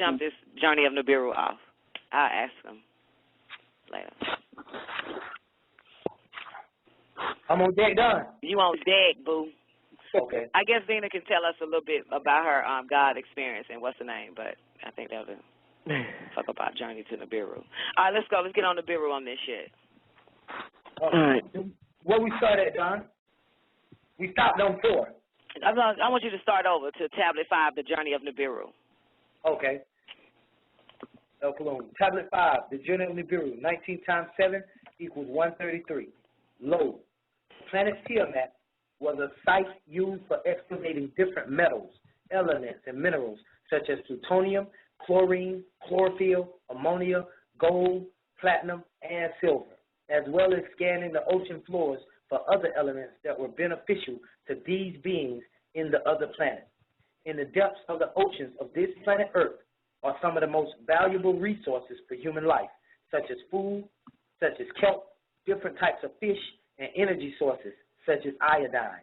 jump this Journey of Nibiru off. I'll ask him later. I'm on deck, done. You on deck, boo. Okay. I guess Dina can tell us a little bit about her God experience and what's the name, but I think that'll talk about Journey to Nibiru. All right, let's go. Let's get on Nibiru on this shit. All right. Where we started at, Don? We stopped on 4. I want you to start over to Tablet 5, The Journey of Nibiru. Okay. Tablet 5, The Journey of Nibiru. 19 times 7 equals 133. Load. Planet Tiamat was a site used for excavating different metals, elements, and minerals such as plutonium, chlorine, chlorophyll, ammonia, gold, platinum, and silver, as well as scanning the ocean floors for other elements that were beneficial to these beings in the other planets. In the depths of the oceans of this planet Earth are some of the most valuable resources for human life, such as food, such as kelp, different types of fish, and energy sources, such as iodine.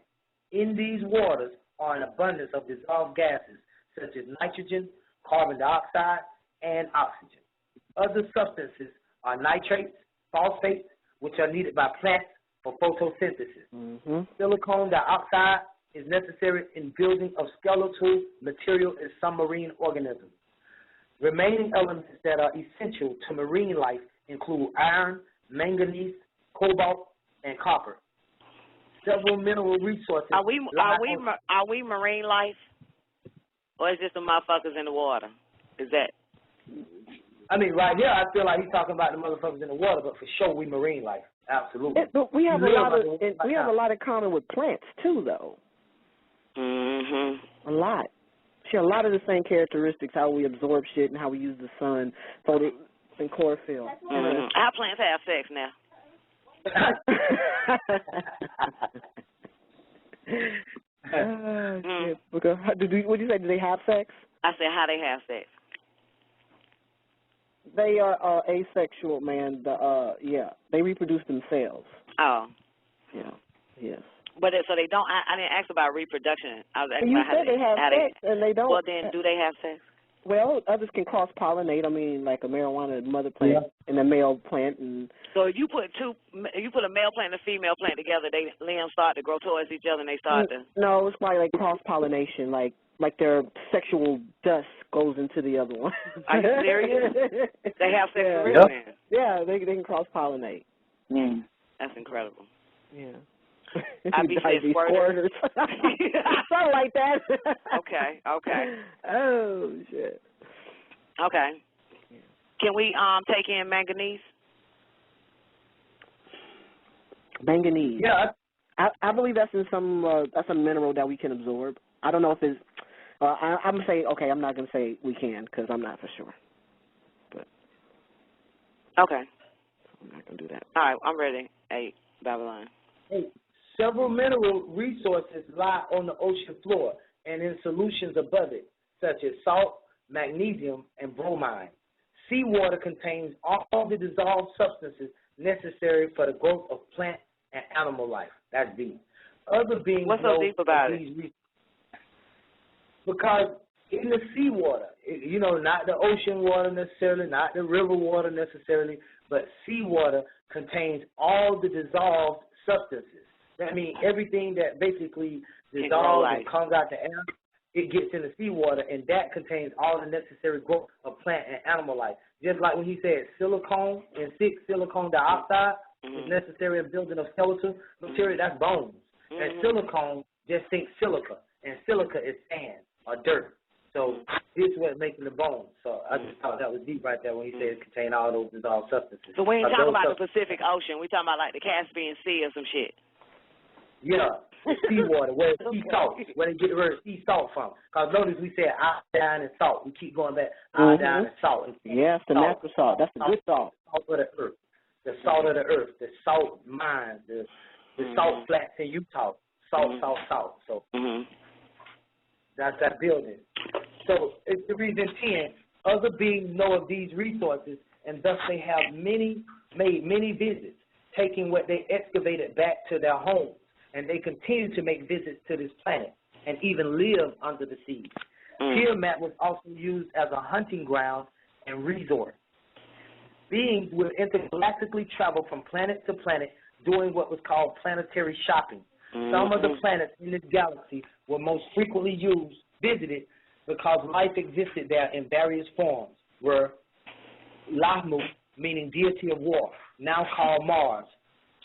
In these waters are an abundance of dissolved gases, such as nitrogen, carbon dioxide, and oxygen. Other substances are nitrates, phosphates, which are needed by plants for photosynthesis. Silicon dioxide is necessary in building of skeletal material in some marine organisms. Remaining elements that are essential to marine life include iron, manganese, cobalt, and copper. Several mineral resources. Are we marine life, or is just the motherfuckers in the water? Is that? I mean, right here, I feel like he's talking about the motherfuckers in the water, but for sure, we marine life. Absolutely. But we have a lot of common with plants too, though. A lot. Share a lot of the same characteristics, how we absorb shit and how we use the sun, photo and chlorophyll. Our plants have sex now. Shit. What did you say? Do they have sex? I said how they have sex. They are asexual, man. Yeah, they reproduce themselves. Oh. Yeah. Yes. But so they don't. I didn't ask about reproduction. I was asking you about said they have sex, and they don't. Well, then, do they have sex? Well, others can cross-pollinate. I mean, like a marijuana mother plant and a male plant, and so if you put a male plant and a female plant together, they limbs start to grow towards each other, and they start to. No, it's like cross-pollination, like their sexual dust goes into the other one. Are you serious? They have sex for real, man. Yeah, they can cross-pollinate. That's incredible. Yeah. I be squirters. Something like that. Okay. Oh shit. Okay. Can we take in manganese? Manganese. Yeah. I believe that's in some that's a mineral that we can absorb. I don't know if it's. I'm gonna say okay. I'm not gonna say we can because I'm not for sure. But okay. I'm not gonna do that. All right. I'm ready. 8 Babylon. 8. Several mineral resources lie on the ocean floor and in solutions above it, such as salt, magnesium, and bromine. Seawater contains all the dissolved substances necessary for the growth of plant and animal life. That's deep. Other beings What's so deep about it? Because in the seawater, not the ocean water necessarily, not the river water necessarily, but seawater contains all the dissolved substances. That means everything that basically dissolves and comes out the air, it gets in the seawater, and that contains all the necessary growth of plant and animal life. Just like when he said silicone and 6 silicon dioxide is necessary in building of skeletal material, that's bones. And silicone, just think silica, and silica is sand or dirt. So this is what making the bones. So I just thought that was deep right there when he said it contained all those dissolved substances. So we ain't talking about the Pacific Ocean. We talking about like the Caspian Sea or some shit. Yeah, seawater, where it's sea salt, where they get the word sea salt from. Because notice we said iodine and salt. We keep going back, iodine and salt. Yes, the natural salt. That's the good salt. Salt of the earth. The salt of the earth. The salt mines. The salt flats in Utah. Salt. So that's that building. So it's the reason 10. Other beings know of these resources, and thus they have made many visits, taking what they excavated back to their homes. And they continue to make visits to this planet and even live under the sea. Tiamat was also used as a hunting ground and resort. Beings would intergalactically travel from planet to planet doing what was called planetary shopping. Some of the planets in this galaxy were most frequently visited because life existed there in various forms, were Lahmu, meaning deity of war, now called Mars,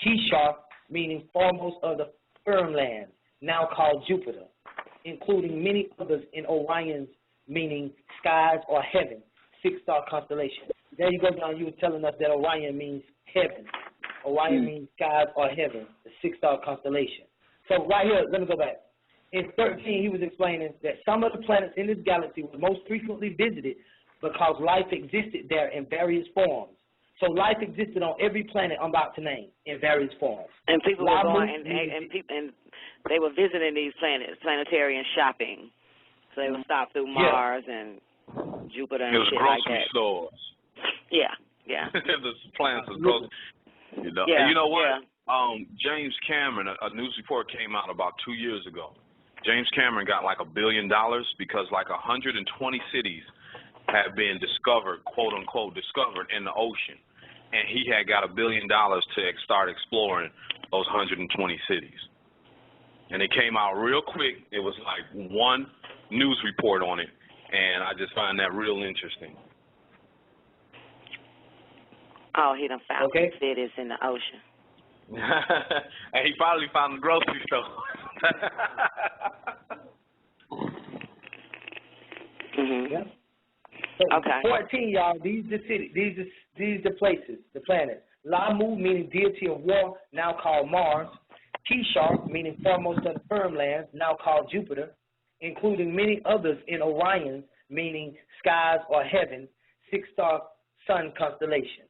Kishar, meaning foremost of the firm land, now called Jupiter, including many others in Orion's, meaning skies or heaven, 6-star constellation. There you go, Don. You were telling us that Orion means heaven. Orion means skies or heaven, the 6-star constellation. So right here, let me go back. In 13, he was explaining that some of the planets in this galaxy were most frequently visited because life existed there in various forms. So life existed on every planet I'm about to name in various forms. And people were going, and they were visiting these planets, planetary and shopping. So they would stop through Mars and Jupiter and shit like that. It was grocery stores. Yeah. The planets was grocery. You know, and you know what? James Cameron, a news report came out about 2 years ago. James Cameron got like $1 billion because like 120 cities have been discovered, quote unquote, discovered in the ocean. And he had got $1 billion to start exploring those 120 cities. And it came out real quick. It was like one news report on it. And I just find that real interesting. Oh, he done found cities in the ocean. And he finally found the grocery store. Yeah. So 14, y'all. These the cities. These the places, the planets. Lahmu, meaning deity of war, now called Mars. Kishar, meaning foremost of the firm lands, now called Jupiter, including many others in Orion, meaning skies or heaven, 6-star sun constellation.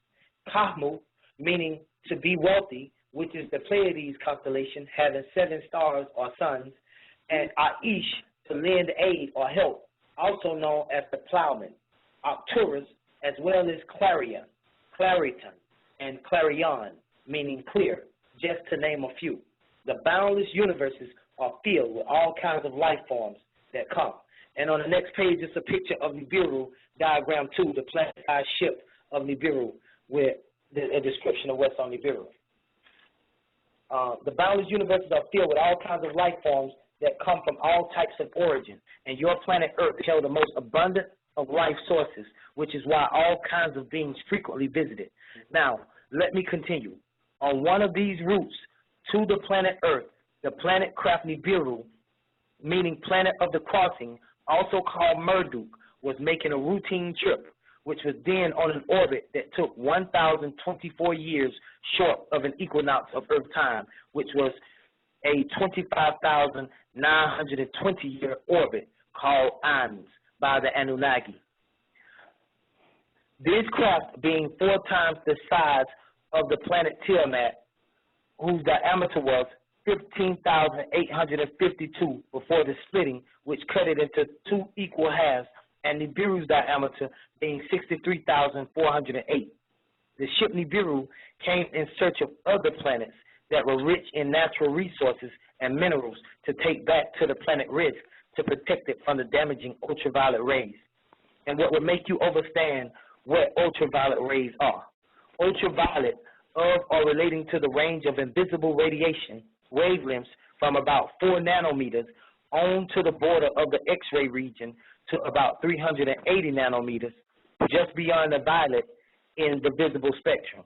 Kahmu, meaning to be wealthy, which is the Pleiades constellation, having 7 stars or suns, and Aish, to lend aid or help, also known as the plowman. Arcturus, as well as Clarion, Clariton, and Clarion, meaning clear, just to name a few. The boundless universes are filled with all kinds of life forms that come. And on the next page is a picture of Nibiru, diagram 2, the planet-sized ship of Nibiru, with a description of what's on Nibiru. The boundless universes are filled with all kinds of life forms that come from all types of origin. And your planet Earth held the most abundant of life sources, which is why all kinds of beings frequently visit it. Now, let me continue. On one of these routes to the planet Earth, the planet craft Nibiru, meaning planet of the crossing, also called Marduk, was making a routine trip, which was then on an orbit that took 1,024 years short of an equinox of Earth time, which was a 25,920-year orbit called Ans by the Anunnaki. This craft, being 4 times the size of the planet Tiamat, whose diameter was 15,852 before the splitting, which cut it into 2 equal halves, and Nibiru's diameter being 63,408. The ship Nibiru came in search of other planets that were rich in natural resources and minerals to take back to the planet Risk to protect it from the damaging ultraviolet rays. And what would make you understand what ultraviolet rays are. Ultraviolet of or relating to the range of invisible radiation wavelengths from about 4 nanometers on to the border of the X-ray region to about 380 nanometers, just beyond the violet in the visible spectrum.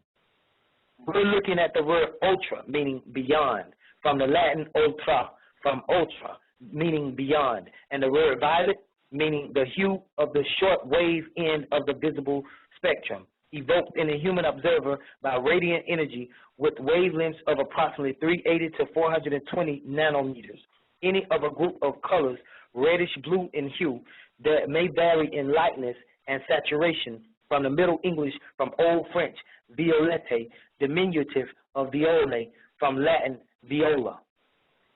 We're looking at the word ultra, meaning beyond, from the Latin ultra, from ultra, meaning beyond, and the word violet, meaning the hue of the short wave end of the visible spectrum, evoked in the human observer by radiant energy with wavelengths of approximately 380 to 420 nanometers. Any of a group of colors, reddish blue in hue, that may vary in lightness and saturation from the Middle English, from Old French, violette, diminutive of viole, from Latin viola.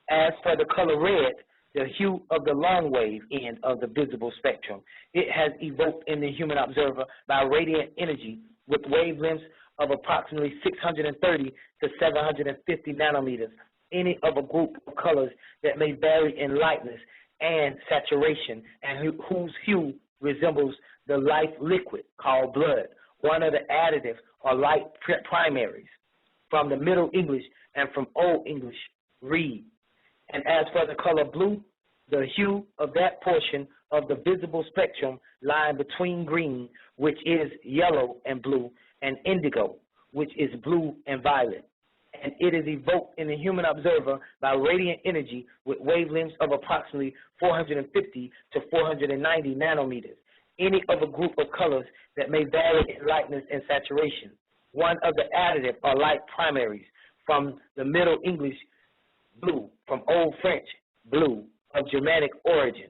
As for the color red, the hue of the long wave end of the visible spectrum, it has evoked in the human observer by radiant energy with wavelengths of approximately 630 to 750 nanometers, any of a group of colors that may vary in lightness and saturation, and whose hue resembles the life liquid called blood, one of the additives or light primaries. From the Middle English and from Old English, read. And as for the color blue, the hue of that portion of the visible spectrum lying between green, which is yellow and blue, and indigo, which is blue and violet. And it is evoked in the human observer by radiant energy with wavelengths of approximately 450 to 490 nanometers, any of a group of colors that may vary in lightness and saturation. One of the additive or light primaries, from the Middle English, blue, from Old French, blue, of Germanic origin.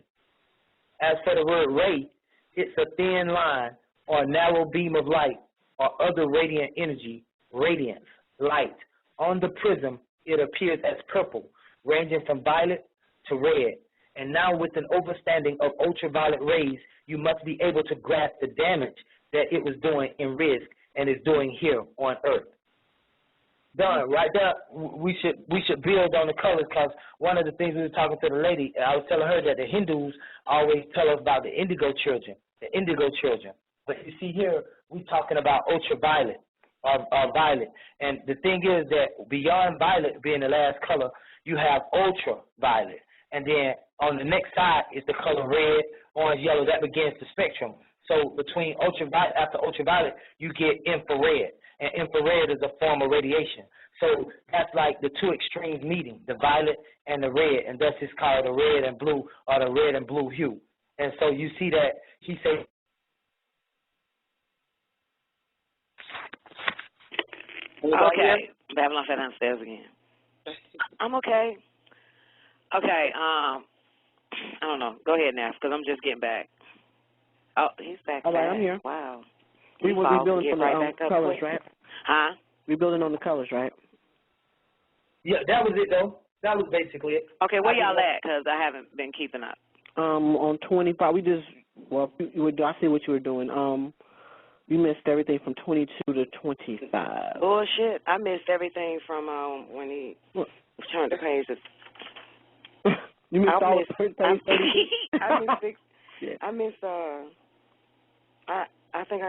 As for the word ray, it's a thin line or narrow beam of light or other radiant energy, radiance, light. On the prism, it appears as purple, ranging from violet to red. And now with an understanding of ultraviolet rays, you must be able to grasp the damage that it was doing in risk and is doing here on Earth. Done, right there, we should build on the colors, because one of the things we were talking to the lady, I was telling her that the Hindus always tell us about the indigo children. But you see here, we're talking about ultraviolet or violet. And the thing is that beyond violet being the last color, you have ultraviolet. And then on the next side is the color red, orange, yellow. That begins the spectrum. So between ultraviolet, after ultraviolet, you get infrared. And infrared is a form of radiation. So that's like the two extremes meeting, the violet and the red, and thus it's called the red and blue, or the red and blue hue. And so you see that he says, okay, Babylon fell downstairs again. I'm okay. Okay, I don't know. Go ahead, Nath, because I'm just getting back. Oh, he's back. All right, I'm here. Wow. We will be building on the colors, quick. right? Huh? We're building on the colors, right? yeah, that was it, though. That was basically it. Okay, where y'all at? Because I haven't been keeping up. On 25, we just, well, I see what you were doing. We missed everything from 22 to 25. Bullshit. I missed everything from when he turned the pages. You missed all the pages? I missed six. Yeah. I missed, I think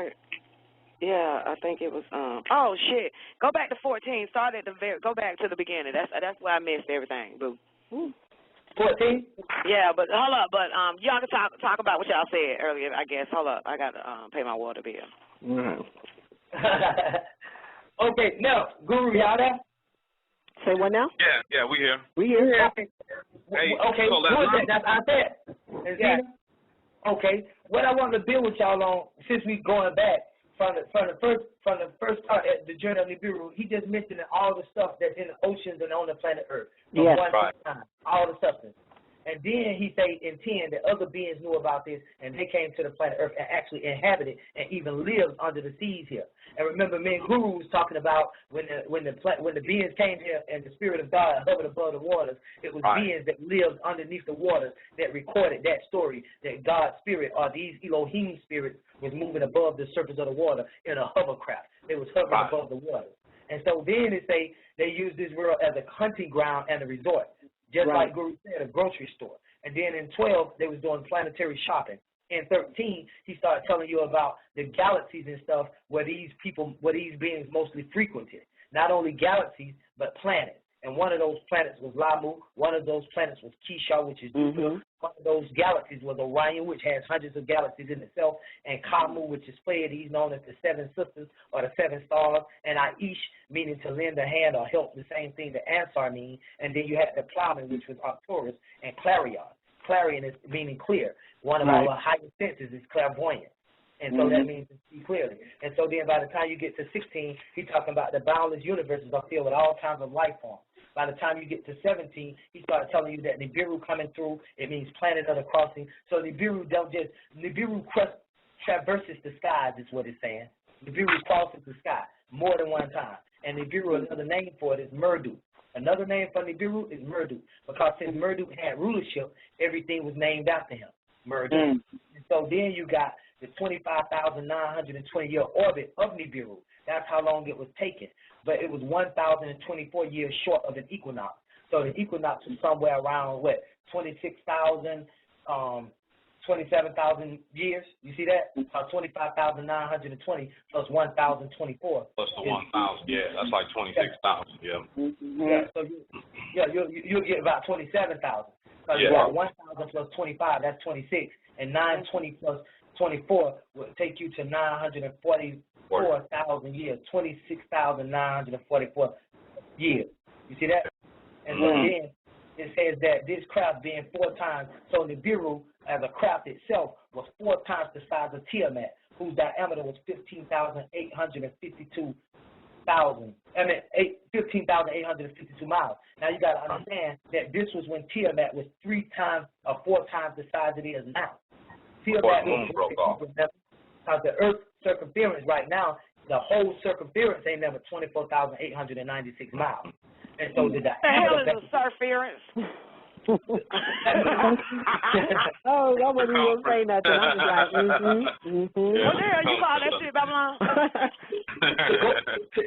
it was, oh, shit. Go back to 14. Start at the go back to the beginning. That's where I missed everything, boo. 14? Yeah, but hold up. But y'all can talk about what y'all said earlier, I guess. Hold up. I got to pay my water bill. Right. Okay, now, Guru, y'all there? Say what now? Yeah, we here. We here. Okay. Hey, Okay, so that's I said. Yeah. Okay, what I want to build with y'all on, since we going back from the first part at the Journey of Nibiru, he just mentioned all the stuff that's in the oceans and on the planet Earth. Yes. Right. All the substance. And then he say in 10 that other beings knew about this, and they came to the planet Earth and actually inhabited and even lived under the seas here. And remember, me and Guru was talking about when the beings came here and the Spirit of God hovered above the waters, it was beings that lived underneath the waters that recorded that story, that God's Spirit, or these Elohim spirits, was moving above the surface of the water in a hovercraft. They was hovering above the water. And so then they say they use this world as a hunting ground and a resort. Just like Guru said, a grocery store. And then in 12, they was doing planetary shopping. In 13, he started telling you about the galaxies and stuff where these beings mostly frequented. Not only galaxies, but planets. And one of those planets was Lamu. One of those planets was Kisha, which is Jupiter. One of those galaxies was Orion, which has hundreds of galaxies in itself. And Kamu, which is Pleiades, known as the Seven Sisters or the Seven Stars. And Aish, meaning to lend a hand or help, the same thing that Ansar mean. And then you had the Plowman, which was Arcturus, and Clarion. Clarion is meaning clear. One of our higher senses is clairvoyant. And so that means to see clearly. And so then by the time you get to 16, he's talking about the boundless universes are filled with all kinds of life forms. By the time you get to 17, he started telling you that Nibiru coming through, it means planet of the crossing. So Nibiru traverses the skies is what it's saying. Nibiru crosses the sky more than one time. And Nibiru, another name for it is Murdu. Another name for Nibiru is Murdu, because since Murdu had rulership, everything was named after him, Murdu. And so then you got the 25,920-year orbit of Nibiru. That's how long it was taken. But it was 1,024 years short of an equinox. So the equinox was somewhere around, 26,000, 27,000 years. You see that? 25,920 plus 1,024. Plus the 1,000, yeah, that's like 26,000, yeah. Yeah, so you'll get about 27,000. So you got 1,000 plus 25, that's 26, and 920 plus 24 would take you to 944,000 years, 26,944 years. You see that? And so then it says that this craft being 4 times, so Nibiru as a craft itself was 4 times the size of Tiamat, whose diameter was 15,852 miles. Now you got to understand that this was when Tiamat was 3 times or 4 times the size it is now. Tiamat broke off because the Earth's circumference right now, the whole circumference ain't never 24,896 miles. And so the hell is a surference? Oh, I wasn't even gonna say nothing. I'm just like, What the hell you call that shit, Babylon?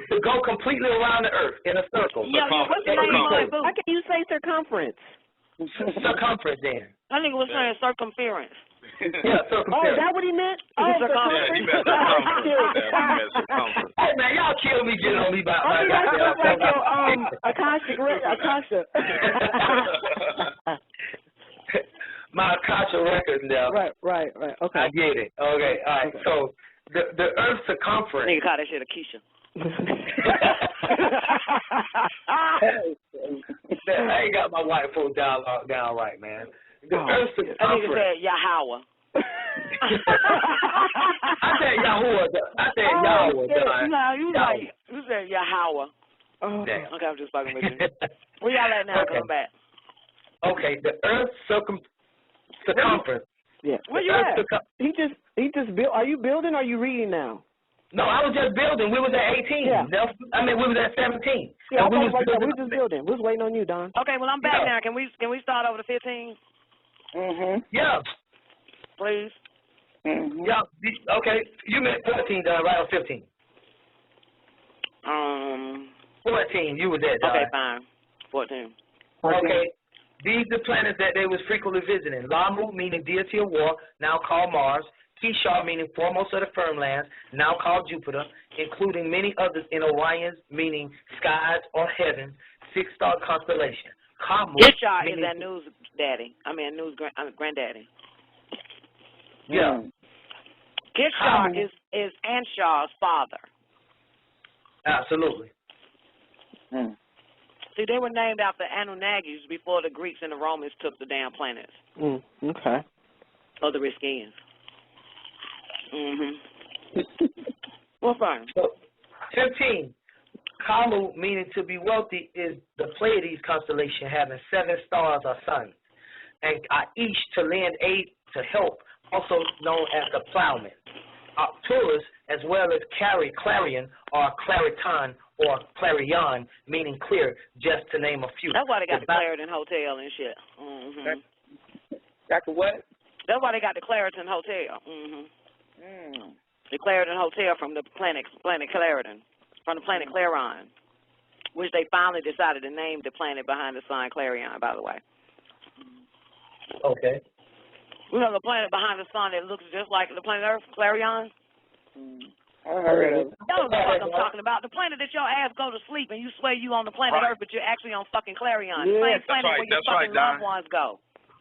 to go completely around the Earth in a circle. Yeah, what's the name of it? How can you say circumference? Circumference, then. I think it was saying circumference. Yeah, circumference. Oh, is that what he meant? Oh, yeah, he meant circumference. Hey, man, y'all kill me, get on me by Akasha. My Akasha records now. Right. Okay. I get it. Okay, all right. Okay. So the Earth's circumference. Nigga call that shit Akeisha. I ain't got my white folk dialogue down right, man. The Earth's circumference. I think it said Yahweh. I said Yahweh. No, you said Yahweh. Okay, I'm just fucking with you. Where y'all at now? Coming back. Okay, the Earth's circumference. Yeah. Where you at? He just built. Are you building or are you reading now? No, I was just building. We was at 18. Yeah. I mean, we was at 17. Yeah, we was just building. We was waiting on you, Don. Okay, well, I'm back now. Can we start over to 15? Yeah. Please. Yeah. Okay. You meant 14, Don, right? Or 15? 14. You was at, Don. Okay, fine. 14. Okay. These are planets that they was frequently visiting. Lamu, meaning deity of war, now called Mars. Kishar, meaning foremost of the firm lands, now called Jupiter, including many others in Orion's, meaning skies or heaven, 6-star constellation. Kamu, Kishar is that news daddy. News granddaddy. Yeah. Kishar is Anshar's father. Absolutely. See, they were named after Anunnakis before the Greeks and the Romans took the damn planets. Okay. Or the Riskians. Well, fine. So, 15. Kamu, meaning to be wealthy, is the Pleiades constellation having 7 stars or suns. And Aish, to lend aid to help, also known as the plowman. Arcturus, as well as Clarion or Clariton or Clarion, meaning clear, just to name a few. That's why they got the Clariton Hotel and shit. Got the what? That's why they got the Clariton Hotel. The Clariton Hotel from the planet Clariton, from the planet Clarion, which they finally decided to name the planet behind the sun Clarion, by the way. Okay. You know the planet behind the sun that looks just like the planet Earth, Clarion? I heard of it. Y'all know what I'm talking about. The planet that your ass go to sleep and you swear you on the planet Earth, but you're actually on fucking Clarion. The same planet where your fucking loved ones go.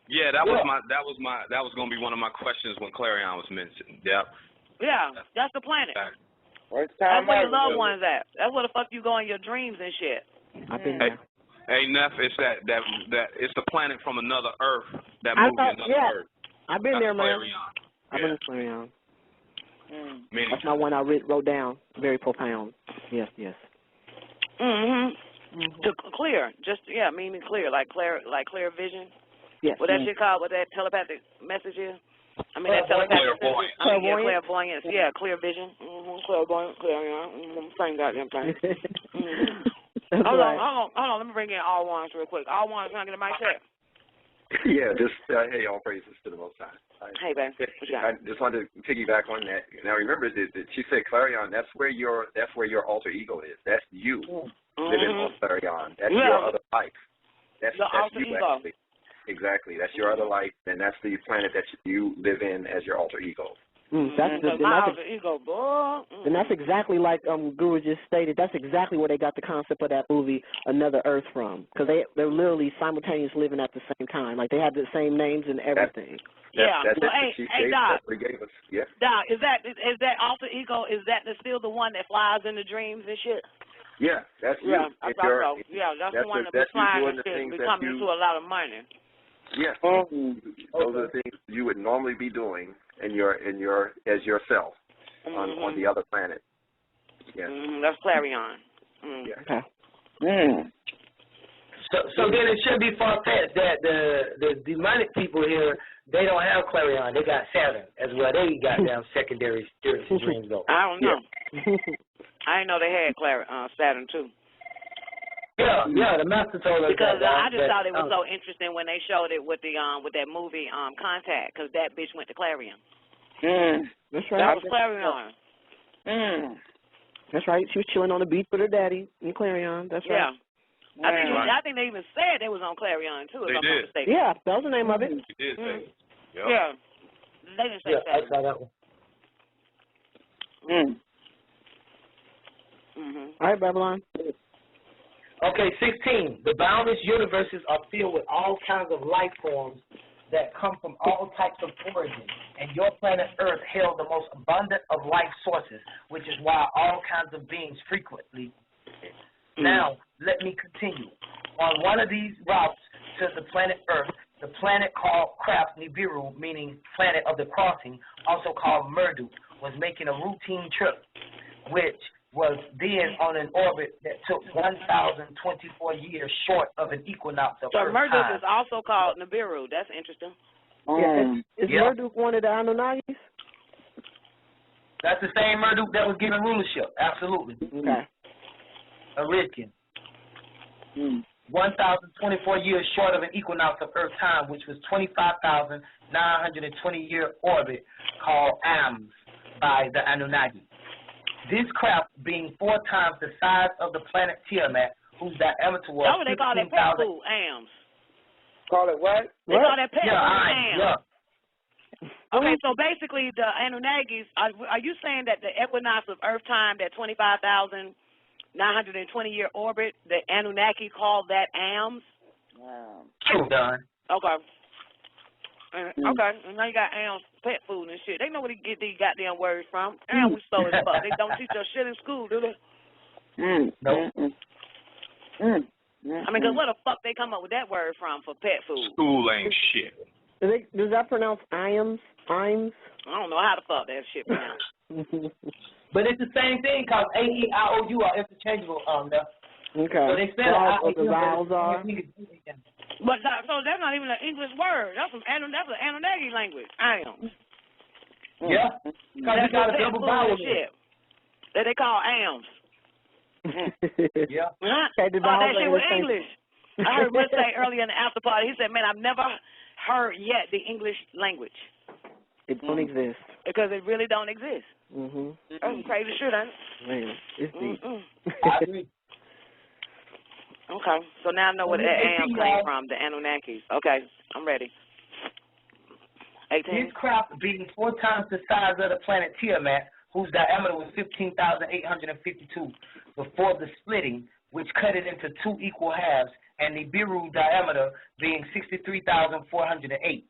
Yeah, that was gonna be one of my questions when Clarion was mentioned. Yep. Yeah, that's the planet. Exactly. That's where your loved ones at. That's where the fuck you go in your dreams and shit. I've been there. Hey, Neff, it's that it's the planet from another Earth that moved another Earth. I've been there, man. I've been in Clarion. That's not one I wrote down. Very profound. Yes. To clear, meaning clear, like clear vision. Yes. What that shit called? What that telepathic message is? That telepathic clairvoyance. Yeah, clear vision. Clairvoyance, same goddamn thing. Hold on. Let me bring in all ones real quick. All ones, can I get a mic check? Yeah, just hey, all praises to the Most High. Hey, man. I just wanted to piggyback on that. Now, remember that she said Clarion. That's where your alter ego is. That's you living on Clarion. That's your other life. That's alter you ego. actually. Exactly. That's your other life, and that's the planet that you live in as your alter ego. My alter ego, boy. And that's exactly like Guru just stated. That's exactly where they got the concept of that movie Another Earth from, because they're literally simultaneously living at the same time. Like they have the same names and everything. That's well, it. Hey, Doc. That's what he gave us. Yeah. Doc, is that alter ego? Is that still the one that flies in the dreams and shit? Yeah, that's you. Yeah, I thought so. Yeah, that's the one that was flying and shit. We coming into a lot of money. Yes, those are the things you would normally be doing as yourself on the other planet. Yes. That's Clarion. Yeah. Okay. So then it shouldn't be far-fetched that the demonic people here, they don't have Clarion. They got Saturn as well. They got down secondary spirits and dreams, though. I don't know. I didn't know they had Saturn, too. Yeah, the master told us because that. I just thought it was so interesting when they showed it with that movie Contact, because that bitch went to Clarion. That's right. That was Clarion. That's right. She was chilling on the beach with her daddy in Clarion. That's right. Yeah. I think they even said they was on Clarion too. They did. Yeah, that was the name of it. They did say. Yep. Yeah. They didn't say that. I saw that one. All right, Babylon. Okay, 16. The boundless universes are filled with all kinds of life forms that come from all types of origins, and your planet Earth held the most abundant of life sources, which is why all kinds of beings frequently. Now, let me continue. On one of these routes to the planet Earth, the planet called Craft Nibiru, meaning planet of the crossing, also called Murdu, was making a routine trip, which was then on an orbit that took 1,024 years short of an equinox of Earth time. So Murdu is also called Nibiru. That's interesting. Is Murdu one of the Anunnakis? That's the same Murdu that was given rulership. Absolutely. Okay. Aridian. 1,024 years short of an equinox of Earth time, which was 25,920-year orbit called AMS by the Anunnaki. This craft being 4 times the size of the planet Tiamat, whose diameter was 15,000. That's what they call that pet food, AMS. Call it what? They call that pet food, AMS. Yeah. Okay, so basically the Anunnakis, are you saying that the equinox of Earth time, that 25,920-year orbit, the Anunnaki called that AMS? True, Don. Okay. Okay, and now you got AMS pet food and shit. They know where to get these goddamn words from. And we slow as fuck. They don't teach us shit in school, do they? No. I mean, because where the fuck they come up with that word from for pet food? School ain't shit. Does that pronounce IAMS? IAMS? I don't know how the fuck that shit pronounced. But it's the same thing because A-E-I-O-U are interchangeable there. Okay. So they spell what the vowels are. But so that's not even an English word. That's an Anunnaki language. I am. Yeah. Because you got a double vowel shit that they call AMS. Yeah. That shit was English. I heard Russ say earlier in the after party. He said, "Man, I've never heard yet the English language. It don't exist because it really don't exist." That's crazy shit, ain't it? Man, it's deep. I agree. Okay, so now I know where the AM came from, the Anunnakis. Okay, I'm ready. 18. This craft being 4 times the size of the planet Tiamat, whose diameter was 15,852 before the splitting, which cut it into 2 equal halves, and Nibiru diameter being 63,408.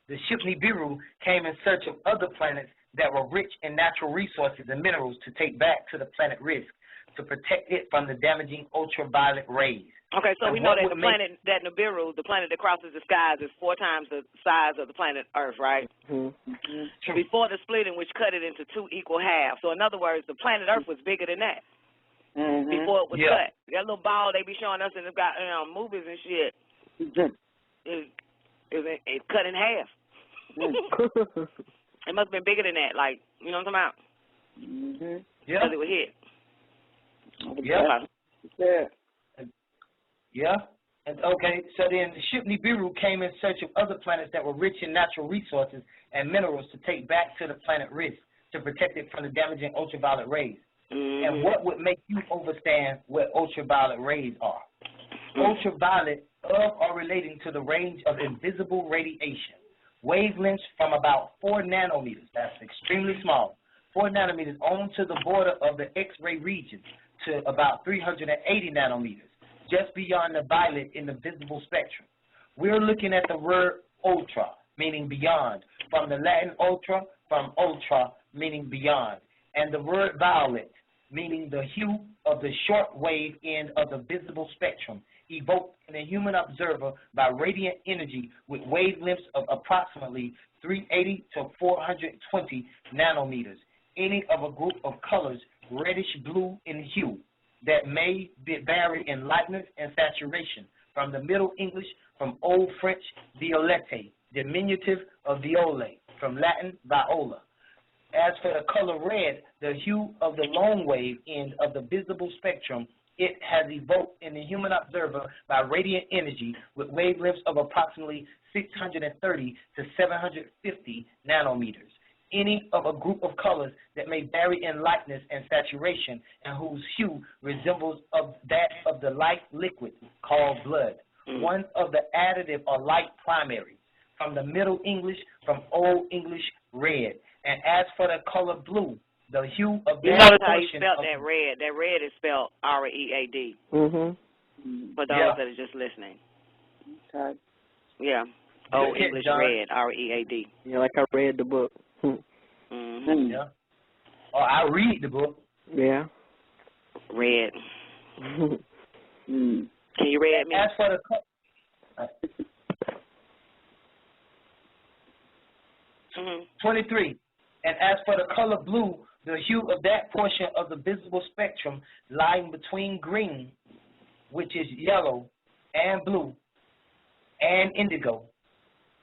The ship Nibiru came in search of other planets that were rich in natural resources and minerals to take back to the planet Risk, to protect it from the damaging ultraviolet rays. Okay, so we know that the planet, that Nibiru, the planet that crosses the skies, is 4 times the size of the planet Earth, right? Before the splitting, which cut it into 2 equal halves. So in other words, the planet Earth was bigger than that before it was cut. That little ball they be showing us in the movies and shit, it cut in half. It must have been bigger than that, like, you know what I'm talking about? Because it was hit. And okay, so then the ship Nibiru came in search of other planets that were rich in natural resources and minerals to take back to the planet Risk to protect it from the damaging ultraviolet rays. And what would make you understand what ultraviolet rays are? ultraviolet of or relating to the range of invisible radiation. Wavelengths from about 4 nanometers, that's extremely small, 4 nanometers on to the border of the X-ray region to about 380 nanometers, just beyond the violet in the visible spectrum. We're looking at the word ultra, meaning beyond, from the Latin ultra, from ultra, meaning beyond, and the word violet, meaning the hue of the short wave end of the visible spectrum, evoked in a human observer by radiant energy with wavelengths of approximately 380 to 420 nanometers, any of a group of colors reddish blue in hue that may vary in lightness and saturation, from the Middle English, from Old French violette, diminutive of viole, from Latin viola. As for the color red, the hue of the long wave end of the visible spectrum, it has evoked in the human observer by radiant energy with wavelengths of approximately 630 to 750 nanometers, any of a group of colors that may vary in lightness and saturation and whose hue resembles of that of the light liquid called blood. One of the additive or light primaries, from the Middle English, from Old English, red. And as for the color blue, the hue of that you notice how you portion spelled of that red. That red is spelled R-E-A-D. For those that are just listening. Okay. Yeah. Old English red, R-E-A-D. Yeah, like I read the book. Yeah. Oh, I read the book. Yeah. Red. Can you read me? As for the 23. And as for the color blue, the hue of that portion of the visible spectrum lying between green, which is yellow, and blue, and indigo,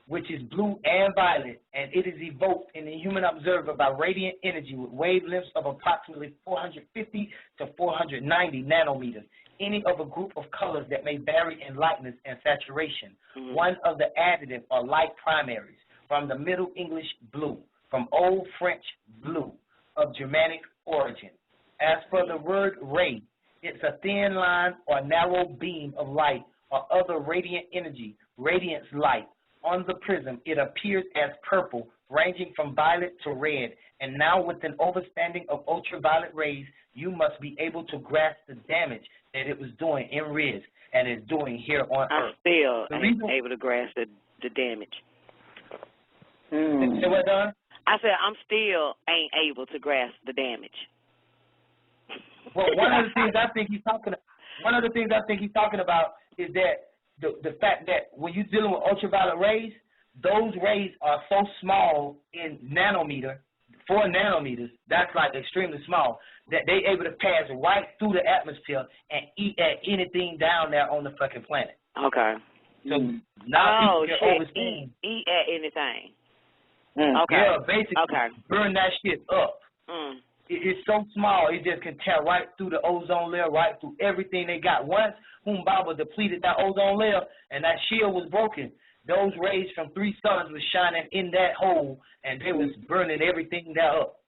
which is blue and violet, and it is evoked in the human observer by radiant energy with wavelengths of approximately 450 to 490 nanometers, any of a group of colors that may vary in lightness and saturation, one of the additive or light primaries, from the Middle English blue, from Old French blue, of Germanic origin. As for the word ray, it's a thin line or narrow beam of light or other radiant energy, radiance light. On the prism, it appears as purple, ranging from violet to red. And now with an understanding of ultraviolet rays, you must be able to grasp the damage that it was doing in risk and is doing here on Earth. I still ain't able to grasp the damage. Say what, Don? I said I'm still ain't able to grasp the damage. Well, one of the things I think he's talking about is that the fact that when you're dealing with ultraviolet rays, those rays are so small in nanometer, 4 nanometers, that's like extremely small, that they're able to pass right through the atmosphere and eat at anything down there on the fucking planet. Okay. So now you can overstand. Eat at anything. Okay. Yeah, basically burn that shit up. It's so small, it just can tear right through the ozone layer, right through everything they got. Once Humbaba depleted that ozone layer and that shield was broken, those rays from 3 suns was shining in that hole, and they was burning everything there up.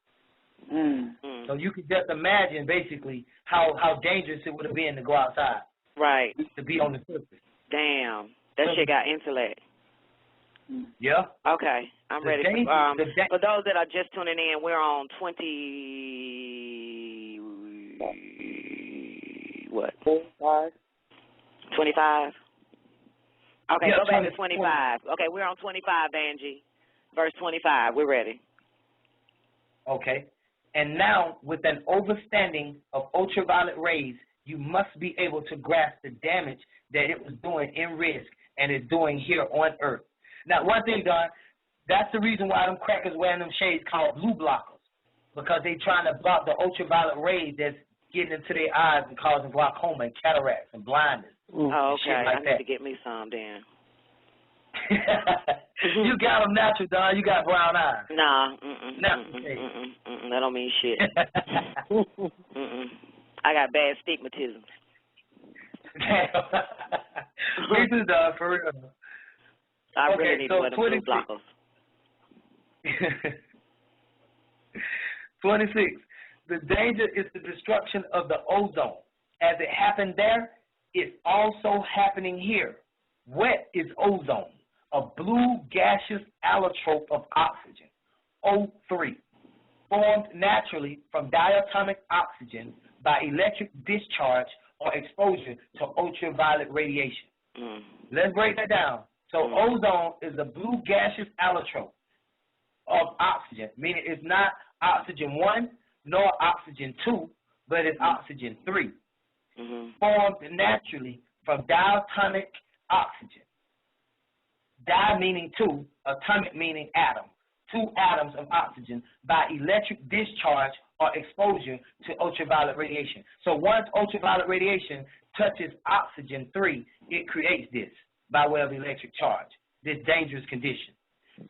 So you can just imagine, basically, how dangerous it would have been to go outside. Right. To be on the surface. Damn. That shit got intellect. Yeah. Okay. I'm ready. For those that are just tuning in, we're on 25? Okay, yeah, go back to 25. Okay, we're on 25, Angie. Verse 25. We're ready. Okay. And now, with an understanding of ultraviolet rays, you must be able to grasp the damage that it was doing in risk and is doing here on Earth. Now, one thing, Don, that's the reason why them crackers wearing them shades called blue blockers, because they trying to block the ultraviolet rays that's getting into their eyes and causing glaucoma and cataracts and blindness. Oh, okay. Like I need to get me some then. You got them natural, Don. You got brown eyes. Nah. That don't mean shit. I got bad stigmatism. Me too, Don, for real. I really need to wear them blue blockers. 26. The danger is the destruction of the ozone. As it happened there, is also happening here. Wet is ozone, a blue gaseous allotrope of oxygen, O3, formed naturally from diatomic oxygen by electric discharge or exposure to ultraviolet radiation. Let's break that down. So ozone is a blue gaseous allotrope of oxygen, meaning it's not oxygen 1 nor oxygen 2, but it's oxygen 3, formed naturally from diatomic oxygen. Di meaning 2, atomic meaning atom. 2 atoms of oxygen by electric discharge or exposure to ultraviolet radiation. So once ultraviolet radiation touches oxygen 3, it creates this by way of electric charge, this dangerous condition.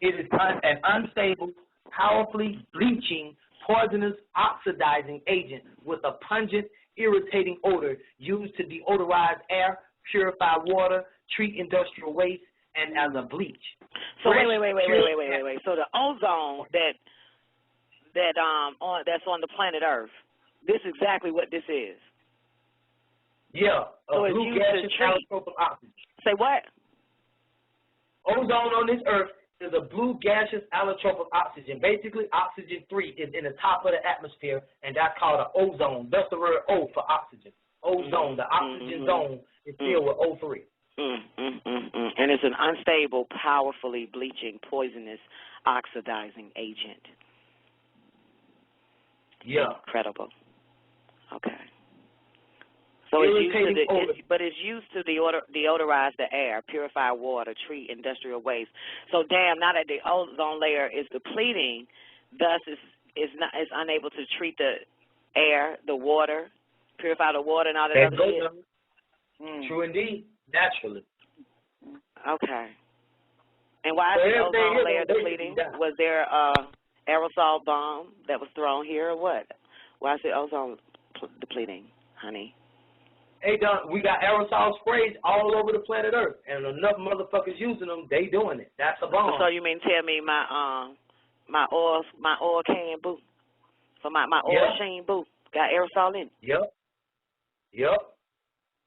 It is an unstable, powerfully bleaching, poisonous, oxidizing agent with a pungent, irritating odor used to deodorize air, purify water, treat industrial waste, and as a bleach. So wait. So the ozone that's on the planet Earth, this is exactly what this is. Yeah, a blue gaseous allotrope of oxygen. Say what? Ozone on this Earth is a blue gaseous allotrope of oxygen. Basically, oxygen 3 is in the top of the atmosphere, and that's called an ozone. That's the word O for oxygen. Ozone, the oxygen zone is filled with O3. And it's an unstable, powerfully bleaching, poisonous, oxidizing agent. Yeah. Incredible. Okay. So it's used to deodorize the air, purify water, treat industrial waste. So damn, now that the ozone layer is depleting, thus is unable to treat the air, the water, purify the water and all that other shit. True indeed. Naturally. Okay. And why is the ozone layer depleting? Was there a aerosol bomb that was thrown here or what? Why is the ozone depleting, honey? Hey, Don, we got aerosol sprays all over the planet Earth, and enough motherfuckers using them, they doing it. That's a bomb. So you mean tell me my oil can boot, for my oil sheen boot got aerosol in it? Yep.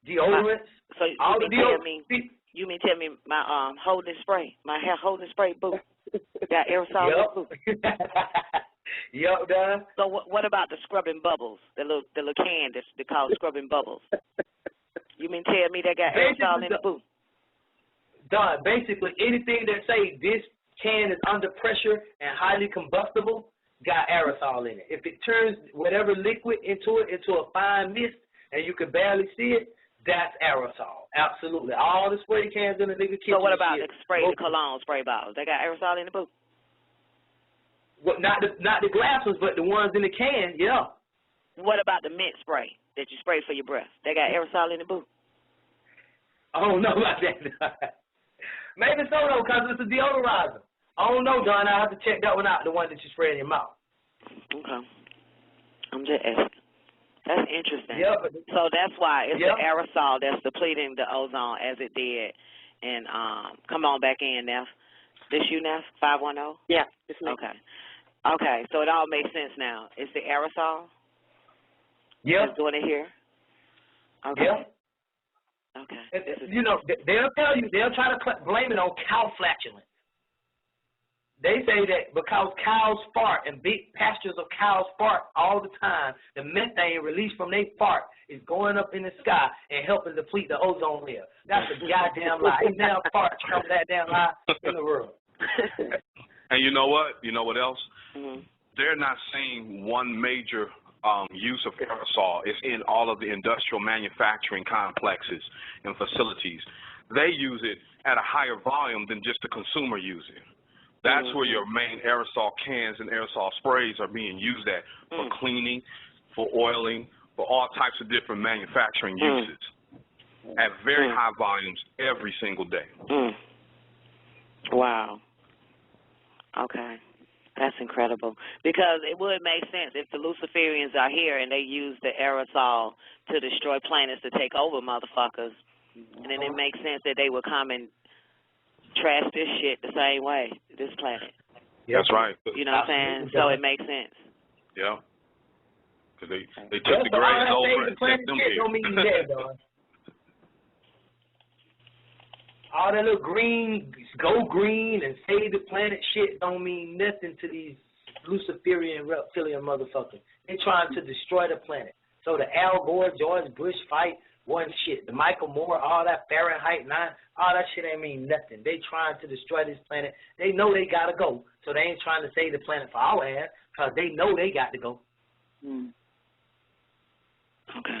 Deodorants. So you mean tell me my holding spray, my hair holding spray boot got aerosol in the boot? Yep, Don. So what about the scrubbing bubbles, the little can they call scrubbing bubbles? You mean tell me they got aerosol in the boot? Don, basically anything that say this can is under pressure and highly combustible got aerosol in it. If it turns whatever liquid into a fine mist and you can barely see it, that's aerosol. Absolutely. All the spray cans in the nigga kitchen. So what about the cologne spray bottles? They got aerosol in the boot? Well, not the glass ones, but the ones in the can, yeah. What about the mint spray that you spray for your breath? They got aerosol in the boot? I don't know about that. Maybe so, though, because it's a deodorizer. I don't know, Don. I have to check that one out, the one that you spray in your mouth. Okay. I'm just asking. That's interesting. Yeah, so that's why it's the aerosol that's depleting the ozone as it did. And come on back in, Neff. This you, Neff? 510? Yeah, it's me. Okay, so it all makes sense now. It's the aerosol? Yeah. That's doing it here? Okay. Yeah. Okay. You know, they'll try to blame it on cow flatulence. They say that because cows fart and big pastures of cows fart all the time, the methane released from their fart is going up in the sky and helping deplete the ozone layer. That's a goddamn lie. Ain't damn fart come that damn lie in the world. And you know what? You know what else? Mm-hmm. They're not saying one major use of aerosol is in all of the industrial manufacturing complexes and facilities. They use it at a higher volume than just the consumer use it. That's where your main aerosol cans and aerosol sprays are being used at, for cleaning, for oiling, for all types of different manufacturing uses at very high volumes every single day. Wow. Okay. That's incredible. Because it would make sense if the Luciferians are here and they use the aerosol to destroy planets to take over motherfuckers, and then it makes sense that they would come and trash this shit the same way, this planet. That's right. You know what I'm saying? So it makes sense. Yeah. Because they took the grays over and sent them here. All that little green, go green and save the planet shit don't mean nothing to these Luciferian reptilian motherfuckers. They trying to destroy the planet. So the Al Gore, George Bush fight wasn't shit. The Michael Moore, all that Fahrenheit 9, all that shit ain't mean nothing. They trying to destroy this planet. They know they got to go. So they ain't trying to save the planet for our ass because they know they got to go. Okay.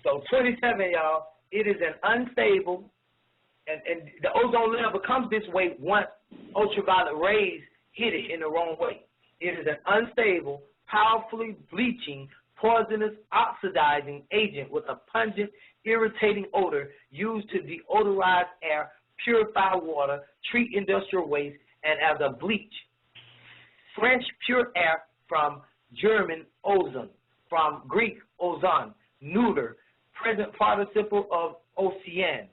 So 27, y'all, it is an unstable, and the ozone layer becomes this way once ultraviolet rays hit it in the wrong way. It is an unstable, powerfully bleaching, poisonous, oxidizing agent with a pungent, irritating odor used to deodorize air, purify water, treat industrial waste, and as a bleach. French pure air from German ozone, from Greek ozon, neuter, present participle of océan,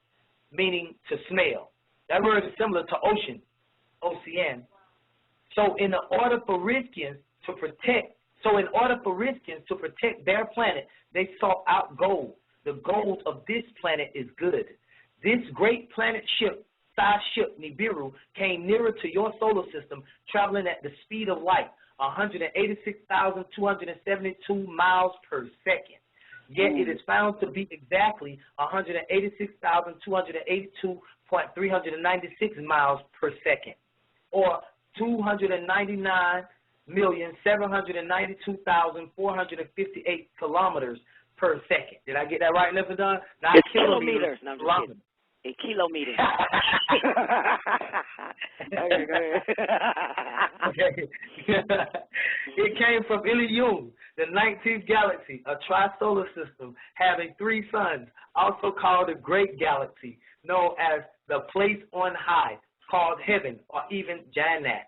meaning to smell. That word is similar to ocean, océan. So in order for Riskians to protect their planet, they sought out gold. The gold of this planet is good. This great planet size ship, Nibiru, came nearer to your solar system, traveling at the speed of light, 186,272 miles per second. Yet it is found to be exactly 186,282.396 miles per second, or 299,792,458 kilometers per second. Did I get that right, Never done? Not it's kilometers. No, I'm just kidding. A kilometer. Okay, go ahead. Okay. It came from Ilium, the 19th galaxy, a tri-solar system having 3 suns, also called a great galaxy, known as the place on high, called heaven, or even Jannat.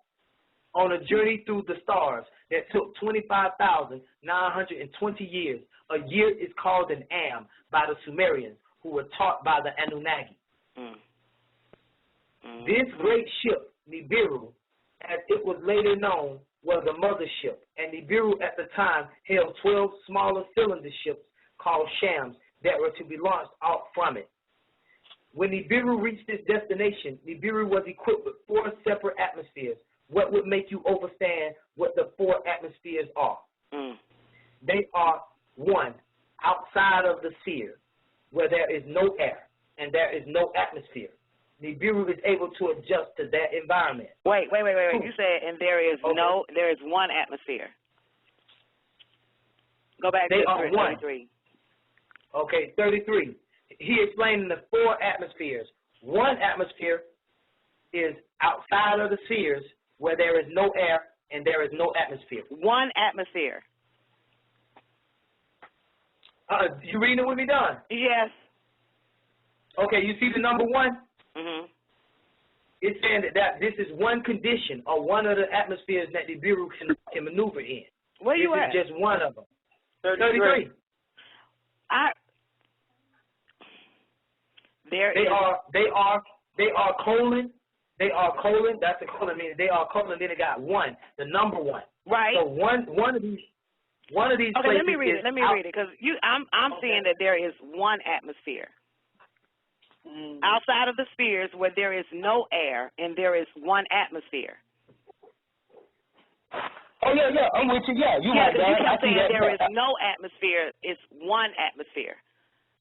On a journey through the stars that took 25,920 years. A year is called an am by the Sumerians, who were taught by the Anunnaki. This great ship, Nibiru, as it was later known, was a mothership, and Nibiru at the time held 12 smaller cylinder ships called shams that were to be launched out from it. When Nibiru reached its destination, Nibiru was equipped with 4 separate atmospheres. What would make you understand what the 4 atmospheres are? They are, 1, outside of the sphere, where there is no air and there is no atmosphere. Nibiru is able to adjust to that environment. Wait. You said, and there is there is 1 atmosphere. Go back to 33. Okay, 33. He explained the 4 atmospheres. 1 atmosphere is outside of the spheres where there is no air and there is no atmosphere. 1 atmosphere. You reading it with me, Don? Yes. Okay, you see the number 1? It's saying that this is one condition or one of the atmospheres that the Nibiru can maneuver in. Where you at? This is just one of them. 33. They are colon. They are colon. That's a colon meaning they are colon. Then it got 1, the number 1. Right. So one of these. Okay, places let me read it. Let me read it because I'm seeing that there is 1 atmosphere. Outside of the spheres where there is no air and there is 1 atmosphere. Oh, yeah, I'm with you. Yeah, you kept saying there is no atmosphere. It's 1 atmosphere.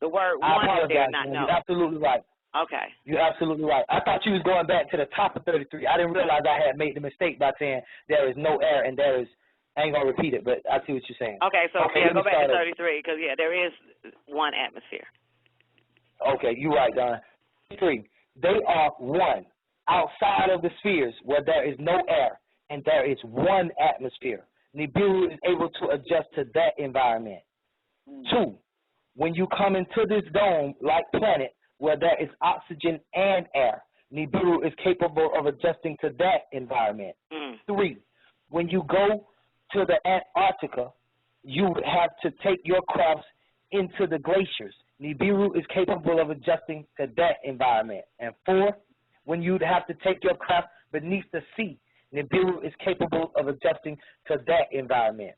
The word 1 is there, not no. You're absolutely right. Okay. You're absolutely right. I thought you was going back to the top of 33. I didn't realize I had made the mistake by saying there is no air and there is, I ain't going to repeat it, but I see what you're saying. Okay, so go back to 33 because, there is 1 atmosphere. Okay, you're right, Don. 3. They are 1 outside of the spheres where there is no air and there is 1 atmosphere. Nibiru is able to adjust to that environment. 2. When you come into this dome-like planet where there is oxygen and air, Nibiru is capable of adjusting to that environment. 3. When you go to the Antarctica, you have to take your crafts into the glaciers. Nibiru is capable of adjusting to that environment. And 4, when you'd have to take your craft beneath the sea, Nibiru is capable of adjusting to that environment.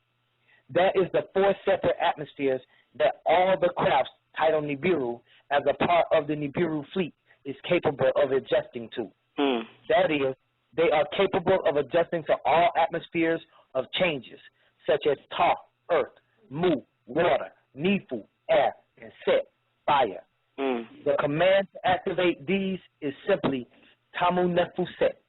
That is the 4 separate atmospheres that all the crafts titled Nibiru as a part of the Nibiru fleet is capable of adjusting to. Mm. That is, they are capable of adjusting to all atmospheres of changes, such as Ta, earth, Mu, water, Nifu, air, and Set, fire. Mm. The command to activate these is simply Tamu Nefu Set.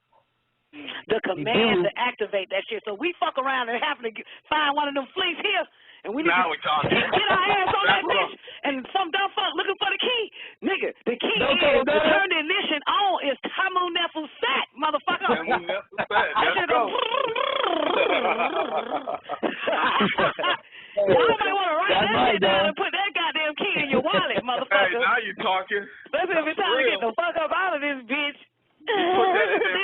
The command to activate that shit. So we fuck around and happen to find one of them fleas here, and we need Now to we're talking. get our ass on that bitch, and some dumb fuck looking for the key. Nigga, the key is to turn the ignition on is Tamu Nefu Set, motherfucker. Tamu Nefu Set. Let's go. Y'all might want to write that shit down and put that goddamn key in your wallet, motherfucker. Hey, now you talking. Listen, if it's time to get the fuck up out of this bitch. Then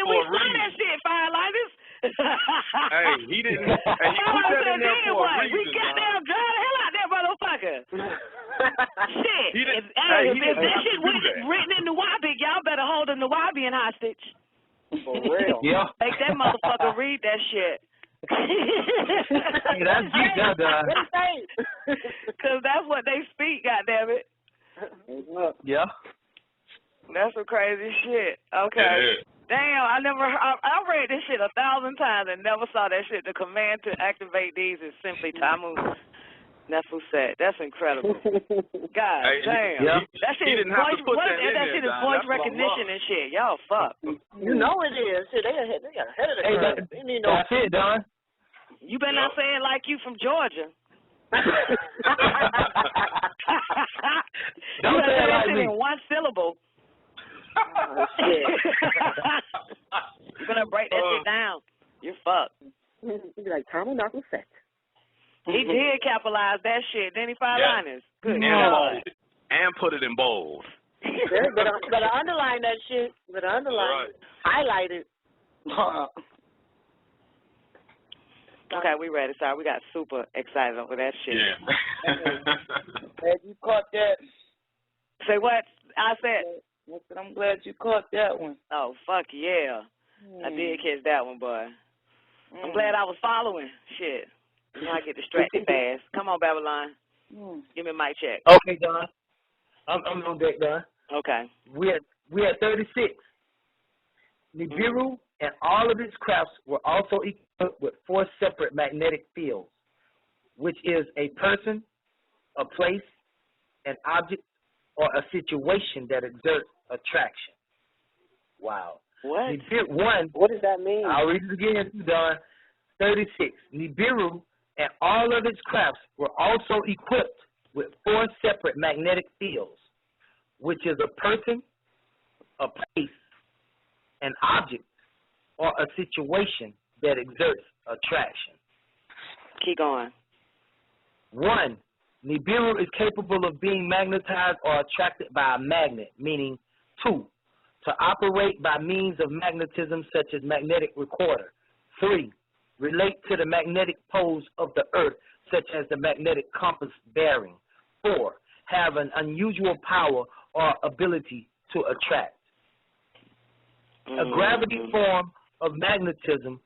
we saw that shit, Firelighters. Hey, he didn't. Hey, he put that in there for a reason. We goddamn drive the hell out there, motherfucker. Shit. If that shit written in Nawabi, y'all better hold the Nawabian hostage. For real. Yeah. Make that motherfucker read that shit. Hey, that's deep, because that's what they speak, goddammit. Yeah. That's some crazy shit. Okay. Damn, I read this shit 1,000 times and never saw that shit. The command to activate these is simply Tamu Nefu Set. That's incredible. God damn. Yeah. That shit is voice, that shit is voice recognition and shit. Y'all fuck. You know it is. Shit, they got ahead of the curve. That's it, Don. You better not say it like you from Georgia. Don't say it like me. In one syllable. Oh, shit. You're gonna break that shit down. You're fucked. You'd be like, Tamu Nefu Set. He did capitalize that shit. Then he Firelighters. Good God. And put it in bold. Better underline that shit. Better underline it. Highlight it. Okay, we ready. Sorry, we got super excited over that shit. Yeah. Glad you caught that. Say what? I said. I said, I'm glad you caught that one. Oh, fuck yeah. I did catch that one, boy. I'm glad I was following. Shit. You know, I get distracted fast. Come on, Babylon. Give me a mic check. Okay, Don. I'm on deck, Don. Okay. We had 36. Nibiru and all of its crafts were also equipped with 4 separate magnetic fields, which is a person, a place, an object, or a situation that exerts attraction. Wow. What? What does that mean? I'll read it again, Don. 36. Nibiru and all of its crafts were also equipped with 4 separate magnetic fields, which is a person, a place, an object, or a situation that exerts attraction. Keep going. 1. Nibiru is capable of being magnetized or attracted by a magnet, meaning 2. To operate by means of magnetism such as magnetic recorder. 3. Relate to the magnetic poles of the earth such as the magnetic compass bearing. 4. Have an unusual power or ability to attract. A gravity form of magnetism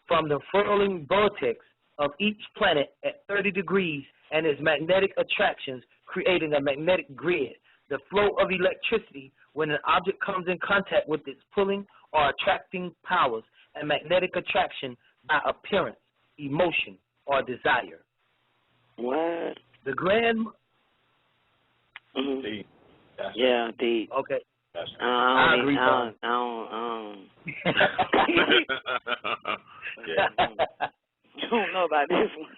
from the furling vortex of each planet at 30 degrees and its magnetic attractions, creating a magnetic grid. The flow of electricity when an object comes in contact with its pulling or attracting powers, and magnetic attraction by appearance, emotion, or desire. What? The grand... Deep. Yeah, deep. Okay. I agree. don't. I don't know about this one.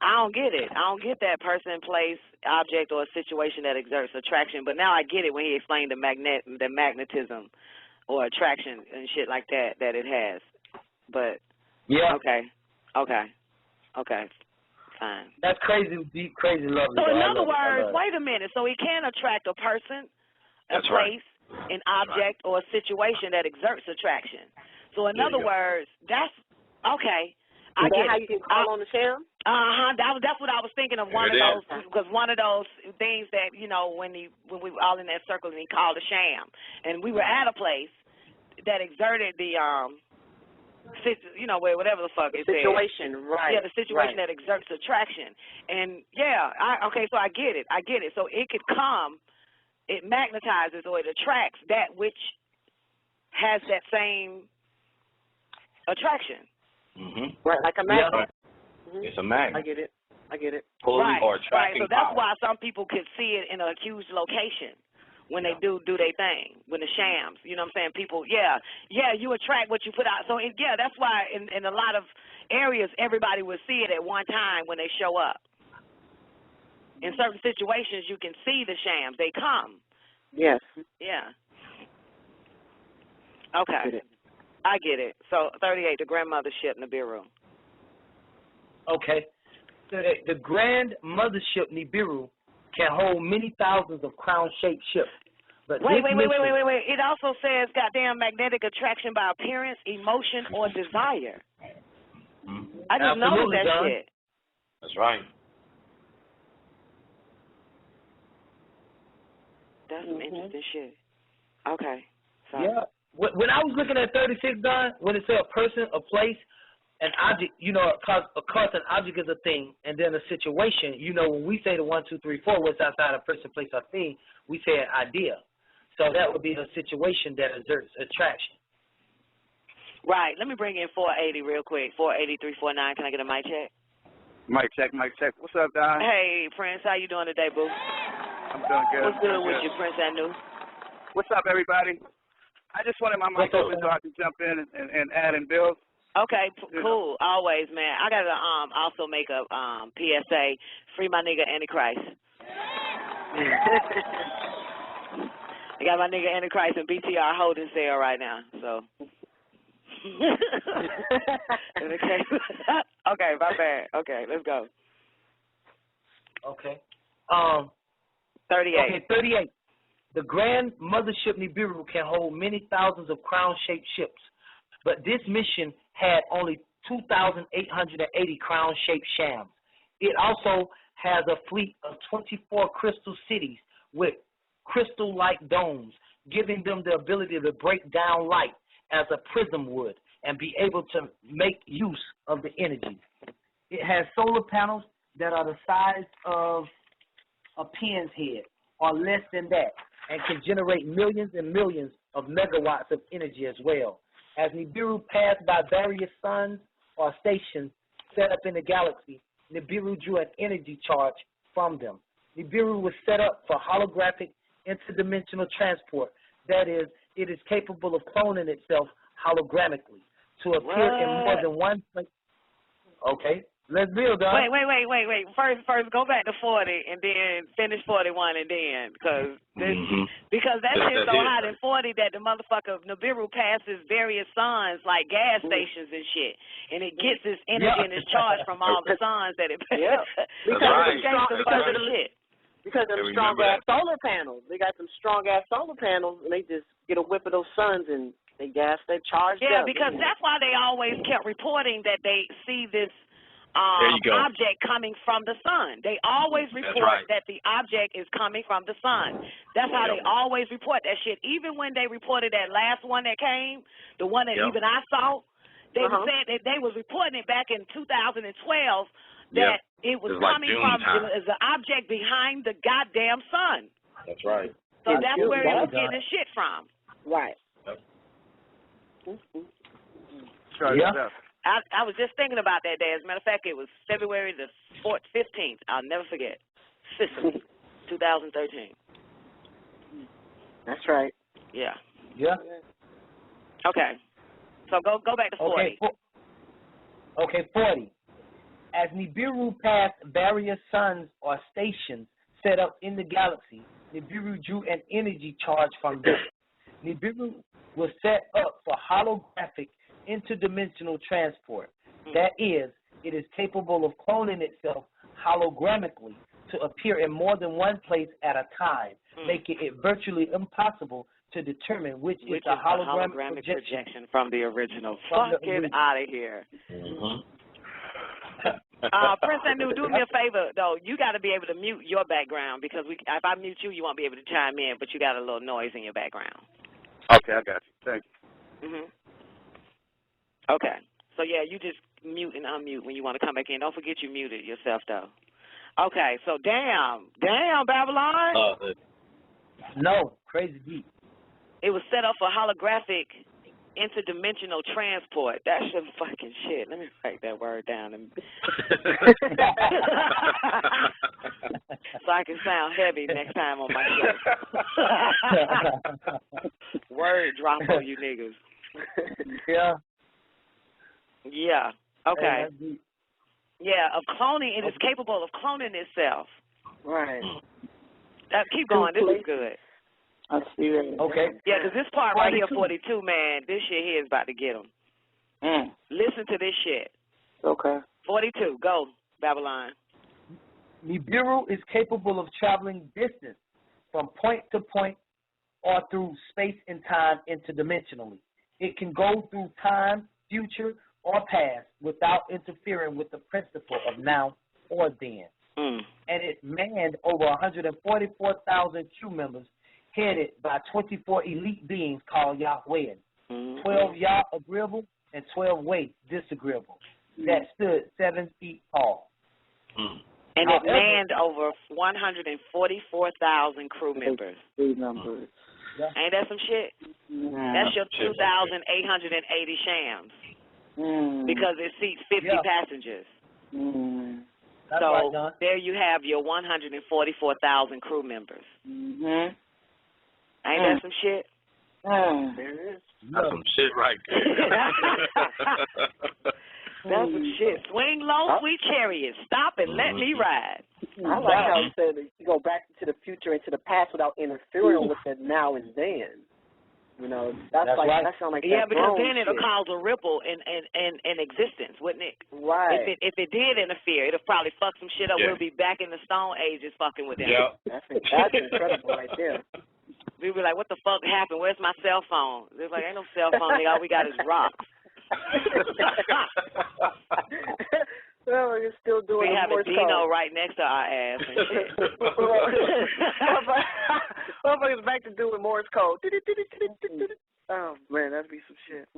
I don't get it. I don't get that person, place, object, or situation that exerts attraction. But now I get it when he explained the magnetism or attraction and shit like that it has. But yeah. Okay. Fine. That's crazy, deep, crazy lovely. So in other words, wait a minute. So he can attract a person, a place, an object, or a situation that exerts attraction. So in other words, that's okay. Is that how you can call on the sham? That's what I was thinking of. One of those, because one of those things that when we were all in that circle and he called a sham, and we were at a place that exerted the whatever the fuck it situation, said. right? Yeah, the situation that exerts attraction, and so I get it. So it could come it magnetizes or it attracts that which has that same attraction. Right, like a magnet. It's a magnet. I get it. Pulling or attracting so that's power. why some people could see it in a huge location when they do their thing, when the shams. You know what I'm saying? People, you attract what you put out. So, that's why in a lot of areas, everybody will see it at one time when they show up. In certain situations, you can see the shams. They come. Yes. Yeah. Okay. I get it. So 38, the grandmother ship Nibiru. Okay. So the grand mothership Nibiru can hold many thousands of crown-shaped ships. But Wait. It also says goddamn magnetic attraction by appearance, emotion, or desire. I just noticed that John. shit. That's right. That's some interesting shit. Okay. So. Yeah. When I was looking at 36, Don, when it said a person, a place, an object, of course, an object is a thing, and then a situation. When we say the 1, 2, 3, 4, what's outside a person, place, or thing, we say an idea. So that would be the situation that exerts attraction. Right. Let me bring in 480 real quick. 48349. Can I get a mic check? Mic check. What's up, Don? Hey, Prince. How you doing today, boo? I'm doing good. What's good with you, Prince Anu? What's up, everybody? I just wanted my mic open so I could jump in and add and build. Okay, cool. Always, man. I gotta also make a PSA. Free my nigga Antichrist. I got my nigga Antichrist and BTR holding sale right now. So. Okay, my bad. Okay, let's go. Okay. 38. Okay, 38. The grand mothership Nibiru can hold many thousands of crown-shaped ships, but this mission had only 2,880 crown-shaped shams. It also has a fleet of 24 crystal cities with crystal-like domes, giving them the ability to break down light as a prism would and be able to make use of the energy. It has solar panels that are the size of a pin's head or less than that, and can generate millions and millions of megawatts of energy as well. As Nibiru passed by various suns or stations set up in the galaxy, Nibiru drew an energy charge from them. Nibiru was set up for holographic interdimensional transport. That is, it is capable of cloning itself holographically to appear in more than one place. Okay. Let's build, Don. Wait. First, go back to 40 and then finish 41 and then, because that shit's so hot in 40 that the motherfucker Nibiru passes various suns like gas stations and shit, and it gets its energy and its charge from all the suns that it passes. Yeah, because of them strong-ass solar panels. They got some strong-ass solar panels, and they just get a whip of those suns and they charge up. Yeah, because that's why they always kept reporting that they see this object coming from the sun. They always report that the object is coming from the sun. That's how they always report that shit. Even when they reported that last one that came, the one that even I saw, they said that they was reporting it back in 2012 that it was coming from the object behind the goddamn sun. That's right. So that's where it was getting the shit from. Right. I was just thinking about that day. As a matter of fact, it was February the 15th. I'll never forget. Sicily, 2013. That's right. Yeah. Yeah. Okay. So go back to 40. Okay, 40. As Nibiru passed various suns or stations set up in the galaxy, Nibiru drew an energy charge from them. Nibiru was set up for holographic interdimensional transport. That is, it is capable of cloning itself holographically to appear in more than one place at a time, making it virtually impossible to determine which is the holographic projection from the original. Fucking out of here. Prince Anu, do me a favor, though. You got to be able to mute your background because if I mute you, you won't be able to chime in, but you got a little noise in your background. Okay, I got you. Thank you. Okay. So, yeah, you just mute and unmute when you want to come back in. Don't forget you muted yourself, though. Okay, so damn, Babylon. No, crazy deep. It was set up for holographic interdimensional transport. That's some fucking shit. Let me write that word down. So I can sound heavy next time on my show. Word drop on you niggas. Yeah. Yeah. Okay. Yeah, of cloning. It is capable of cloning itself. Right. Keep going. This is good. I see that. Okay. Yeah, because this part right here, 42, man, this shit here is about to get them. Listen to this shit. Okay. 42, go, Babylon. Nibiru is capable of traveling distance from point to point or through space and time interdimensionally. It can go through time, future, or past without interfering with the principle of now or then. And it manned over 144,000 crew members headed by 24 elite beings called Yahweh. 12 Yah agreeable and 12 Way disagreeable that stood 7 feet tall. And it manned over 144,000 crew members. Yeah. Ain't that some shit? That's your 2,880 shams. Because it seats 50 passengers. That's so right, there you have your 144,000 crew members. Ain't that some shit? There it is. That's some shit right there. That's some shit. Swing low, sweet chariot. Stop and let me ride. I like how you said that you go back to the future and to the past without interfering with the now and then. You know, that's like right. That sounds like because that then it'll shit. cause a ripple in existence, wouldn't it? Right. If it did interfere, it'll probably fuck some shit up. We'll be back in the Stone Ages fucking with them. That's incredible right there. We'll be like, what the fuck happened? Where's my cell phone? They're like, ain't no cell phone, nigga. All we got is rocks. Well, you're still doing we have a Morse Dino code. right next to our ass and shit. Motherfuckers back to doing Morse code. Oh, man, that'd be some shit.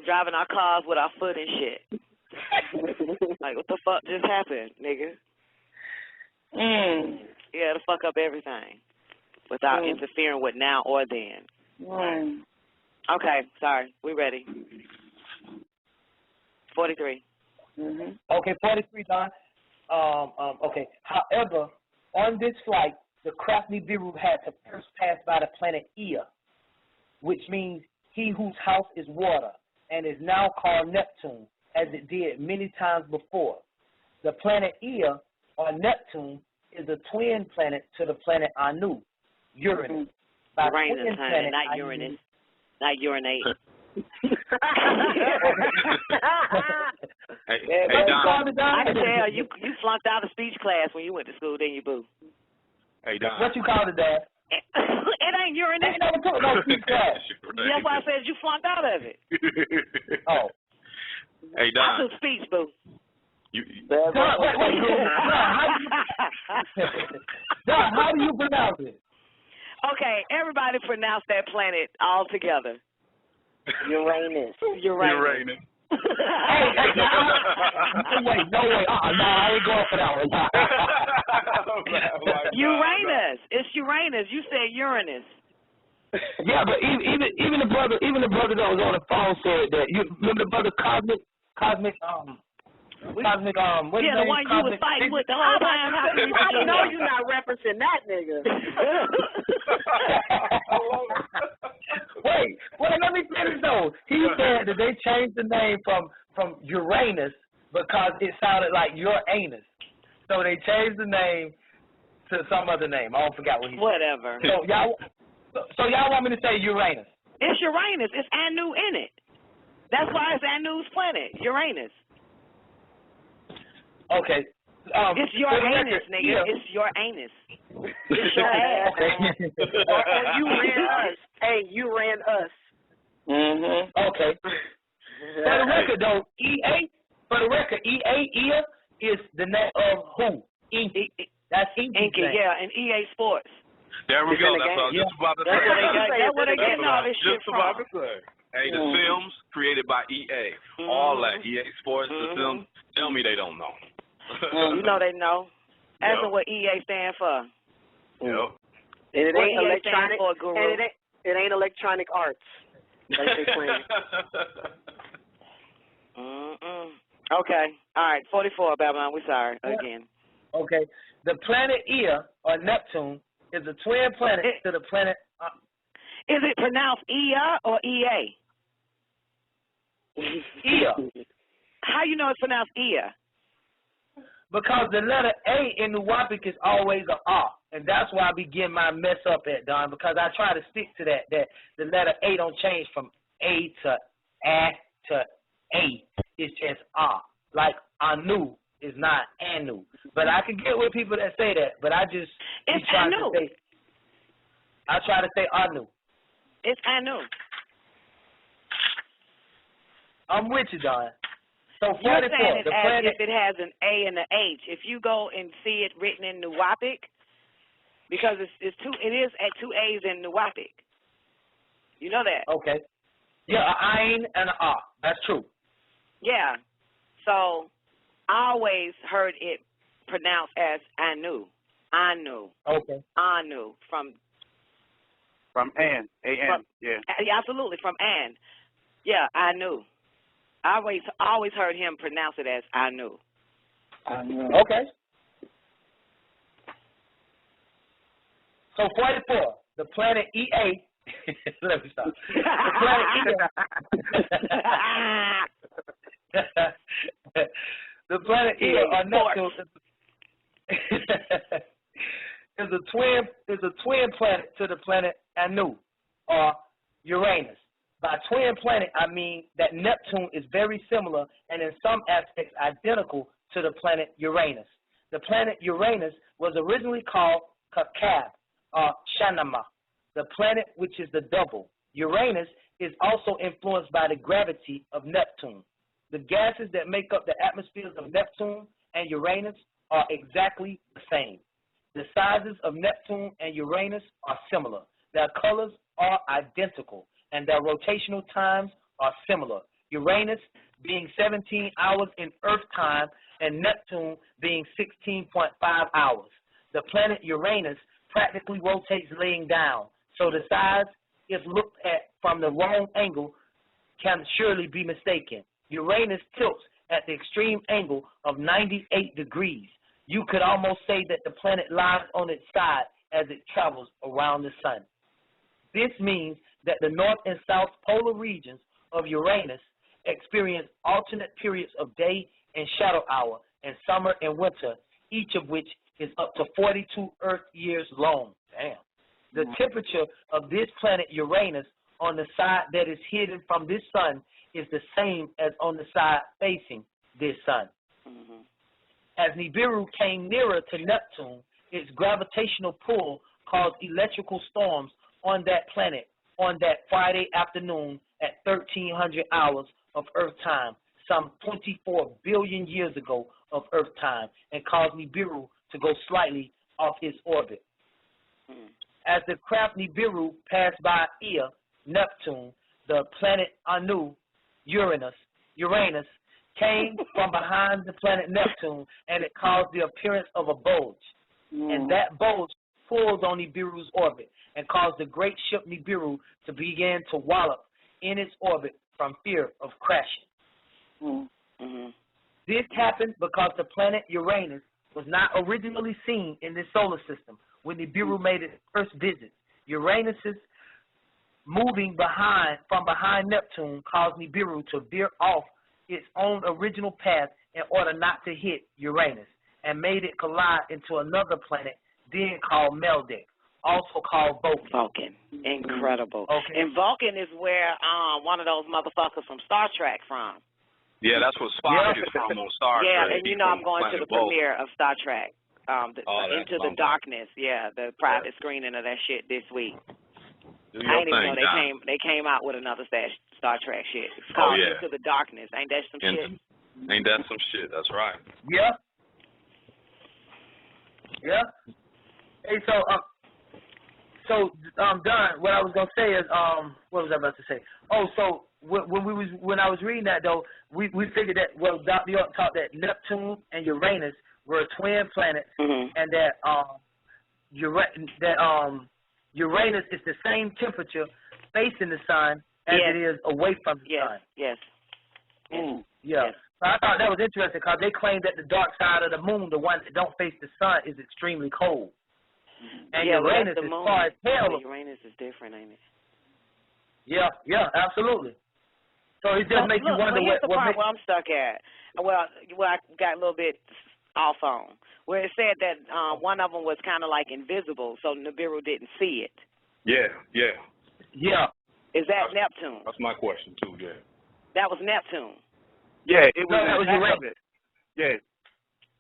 Driving our cars with our foot and shit. Like, what the fuck just happened, nigga? Yeah, to fuck up everything without interfering with now or then. Okay, sorry. We ready. 43. Okay, 43, Don. Okay. However, on this flight, the craft Nibiru had to first pass by the planet Ea, which means he whose house is water, and is now called Neptune, as it did many times before. The planet Ea, or Neptune, is a twin planet to the planet Anu, Uranus. By Uranus, honey, not Uranus. Not urinate. Hey, Don. I can tell you flunked out of speech class when you went to school, didn't you, boo? Hey, Don. What you called it, Dad? It ain't Uranus. I ain't never took no speech class. That's why I said you flunked out of it. Oh. Hey, Don. I took speech, boo. Don, how do you pronounce it? Okay, everybody pronounce that planet all together. Uranus. Uranus. No way. No, I ain't going for that one. Uranus. It's Uranus. You said Uranus. Yeah, but even the brother that was on the phone said that. You remember the brother Cosmic, what the one you was fighting with the whole time. I know you're not referencing that nigga. Wait, let me finish though. He said that they changed the name from Uranus because it sounded like your anus. So they changed the name to some other name. I don't forget what he said. Whatever. So y'all want me to say Uranus? It's Uranus. It's Anu in it. That's why it's Anu's planet, Uranus. Okay. It's your anus, nigga. Yeah. It's your anus. It's your ass. or you ran us. Hey, you ran us. Okay. For the record, though, EA is the name of who? Inky. That's Inky. Yeah, and EA Sports. There we go. That's what I was just about to say. That's where they getting all this shit from. Just about to say. Hey, the films created by EA. All that. EA Sports, the films. Tell me they don't know. You know they know. Ask them what EA stand for. Yep. And it ain't electronic. For, Guru? And it ain't electronic arts. Like they claim. Okay. All right. 44, Babylon. We're sorry again. Okay. The planet Ea, or Neptune, is a twin planet to the planet. Is it pronounced Ea or EA? Ea. How you know it's pronounced Ea? Because the letter A in Nuwapic is always an R. And that's why I begin my mess up at, Don, because I try to stick to that the letter A don't change from A to A to A. It's just R. Like Anu is not Anu. But I can get with people that say that, but I just it's try Anu. to say, I try to say Anu. It's Anu. I'm with you, Don. So 44, You're saying it the as planet, if it has an A and an H. If you go and see it written in Nuwapic, because it is at 2 A's in Nuwapic. You know that? okay. Yeah, an Ain and an R. That's true. Yeah. So I always heard it pronounced as Anu. Anu. Okay. Anu from An, A-N, yeah. Absolutely, from An. Yeah, Anu. I always heard him pronounce it as Anu. Okay. So 44, the planet EA. Let me stop. The planet EA or Neptune is a twin planet to the planet Anu or Uranus. By twin planet, I mean that Neptune is very similar and in some aspects identical to the planet Uranus. The planet Uranus was originally called Kakab or Shanama, the planet which is the double. Uranus is also influenced by the gravity of Neptune. The gases that make up the atmospheres of Neptune and Uranus are exactly the same. The sizes of Neptune and Uranus are similar. Their colors are identical, and their rotational times are similar. Uranus being 17 hours in Earth time and Neptune being 16.5 hours. The planet Uranus practically rotates laying down, so the size, if looked at from the wrong angle, can surely be mistaken. Uranus tilts at the extreme angle of 98 degrees. You could almost say that the planet lies on its side as it travels around the sun. This means that the north and south polar regions of Uranus experience alternate periods of day and shadow hour and summer and winter, each of which is up to 42 Earth years long. Damn. The temperature of this planet Uranus on the side that is hidden from this sun is the same as on the side facing this sun. As Nibiru came nearer to Neptune, its gravitational pull caused electrical storms on that planet on that Friday afternoon at 1300 hours of Earth time, some 24 billion years ago of Earth time, and caused Nibiru to go slightly off its orbit. As the craft Nibiru passed by Ea, Neptune, the planet Anu, Uranus, came from behind the planet Neptune, and it caused the appearance of a bulge. And that bulge pulled on Nibiru's orbit and caused the great ship Nibiru to begin to wallop in its orbit from fear of crashing. This happened because the planet Uranus was not originally seen in this solar system when Nibiru made its first visit. Uranus's moving from behind Neptune caused Nibiru to veer off its own original path in order not to hit Uranus, and made it collide into another planet then called Meldick, also called Vulcan. Incredible. Okay. And Vulcan is where one of those motherfuckers from Star Trek from. Yeah, that's what Spock is from on Star Trek. Yeah, and you know I'm going to the premiere of Star Trek, Into the Darkness. Yeah, the private screening of that shit this week. I didn't even know they came out with another Star Trek shit. It's called Into the Darkness. Ain't that some shit? Ain't that some shit? That's right. Yeah. Yeah. Hey, so Don, what I was gonna say is, what was I about to say? Oh, so when I was reading that though, we figured that Dr. York taught that Neptune and Uranus were twin planets, and that Uranus is the same temperature facing the sun as it is away from the sun. Yes. Yeah. So I thought that was interesting because they claim that the dark side of the moon, the one that don't face the sun, is extremely cold. And Uranus is far as hell. Uranus is different, ain't it? Yeah, absolutely. So it just makes you wonder here's the what part where I'm stuck at. Well, I got a little bit off on, where it said that one of them was kind of like invisible, so Nibiru didn't see it. Yeah. Is that Neptune? That's my question too. Yeah. That was Neptune. Yeah, it was that was back of it. Yeah.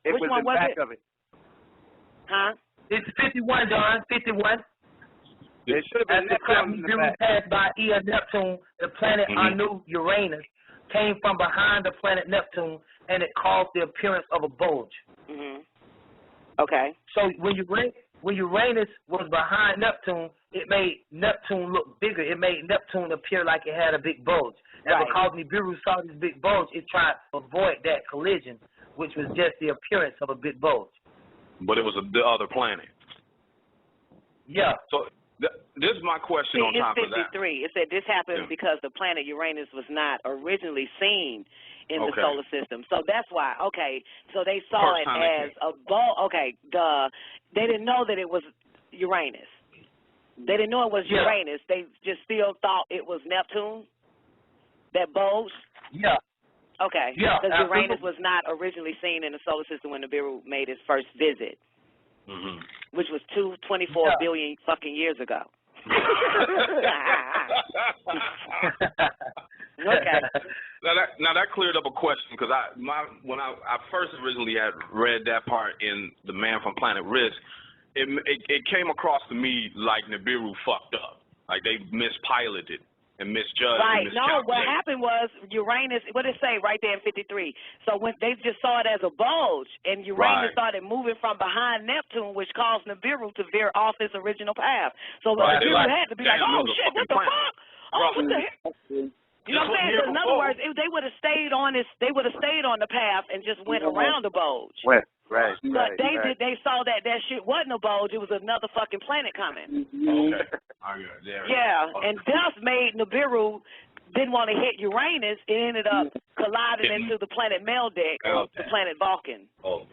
It Which was one in was back it? of it. Huh? It's 51, Don. 51. It should have been Neptune in the back. passed by Neptune, the planet Anu, Uranus, came from behind the planet Neptune, and it caused the appearance of a bulge. Okay. So when Uranus was behind Neptune, it made Neptune look bigger. It made Neptune appear like it had a big bulge. And because Nibiru saw this big bulge, it tried to avoid that collision, which was just the appearance of a big bulge. But it was the other planet. Yeah. So this is my question on top of that. It's 53. It said this happens because the planet Uranus was not originally seen in the solar system. So that's why, so they saw it as a bulge. Okay, they didn't know that it was Uranus. They didn't know it was Uranus. They just still thought it was Neptune, that bulge. Yeah. Okay. Yeah. Because Uranus was not originally seen in the solar system when Nibiru made his first visit, which was 24 billion fucking years ago. Okay. Now that cleared up a question because when I first originally had read that part in The Man from Planet Risk, it came across to me like Nibiru fucked up, like they mispiloted and misjudged. Right. And no, what happened was Uranus, what did it say right there in 53? So when they just saw it as a bulge, and Uranus started moving from behind Neptune, which caused Nibiru to veer off his original path. So Nibiru had to be like, oh, shit, what the fuck? Oh, what the heck? You know what I'm saying? So in other words, if they would have stayed on the path and just went around the bulge. Right. But they saw that shit wasn't a bulge, it was another fucking planet coming. And thus made Nibiru didn't want to hit Uranus. It ended up colliding into the planet Meldeck, or the planet Vulcan. So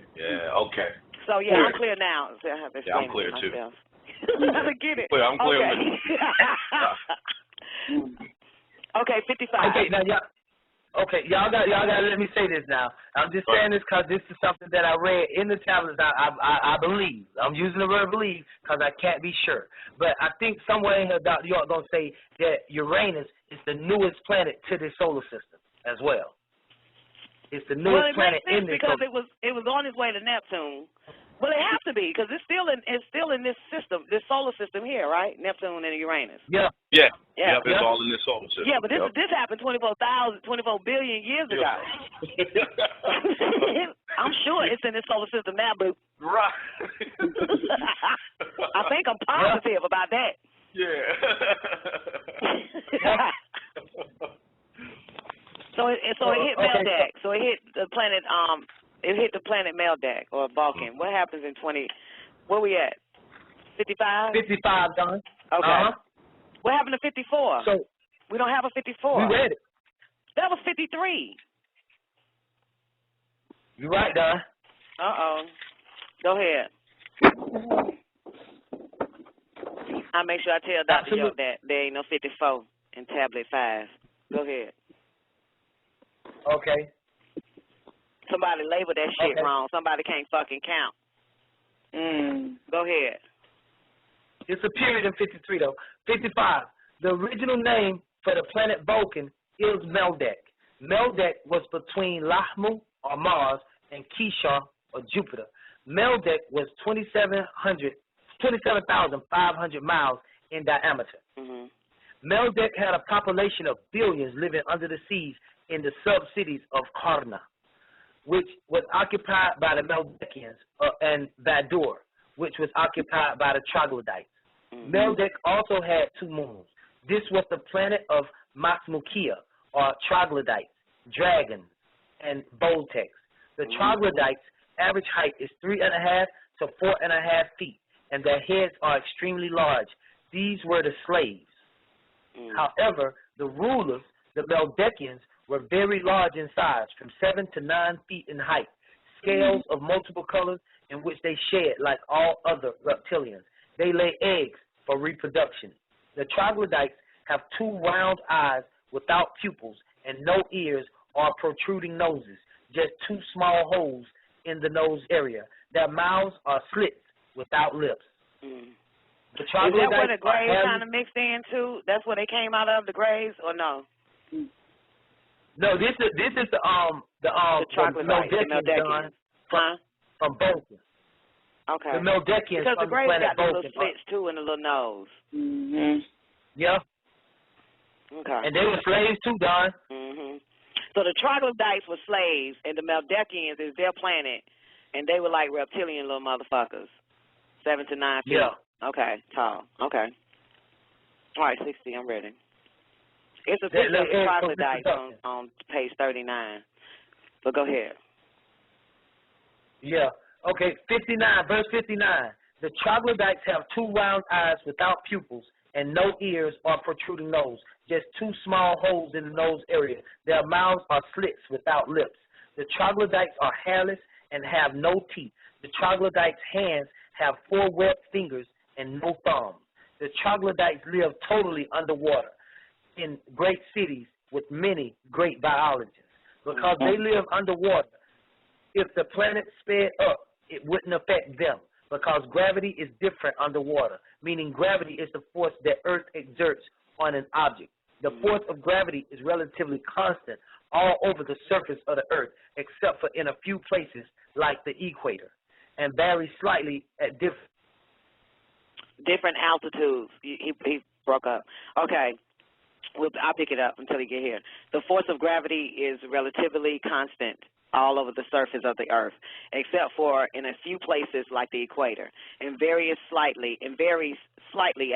I'm clear now. So I have to I'm clear too. I get it. I'm clear. Okay, 55. Okay, now y'all got to let me say this now. I'm just saying this because this is something that I read in the tablets. I believe. I'm using the word believe because I can't be sure. But I think somewhere in here, Dr. York going to say that Uranus is the newest planet to the solar system as well. It's the newest planet in this solar system. Because it was on its way to Neptune. Well, it has to be because it's still in this system, this solar system here, right? Neptune and Uranus. Yeah. It's all in this solar system. Yeah, but this happened 24 billion years ago. I'm sure it's in this solar system now, but I think I'm positive about that. Yeah. So it hit Meldeck. So it hit the planet It hit the planet Meldeck or Vulcan. What happens in 20? Where we at? 55? 55, Don. Okay. What happened to 54? So we don't have a 54. We read it. That was 53. You're right, Don. Go ahead. I'll make sure I tell Dr. Yoke that there ain't no 54 in tablet 5. Go ahead. Okay. Somebody labeled that shit wrong. Somebody can't fucking count. Go ahead. It's a period in 53, though. 55. The original name for the planet Vulcan is Meldeck. Meldeck was between Lahmu, or Mars, and Kishar, or Jupiter. Meldeck was 27,500 miles in diameter. Meldeck had a population of billions living under the seas in the sub-cities of Karna, which was occupied by the Meldeckians, and Vadur, which was occupied by the troglodytes. Meldeck also had 2 moons. This was the planet of Masmukia, or troglodytes, dragons, and Boltecs. The troglodytes' average height is 3.5 to 4.5 feet, and their heads are extremely large. These were the slaves. However, the rulers, the Meldekians, were very large in size, from 7 to 9 feet in height, scales of multiple colors in which they shed like all other reptilians. They lay eggs for reproduction. The troglodytes have 2 round eyes without pupils and no ears or protruding noses, just 2 small holes in the nose area. Their mouths are slits without lips. The Is that where the graves kind of mixed in too? That's where they came out of, the graves, or no? No, this is the Meldekians from Vulcan. Okay. The Meldekians because from the graves planet got the little Vulcan. slits too in the little nose. Yeah. Okay. And they were slaves too, Don. So the troglodytes were slaves, and the Meldekians is their planet, and they were like reptilian little motherfuckers, 7 to 9 feet. Yeah. Okay, tall. Okay. All right, 60. I'm ready. It's a picture of the troglodytes on page 39. But go ahead. Yeah. Okay, 59, verse 59. The troglodytes have 2 round eyes without pupils and no ears or protruding nose, just 2 small holes in the nose area. Their mouths are slits without lips. The troglodytes are hairless and have no teeth. The troglodytes' hands have 4 webbed fingers and no thumbs. The troglodytes live totally underwater in great cities with many great biologists. Because they live underwater, if the planet sped up, it wouldn't affect them, because gravity is different underwater, meaning gravity is the force that Earth exerts on an object. The force of gravity is relatively constant all over the surface of the Earth, except for in a few places like the equator, and varies slightly at different altitudes. He broke up. Okay. I'll pick it up until you get here. The force of gravity is relatively constant all over the surface of the Earth, except for in a few places like the equator, and varies slightly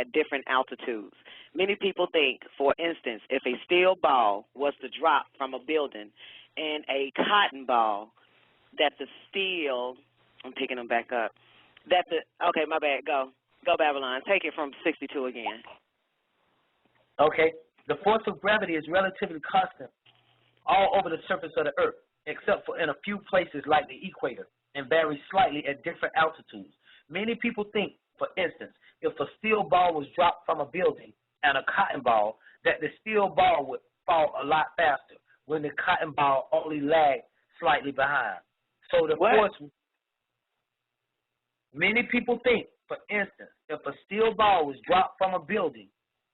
at different altitudes. Many people think, for instance, if a steel ball was to drop from a building and a cotton ball, that the steel, I'm picking them back up, okay, my bad, go Babylon, take it from 62 again. Okay. The force of gravity is relatively constant all over the surface of the Earth, except for in a few places like the equator, and varies slightly at different altitudes. Many people think, for instance, if a steel ball was dropped from a building and a cotton ball, that the steel ball would fall a lot faster, when the cotton ball only lagged slightly behind. So the force. Many people think, for instance, if a steel ball was dropped from a building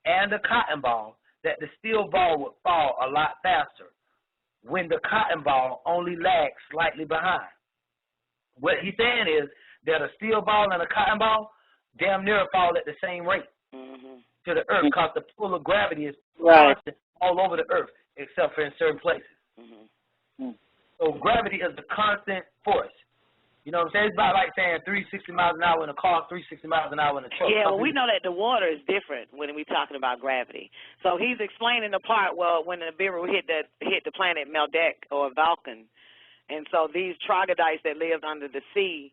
and a cotton ball, that the steel ball would fall a lot faster, when the cotton ball only lags slightly behind. What he's saying is that a steel ball and a cotton ball damn near fall at the same rate to the Earth, because the pull of gravity is constant all over the Earth, except for in certain places. So gravity is the constant force. You know what I'm saying? It's about like saying 360 miles an hour in a car, 360 miles an hour in a truck. Yeah, well, we know that the water is different when we're talking about gravity. So he's explaining the part, well, when the Nibiru hit the planet Meldek or Vulcan, and so these troglodytes that lived under the sea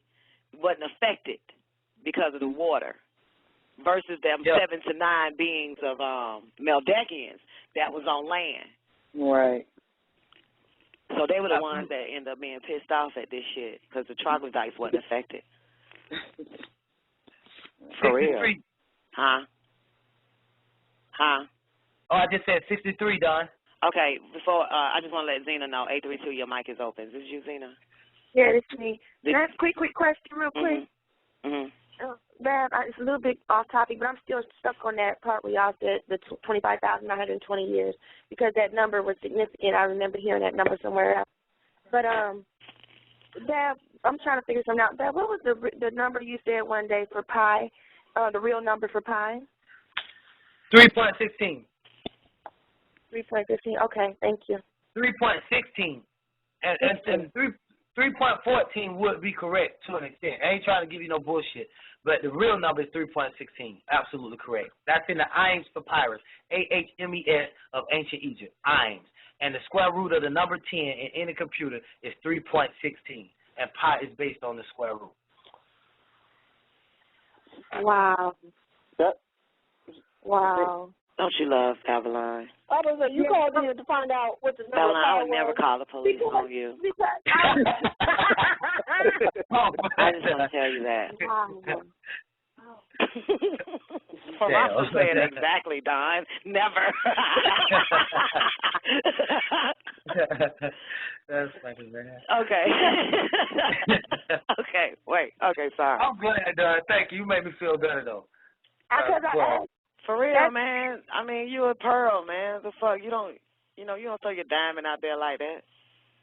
wasn't affected because of the water, versus them 7 to 9 beings of Meldekians that was on land. Right. So they were the ones that ended up being pissed off at this shit because the troglodytes wasn't affected. For real. Huh? Oh, I just said 63, Don. Okay, before I just want to let Zena know, 832, your mic is open. Is this you, Zena? Yeah, it's me. Can I ask a quick question real quick? Bab, it's a little bit off topic, but I'm still stuck on that part where y'all said the 25,920 years, because that number was significant. I remember hearing that number somewhere else. But, Bab, I'm trying to figure something out. Bab, what was the number you said one day for pi, the real number for pi? 3.16. 3.15. Okay, thank you. 3.16. And 3.14 would be correct to an extent. I ain't trying to give you no bullshit, but the real number is 3.16. Absolutely correct. That's in the Imes papyrus, AHMES of ancient Egypt, Imes. And the square root of the number 10 in any computer is 3.16, and pi is based on the square root. Wow. Wow. Don't you love Avalon? I was like, you called in to find out what the number Avalon, I would was. never call the police on you. I just want to tell you that. For us to say it exactly, Don. Never. That's funny, man. Okay. Okay, wait. Okay, sorry. I'm glad, Don. Thank you. You made me feel better, though. For real, man. I mean, you a pearl, man. The fuck? You don't throw your diamond out there like that.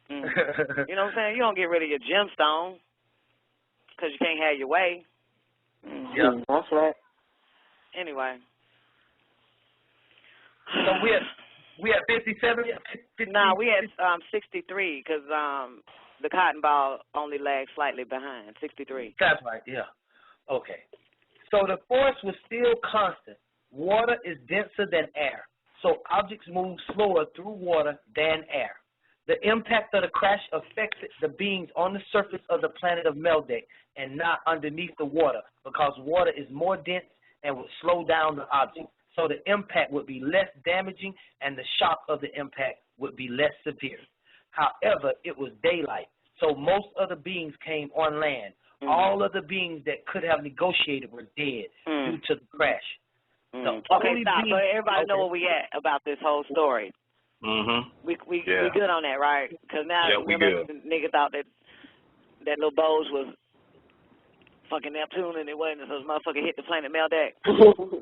You know what I'm saying? You don't get rid of your gemstone because you can't have your way. Yeah, that's right. Anyway. So we had 57? No, we had 63 because the cotton ball only lagged slightly behind, 63. That's right, yeah. Okay. So the force was still constant. Water is denser than air, so objects move slower through water than air. The impact of the crash affected the beings on the surface of the planet of Meldeck and not underneath the water because water is more dense and would slow down the object. So the impact would be less damaging and the shock of the impact would be less severe. However, it was daylight, so most of the beings came on land. All of the beings that could have negotiated were dead due to the crash. Okay, stop. So everybody know where we at about this whole story. We good on that, right? Because now remember the nigga thought that little Bose was fucking Neptune and it wasn't, so this motherfucker hit the planet Meldeck.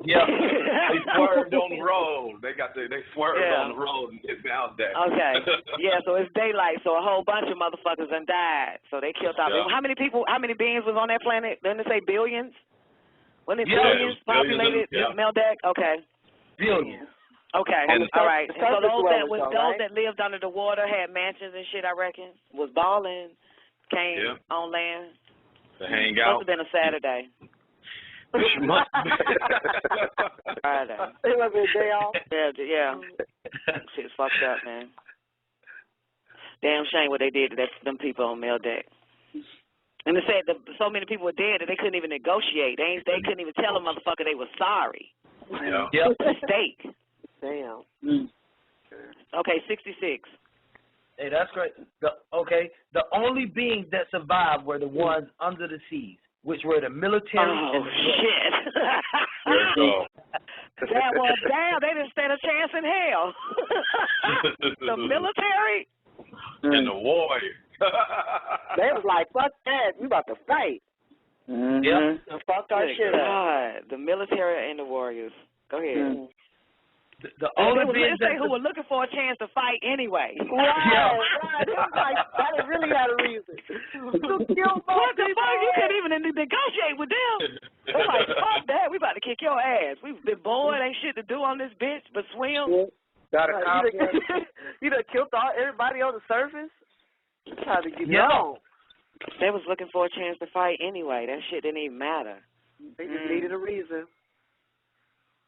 Yeah, they swerved on the road. They swerved on the road and hit Meldeck. Okay, yeah. So it's daylight. So a whole bunch of motherfuckers done died. So they killed off. How many beings was on that planet? Didn't they say billions? Wasn't it billions populated Meldeck? Okay. Billions. Okay, all right. So those that lived under the water had mansions and shit, I reckon, was balling, came on land. To hang out. Must have been a Saturday. Friday. It must be a day off. Yeah. Shit's fucked up, man. Damn shame what they did to them people on Meldeck. And they said that so many people were dead that they couldn't even negotiate. They couldn't even tell a motherfucker they were sorry. Yeah. Mistake. Damn. Okay, 66. Hey, that's great. The only beings that survived were the ones under the seas, which were the military. Oh, shit. There you go. Damn, they didn't stand a chance in hell. The military? And the warriors. They was like, fuck that, we about to fight. Yep. Fuck our shit up. The military and the warriors. Go ahead. The only beings who were looking for a chance to fight anyway. Right. It was like, that really had a reason. What the fuck? You couldn't even negotiate with them. They're like, fuck that. We about to kick your ass. We've been bored. Ain't shit to do on this bitch but swim. You done killed everybody on the surface? Trying to get on. They was looking for a chance to fight anyway. That shit didn't even matter. They just needed a reason.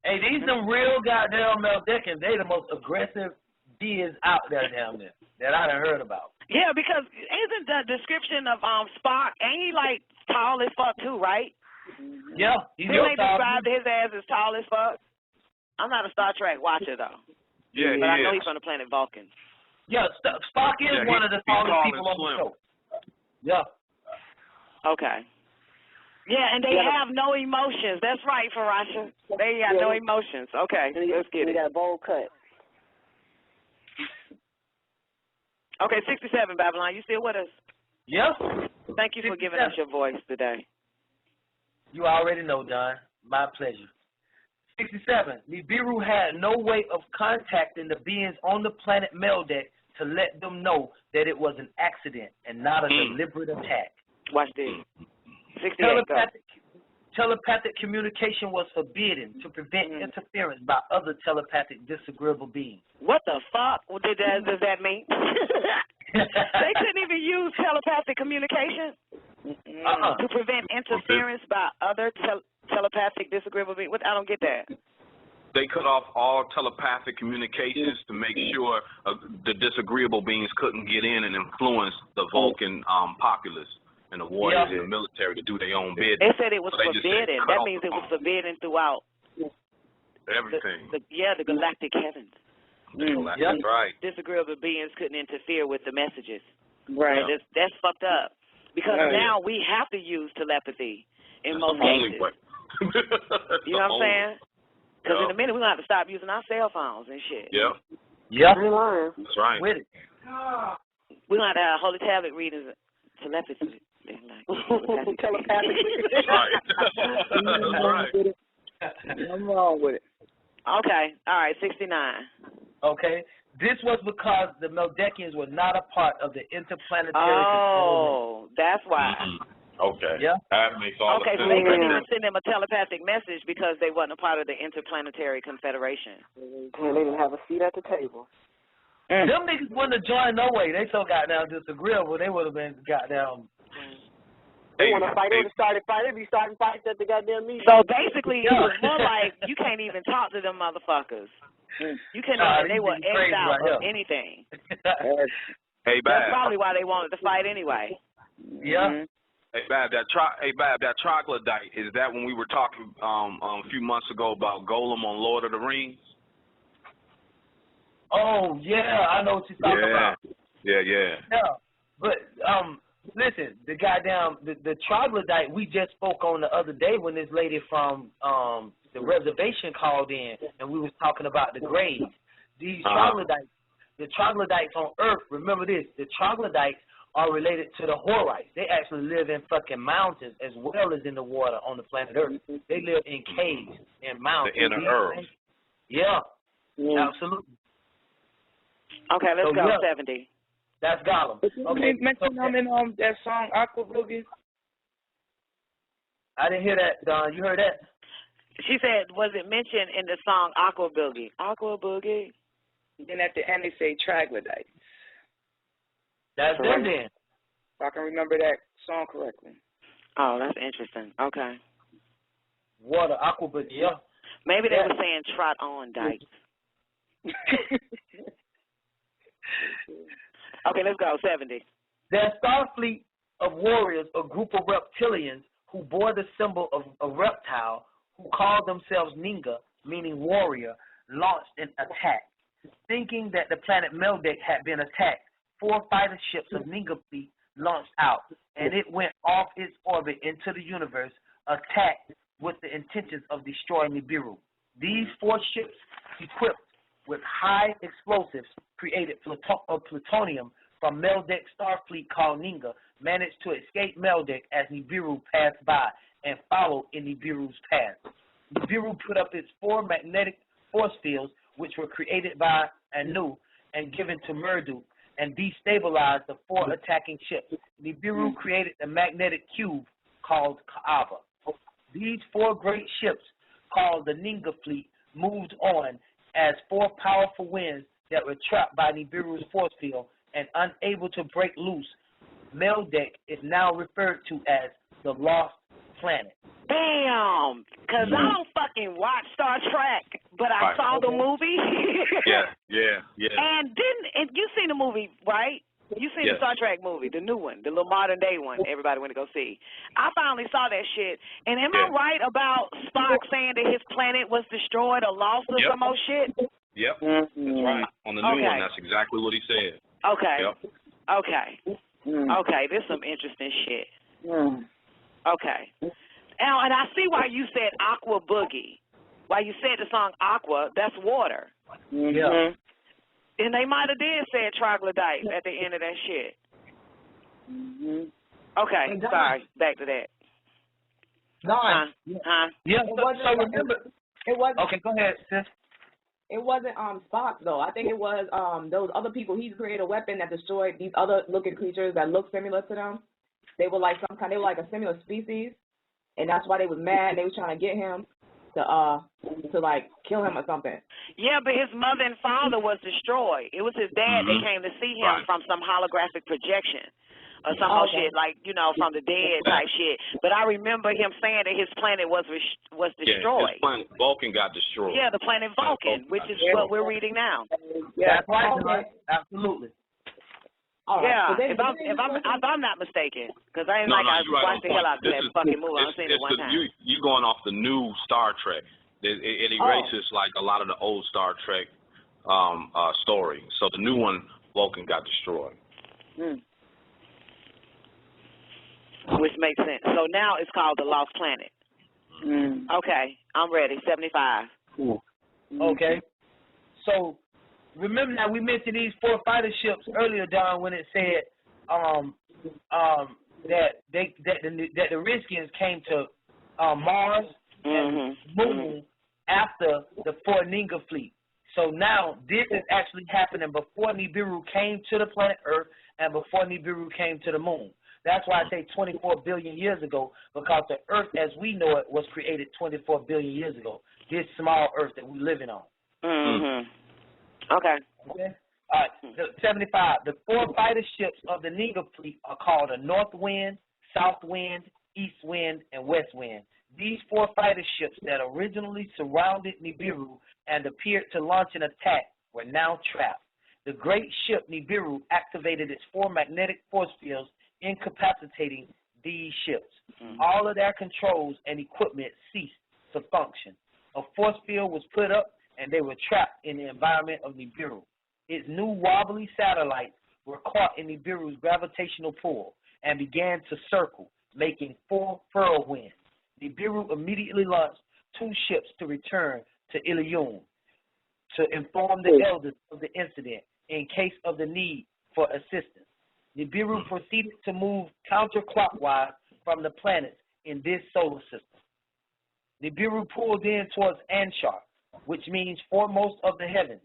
Hey, these some real goddamn Meldeckans. They the most aggressive beings out there down there that I done heard about. Yeah, because isn't the description of Spock, ain't he like tall as fuck too, right? Yeah. He ain't described his ass as tall as fuck. I'm not a Star Trek watcher though. Yeah, but I know he's from the planet Vulcan. Yeah, Spock is one of the tallest people on the show. Yeah. Okay. Yeah, and they have no emotions. That's right, Farasha. They got no emotions. Okay, let's get it. They got a bold cut. Okay, 67, Babylon. You still with us? Yep. Thank you for giving us your voice today. You already know, Don. My pleasure. 67. Nibiru had no way of contacting the beings on the planet Meldeck to let them know that it was an accident and not a deliberate attack. Watch this. 68, telepathic communication was forbidden to prevent interference by other telepathic disagreeable beings. What the fuck does that mean? They couldn't even use telepathic communication to prevent interference by other telepathic disagreeable beings. I don't get that. They cut off all telepathic communications to make sure the disagreeable beings couldn't get in and influence the Vulcan populace and the warriors in the military to do their own bidding. They said it was forbidden. That means it was forbidden throughout everything. The galactic heavens. That's right. Disagreeable beings couldn't interfere with the messages. Right. That's fucked up. Because now we have to use telepathy in most cases. You know what I'm saying? Because in a minute we're going to have to stop using our cell phones and shit. Yep. That's right. With it. We're going to have holy tablet readings telepathy. Telepathically. That's right. That's right. Nothing wrong with it. Okay. All right. 69. Okay. This was because the Meldekians were not a part of the interplanetary. Oh, that's why. Okay. Yeah. That makes all okay, so the sense. they couldn't even send them a telepathic message because they wasn't a part of the Interplanetary Confederation. And they didn't have a seat at the table. Them niggas wouldn't have joined no way. They so goddamn disagreeable. They would have been goddamn. They want to fight. They would have started fighting. They'd be starting fights at the goddamn meeting. So basically, it was more like you can't even talk to them motherfuckers. You couldn't even. They were egged out of anything. Hey, Bab. That's probably why they wanted to fight anyway. Yeah. Hey, Bab, that troglodyte, is that when we were talking a few months ago about Golem on Lord of the Rings? Oh, yeah, I know what you're talking about. Yeah. Yeah, but, listen, the goddamn, the troglodyte we just spoke on the other day when this lady from the reservation called in and we was talking about the graves. These troglodytes, the troglodytes on Earth, remember this, the troglodytes are related to the Horites. They actually live in fucking mountains as well as in the water on the planet Earth. They live in caves and mountains. The inner Earth. Yeah, absolutely. Okay, let's go 70. That's Gollum. Okay, mention them in that song Aqua Boogie. I didn't hear that, Don. You heard that? She said, was it mentioned in the song Aqua Boogie? Aqua Boogie. Then at the end they say troglodytes. That's them then. If I can remember that song correctly. Oh, that's interesting. Okay. Water, Aqua Boogie, yeah. Maybe they were saying trot on dykes. Okay, let's go. 70. Their star fleet of warriors, a group of reptilians who bore the symbol of a reptile, who called themselves Ninga, meaning warrior, launched an attack. Thinking that the planet Meldic had been attacked, 4 fighter ships of Ninga fleet launched out, and it went off its orbit into the universe, attacked with the intentions of destroying Nibiru. These 4 ships, equipped with high explosives, created plutonium from Meldic star fleet called Ninga, managed to escape Meldic as Nibiru passed by and followed in Nibiru's path. Nibiru put up its 4 magnetic force fields, which were created by Anu and given to Merduk, and destabilized the 4 attacking ships. Nibiru created the magnetic cube called Kaaba. These 4 great ships, called the Ninga fleet, moved on as 4 powerful winds that were trapped by Nibiru's force field and unable to break loose. Meldic is now referred to as the Lost Planet. Damn, because I don't fucking watch Star Trek, but I saw the movie. Yeah. And you seen the movie, right? You seen the Star Trek movie, the new one, the little modern day one everybody went to go see. I finally saw that shit. And am I right about Spock saying that his planet was destroyed or lost or some old shit? Yep, that's right. On the new one, that's exactly what he said. Okay. Yep. Okay. Okay, this is some interesting shit. Okay. Now, and I see why you said Aqua Boogie. Why you said the song Aqua, that's water. Yeah. And they might have did say troglodyte at the end of that shit. Okay, sorry. Back to that. Don. Yeah, so remember. It wasn't. Okay, go ahead, sis. It wasn't Spock though. I think it was those other people. He's created a weapon that destroyed these other looking creatures that look similar to them. They were like they were like a similar species, and that's why they was mad. They was trying to get him to like kill him or something. Yeah, but his mother and father was destroyed. It was his dad that came to see him from some holographic projection or some shit, like, you know, from the dead type shit. But I remember him saying that his planet was destroyed. Yeah, his planet Vulcan got destroyed. Yeah, the planet Vulcan, which is what we're reading now. Yeah, that's right. Absolutely. Yeah, if I'm not mistaken, because I ain't I watched the hell out of that fucking movie. I've seen it one time. You going off the new Star Trek. It erases like a lot of the old Star Trek story. So the new one, Vulcan got destroyed. Which makes sense. So now it's called the Lost Planet. Okay, I'm ready. 75. Cool. Okay. So remember now we mentioned these 4 fighter ships earlier, Don, when it said that the Riskians came to Mars and Moon after the Ninga fleet. So now this is actually happening before Nibiru came to the planet Earth and before Nibiru came to the Moon. That's why I say 24 billion years ago, because the Earth as we know it was created 24 billion years ago. This small Earth that we're living on. Okay. Okay. All right. 75. The 4 fighter ships of the Ninga fleet are called the North Wind, South Wind, East Wind, and West Wind. These 4 fighter ships that originally surrounded Nibiru and appeared to launch an attack were now trapped. The great ship Nibiru activated its 4 magnetic force fields, incapacitating these ships. All of their controls and equipment ceased to function. A force field was put up, and they were trapped in the environment of Nibiru. Its new wobbly satellites were caught in Nibiru's gravitational pull and began to circle, making 4 whirlwinds. Nibiru immediately launched 2 ships to return to Ilium to inform the elders of the incident in case of the need for assistance. Nibiru proceeded to move counterclockwise from the planets in this solar system. Nibiru pulled in towards Anshar, which means foremost of the heavens,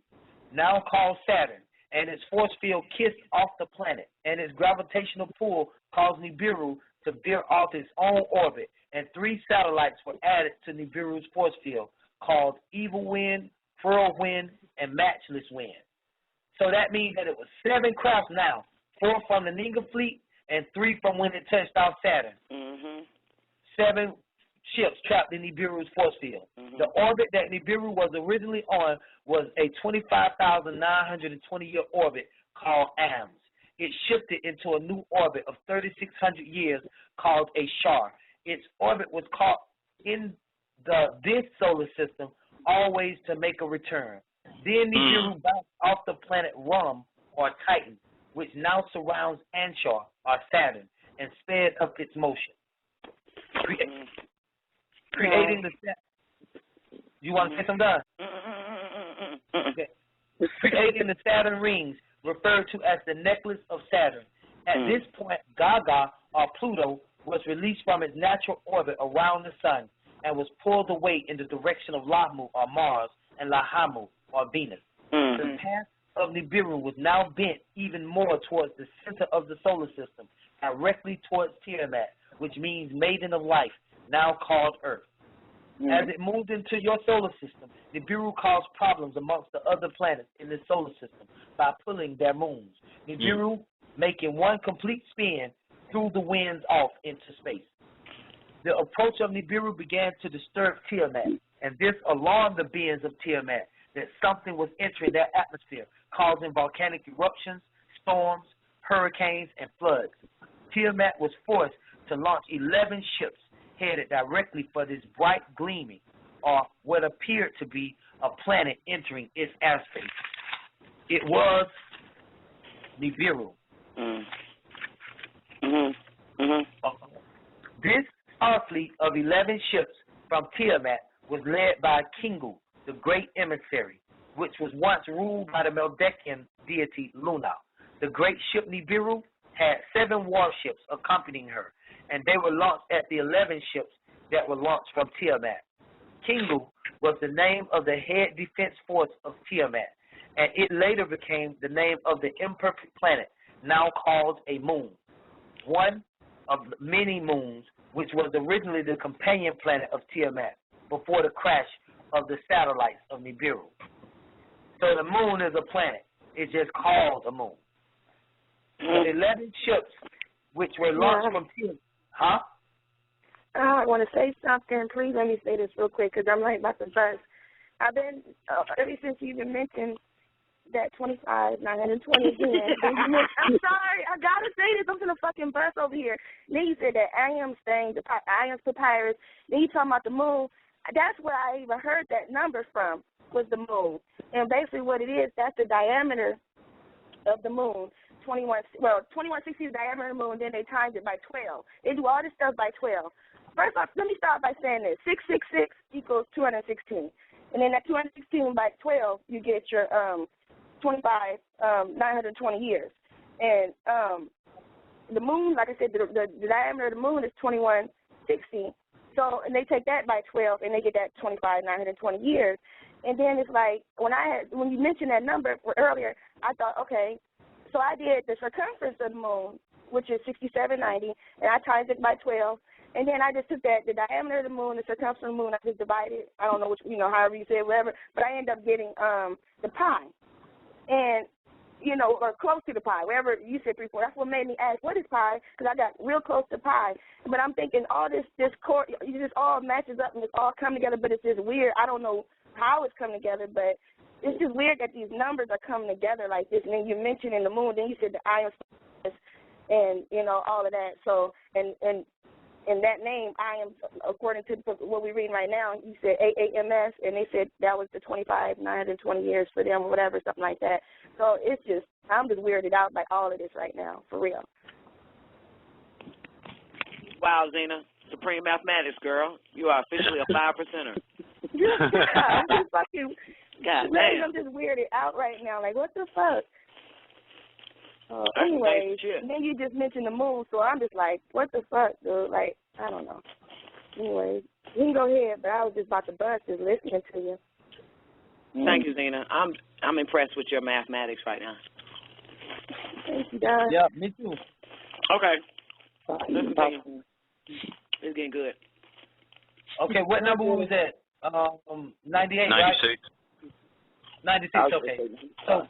now called Saturn, and its force field kissed off the planet, and its gravitational pull caused Nibiru to veer off its own orbit, and 3 satellites were added to Nibiru's force field, called Evil Wind, Whirlwind, and Matchless Wind. So that means that it was 7 crafts now, 4 from the Ninga fleet and 3 from when it touched off Saturn. 7 ships trapped in Nibiru's force field. The orbit that Nibiru was originally on was a 25,920-year orbit called AMS. It shifted into a new orbit of 3,600 years called a Shar. Its orbit was caught in this solar system, always to make a return. Then Nibiru bounced off the planet Rum, or Titan, which now surrounds Anshar, or Saturn, and sped up its motion. Creating the you want to say something, Don? Okay. Creating the Saturn rings, referred to as the necklace of Saturn. At this point, Gaga, or Pluto, was released from its natural orbit around the sun and was pulled away in the direction of Lahmu, or Mars, and Lahamu, or Venus. The path of Nibiru was now bent even more towards the center of the solar system, directly towards Tiamat, which means maiden of life, now called Earth. As it moved into your solar system, Nibiru caused problems amongst the other planets in the solar system by pulling their moons. Nibiru, making one complete spin, threw the winds off into space. The approach of Nibiru began to disturb Tiamat, and this alarmed the beings of Tiamat that something was entering their atmosphere, causing volcanic eruptions, storms, hurricanes, and floods. Tiamat was forced to launch 11 ships headed directly for this bright gleaming, or what appeared to be a planet entering its airspace. It was Nibiru. This star fleet of 11 ships from Tiamat was led by Kingu, the great emissary, which was once ruled by the Meldekian deity Luna. The great ship Nibiru had 7 warships accompanying her, and they were launched at the 11 ships that were launched from Tiamat. Kingu was the name of the head defense force of Tiamat, and it later became the name of the imperfect planet, now called a moon, one of many moons, which was originally the companion planet of Tiamat before the crash of the satellites of Nibiru. So the moon is a planet. It's just called a moon. The 11 ships which were launched from Tiamat. Huh? I want to say something. Please let me say this real quick because I'm right about the bus. I've been, ever since you even mentioned that 25, 920 again. I'm sorry, I got to say this. I'm going to fucking bus over here. Then you said that Iam's thing, Iam's papyrus. Then you talking about the moon. that's where I even heard that number from, was the moon. And basically what it is, that's the diameter of the moon. 2160 is the diameter of the moon, then they times it by 12. They do all this stuff by 12. First off, let me start by saying this. 666 equals 216. And then that 216 by 12, you get your 920 years. And the moon, like I said, the diameter of the moon is 2160. So, and they take that by 12, and they get that 920 years. And then it's like, when you mentioned that number earlier, I thought, okay, so I did the circumference of the moon, which is 6790, and I times it by 12. And then I just took the diameter of the moon, the circumference of the moon, I just divided, I don't know which, however you say it, whatever, but I ended up getting the pi. And, or close to the pi, wherever you said 3/4. That's what made me ask, what is pi? Because I got real close to pi. But I'm thinking all this chord, it just all matches up and it's all come together, but it's just weird. I don't know how it's come together, but it's just weird that these numbers are coming together like this. And then you mentioned in the moon, then you said the iron and, all of that. So, and that name, I am, according to what we're reading right now, you said AAMS, and they said that was the 920 years for them or whatever, something like that. So it's just, I'm just weirded out by all of this right now, for real. Wow, Zena, supreme mathematics, girl. You are officially a 5%er. I'm just fucking, God damn. I'm just weirded out right now. Like, what the fuck? Anyways, then you just mentioned the moon, so I'm just like, what the fuck, dude? Like, I don't know. Anyways, you can go ahead, but I was just about to bust just listening to you. Thank you, Zena. I'm impressed with your mathematics right now. Thank you, Don. Yeah, me too. Okay. Listen to you. It's getting good. Okay, what number was that? 98, 96. Right? 96, okay. So,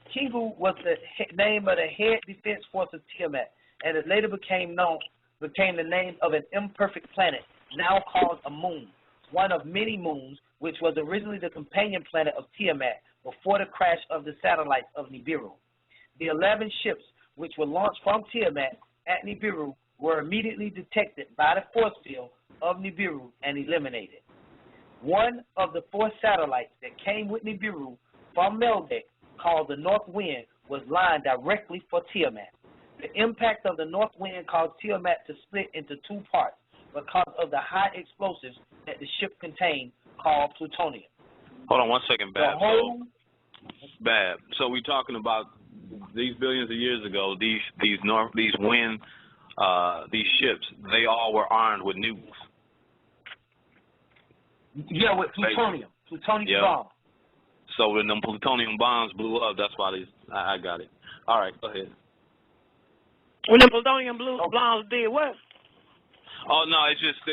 Kingu was the name of the head defense force of Tiamat, and it later became the name of an imperfect planet, now called a moon, one of many moons, which was originally the companion planet of Tiamat before the crash of the satellites of Nibiru. The 11 ships which were launched from Tiamat at Nibiru were immediately detected by the force field of Nibiru and eliminated. One of the 4 satellites that came with Nibiru from Meldic, called the North Wind, was lined directly for Tiamat. The impact of the North Wind caused Tiamat to split into 2 parts because of the high explosives that the ship contained, called plutonium. Hold on 1 second, Bab. So we're talking about these billions of years ago. These ships, they all were armed with nukes. Yeah, with plutonium. Plutonium bomb. So when them plutonium bombs blew up, that's why I got it. All right, go ahead. When the plutonium bombs did what? Oh no, it's just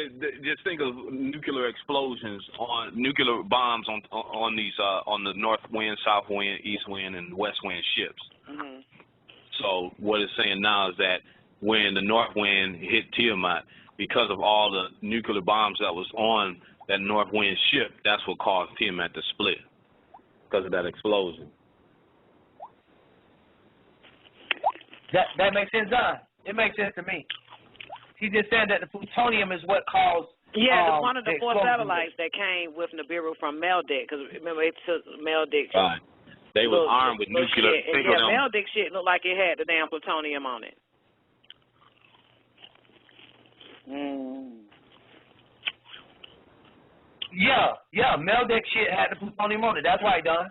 think of nuclear explosions nuclear bombs on these on the north wind, south wind, east wind, and west wind ships. Mm-hmm. So what it's saying now is that when the north wind hit Tiamat, because of all the nuclear bombs that was on that north wind ship, that's what caused Tiamat to split. Because of that explosion. That makes sense, Don. It makes sense to me. He just said that the plutonium is what caused. Yeah, one of the 4 satellites that came with Nibiru from Meldic, because remember it took Meldic. Right. They were armed with nuclear. Meldic shit looked like it had the damn plutonium on it. Yeah, Meldic shit had the plutonium on it. That's right, Don.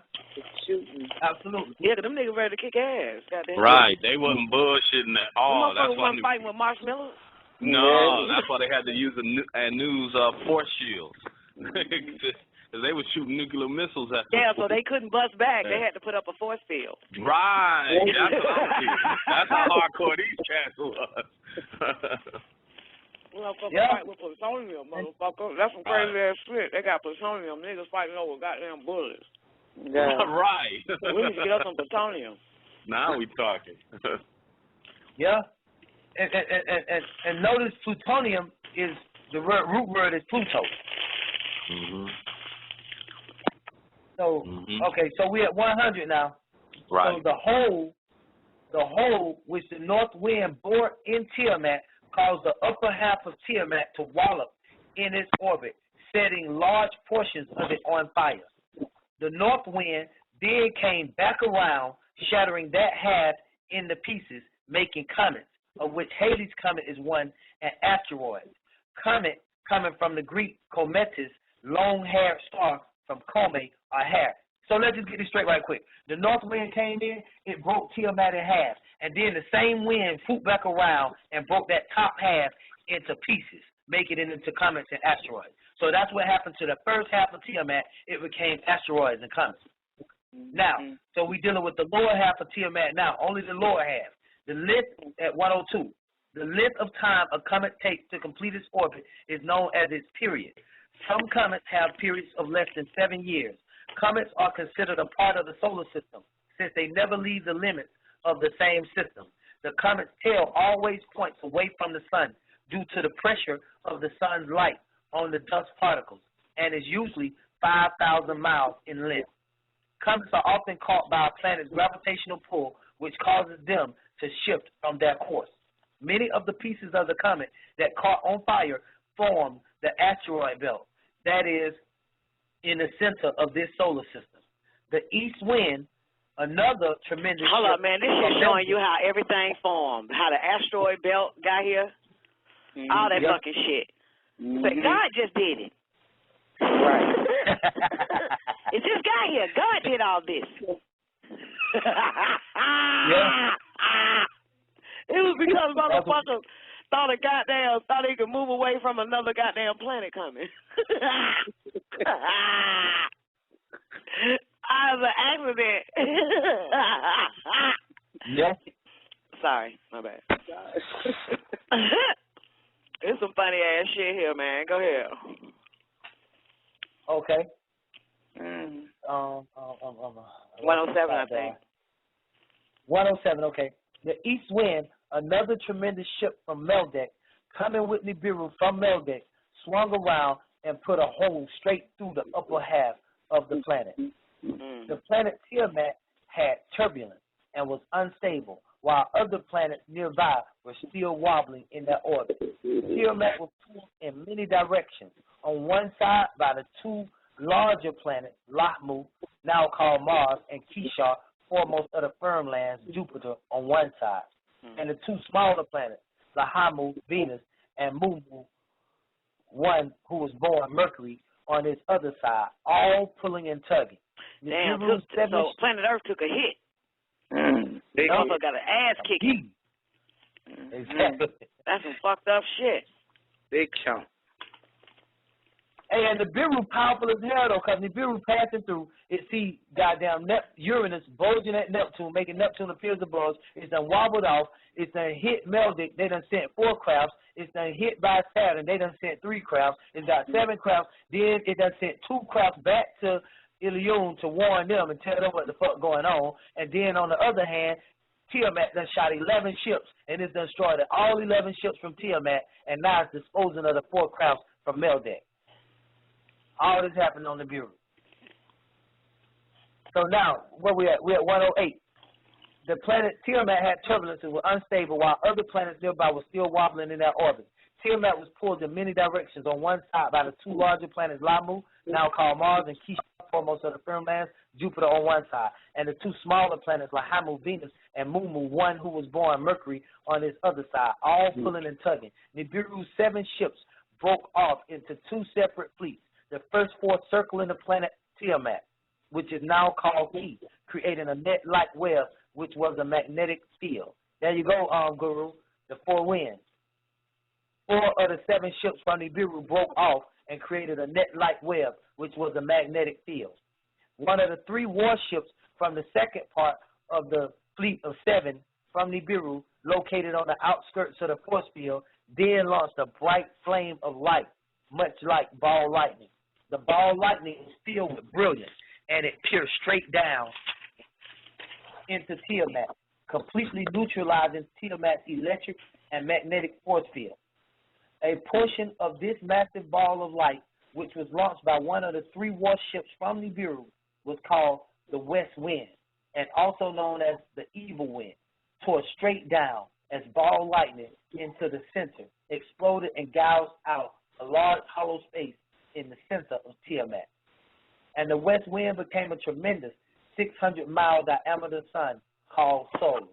Shooting. Absolutely. Yeah, them niggas ready to kick ass. Goddamn. Right, they wasn't bullshitting at all. That's why fighting with marshmallows. No, that's why they had to use a news force shields. Because they were shooting nuclear missiles at them. Yeah, so they couldn't bust back. They had to put up a force field. Right. That's how hardcore these cats was. Fight with plutonium, motherfucker. That's some crazy ass shit. They got plutonium. Niggas fighting over goddamn bullets. Yeah. Right. We need to get us some plutonium. Now we talking. Yeah. And notice plutonium is the root word is Pluto. Mm-hmm. So okay, so we're at 100 now. Right. So the hole which the north wind bore in Tiamat caused the upper half of Tiamat to wallop in its orbit, setting large portions of it on fire. The north wind then came back around, shattering that half into pieces, making comets, of which Halley's Comet is one, and asteroids. Comet, coming from the Greek kometes, long-haired star from kome, or hair. So let's just get this straight right quick. The north wind came in, it broke Tiamat in half, and then the same wind swooped back around and broke that top half into pieces, making it into comets and asteroids. So that's what happened to the first half of Tiamat. It became asteroids and comets. Now, so we're dealing with the lower half of Tiamat now, only the lower half. The length at 102. The length of time a comet takes to complete its orbit is known as its period. Some comets have periods of less than 7 years. Comets are considered a part of the solar system since they never leave the limits of the same system. The comet's tail always points away from the sun due to the pressure of the sun's light on the dust particles and is usually 5,000 miles in length. Comets are often caught by a planet's gravitational pull, which causes them to shift from their course. Many of the pieces of the comet that caught on fire form the asteroid belt that is in the center of this solar system. The east wind, another tremendous... Hold up, man. This is showing you how everything formed, how the asteroid belt got here, all that fucking shit. But God just did it. Right. It just got here. God did all this. It was because motherfuckers thought he could move away from another goddamn planet coming. I was an accident. Yes. Sorry, my bad. It's some funny ass shit here, man. Go ahead. Okay. 107, I think. 107, okay. The east wind, another tremendous ship from Meldeck, coming with Nibiru from Meldeck, swung around and put a hole straight through the upper half of the planet. The planet Tiamat had turbulence and was unstable, while other planets nearby were still wobbling in their orbit. Tiamat was pulled in many directions. On one side by the two larger planets, Lahmu, now called Mars, and Kishar, foremost of the firm lands, Jupiter, on one side, and the two smaller planets, Lahamu, Venus, and Mumu, one who was born Mercury, on his other side, all pulling and tugging. Damn, so planet Earth took a hit. They also got an ass kicking. Exactly. That's some fucked up shit. Big chunk. Hey, and Nibiru powerful as hell, though, because Nibiru passing through, it see goddamn Uranus bulging at Neptune, making Neptune appear as a bulge. It's done wobbled off. It's done hit Meldic. They done sent 4 crafts. It's done hit by Saturn. They done sent 3 crafts. It's got 7 crafts. Then it done sent 2 crafts back to Ilion to warn them and tell them what the fuck going on. And then on the other hand, Tiamat done shot 11 ships, and it's done destroyed all 11 ships from Tiamat, and now it's disposing of the 4 crafts from Meldic. All this happened on Nibiru. So now, where we at? We're at 108. The planet Tiamat had turbulence and was unstable, while other planets nearby were still wobbling in their orbits. Tiamat was pulled in many directions. On one side by the 2 larger planets, Lamu, now called Mars, and Kishar, foremost of the firm lands, Jupiter on one side, and the 2 smaller planets, Lahamu, Venus, and Mumu, one who was born Mercury, on his other side, all pulling and tugging. Nibiru's 7 ships broke off into 2 separate fleets. The first 4 circling the planet Tiamat, which is now called Ki, creating a net-like web, which was a magnetic field. There you go, Guru, the 4 winds. 4 of the 7 ships from Nibiru broke off and created a net-like web, which was a magnetic field. One of the 3 warships from the second part of the fleet of 7 from Nibiru, located on the outskirts of the force field, then launched a bright flame of light, much like ball lightning. The ball lightning is filled with brilliance, and it pierced straight down into Tiamat, completely neutralizing Tiamat's electric and magnetic force field. A portion of this massive ball of light, which was launched by one of the 3 warships from Nibiru, was called the West Wind, and also known as the Evil Wind, tore straight down as ball lightning into the center, exploded and gouged out a a large hollow space in the center of Tiamat. And the west wind became a tremendous 600-mile diameter sun called Sol,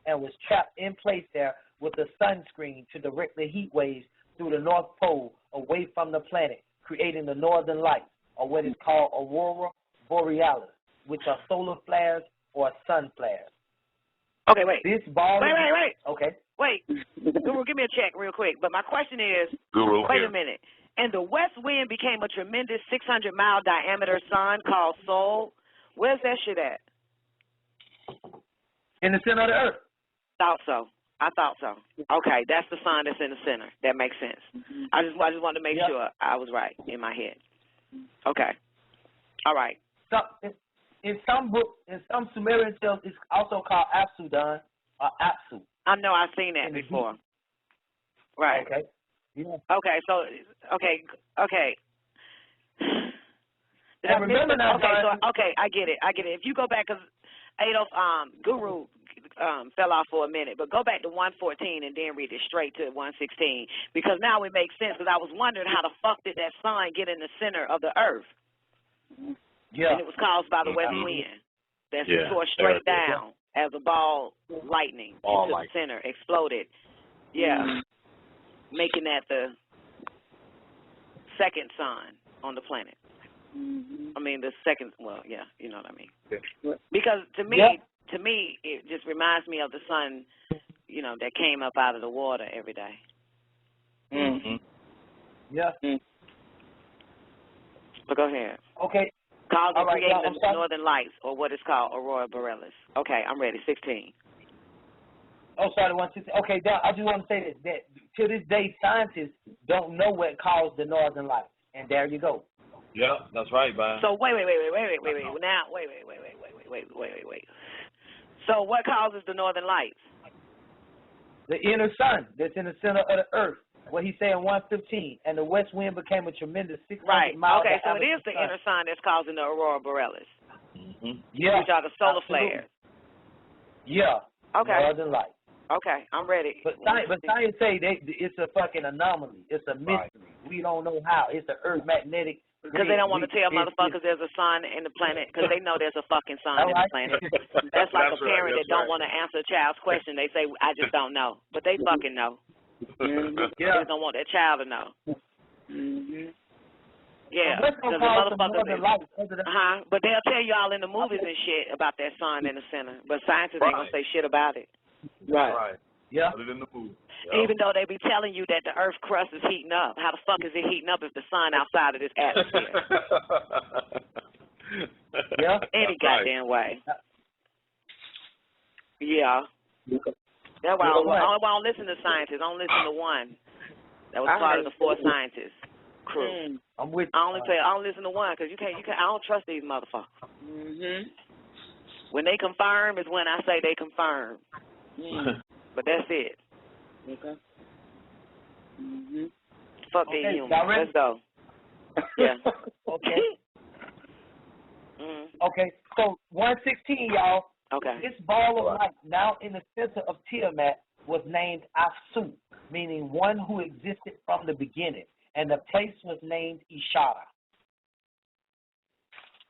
and was trapped in place there with a sunscreen to direct the heat waves through the North Pole away from the planet, creating the northern lights, or what is called aurora borealis, which are solar flares or sun flares. Okay, wait. This ball. Wait. Okay. Wait. Guru, give me a check real quick. But my question is, Guru, wait a minute. And the west wind became a tremendous 600-mile diameter sun called Sol. Where's that shit at? In the center of the earth. I thought so. Okay, that's the sun that's in the center. That makes sense. I just wanted to make sure I was right in my head. Okay. All right. So, in some books, in some Sumerian tales, it's also called Apsudan or Apsu. I know I've seen that before. Right. Okay. Yeah. Okay. So okay. And remember now, okay, I get it. If you go back, because Guru fell off for a minute, but go back to 114 and then read it straight to 116, because now it makes sense. Because I was wondering how the fuck did that sun get in the center of the earth? Yeah. And it was caused by the west wind that tore straight down as a ball lightning into the center, exploded. Yeah. Making that the second sun on the planet. I mean, the second, well, yeah, you know what I mean. Yeah. Because to me, it just reminds me of the sun, you know, that came up out of the water every day. Yeah. But go ahead. Okay. Called the creating the northern lights, or what is called aurora borealis. Okay, I'm ready. 16. Oh, sorry, 116. Okay, I just want to say that to this day, scientists don't know what caused the northern lights, and there you go. Yeah, that's right, man. So wait. Now, wait. So what causes the northern lights? The inner sun that's in the center of the earth. What he said in 115, and the west wind became a tremendous 600 miles. Okay, so it is the inner sun that's causing the aurora borealis. Yeah. Which are the solar flares. Yeah. Okay. Northern lights. Okay, I'm ready. But science say it's a fucking anomaly. It's a mystery. Right. We don't know how. It's the earth magnetic. Because they don't want to tell motherfuckers there's a sun in the planet, because they know there's a fucking sun in the planet. That's like a parent that don't want to answer a child's question. They say, I just don't know. But they fucking know. They just don't want their child to know. Yeah, because the motherfuckers, but they'll tell you all in the movies and shit about that sun in the center. But scientists ain't going to say shit about it. Right. Yeah. Put it in the movie. Even though they be telling you that the Earth's crust is heating up. How the fuck is it heating up if the sun outside of this atmosphere? Yeah. Any goddamn way. Yeah. That's why I don't listen to scientists. I don't listen to one that was part of the four scientists crew. I'm with I don't listen to one, because I don't trust these motherfuckers. When they confirm is when I say they confirm. But that's it. Okay. Fuck these humans. Let's go. Yeah. Okay. Okay. So 116, y'all. Okay. This ball of light, now in the center of Tiamat, was named Afsu, meaning one who existed from the beginning, and the place was named Ishara.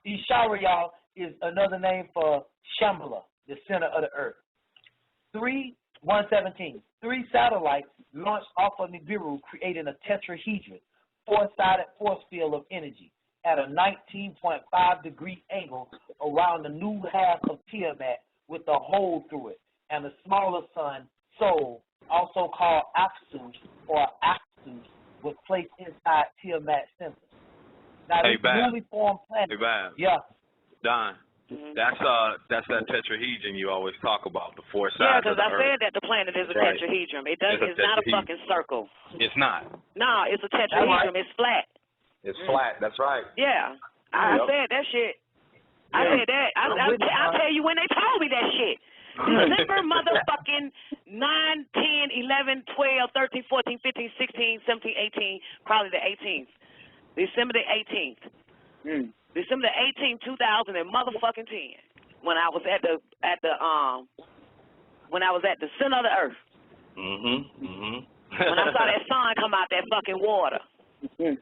Ishara, y'all, is another name for Shambhala, the center of the earth. 117. 3 satellites launched off of Nibiru, creating a tetrahedron, 4-sided force field of energy at a 19.5-degree angle around the new half of Tiamat with a hole through it, and the smaller sun, Sol, also called Apsu or Apsu, was placed inside Tiamat's center. Now, this newly formed planet. Yeah. Don. That's that tetrahedron you always talk about, the 4 sides. Yeah, because I Earth. said that the planet is a tetrahedron. It's not a fucking circle. It's not. No, it's a tetrahedron. It's flat. It's flat. That's right. Yeah, I said that shit. I said that. I'll tell you when they told me that shit. December motherfucking 9, 10, 11, 12, 13, 14, 15, 16, 17, 18, probably the 18th. December the 18th. December the 18th, 2000 and motherfucking 10, when I was at the center of the earth. When I saw that sun come out that fucking water. Said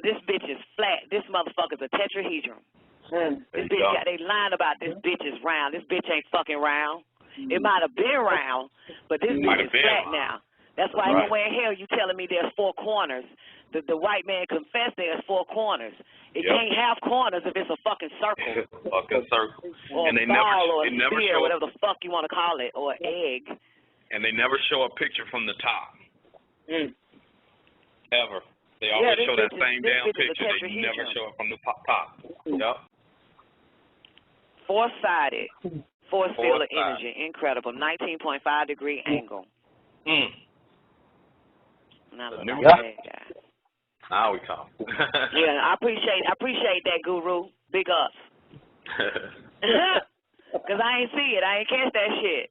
this bitch is flat. This motherfucker's a tetrahedron. This bitch they lying about this bitch is round. This bitch ain't fucking round. It might have been round, but this bitch is flat now. That's why everywhere in hell you telling me there's four corners. The white man confessed there's four corners. It can't have corners if it's a fucking circle. Fucking circle. Or and a ball or a sphere, whatever the fuck you want to call it, or an egg. And they never show a picture from the top. Ever. They always show that same damn picture. They never show it from the top. Yep. Four-sided. Force field of energy. Incredible. 19.5 degree angle. Now look like that guy. Now we talk. Yeah, I appreciate that, Guru. Big ups. Because I ain't see it. I ain't catch that shit.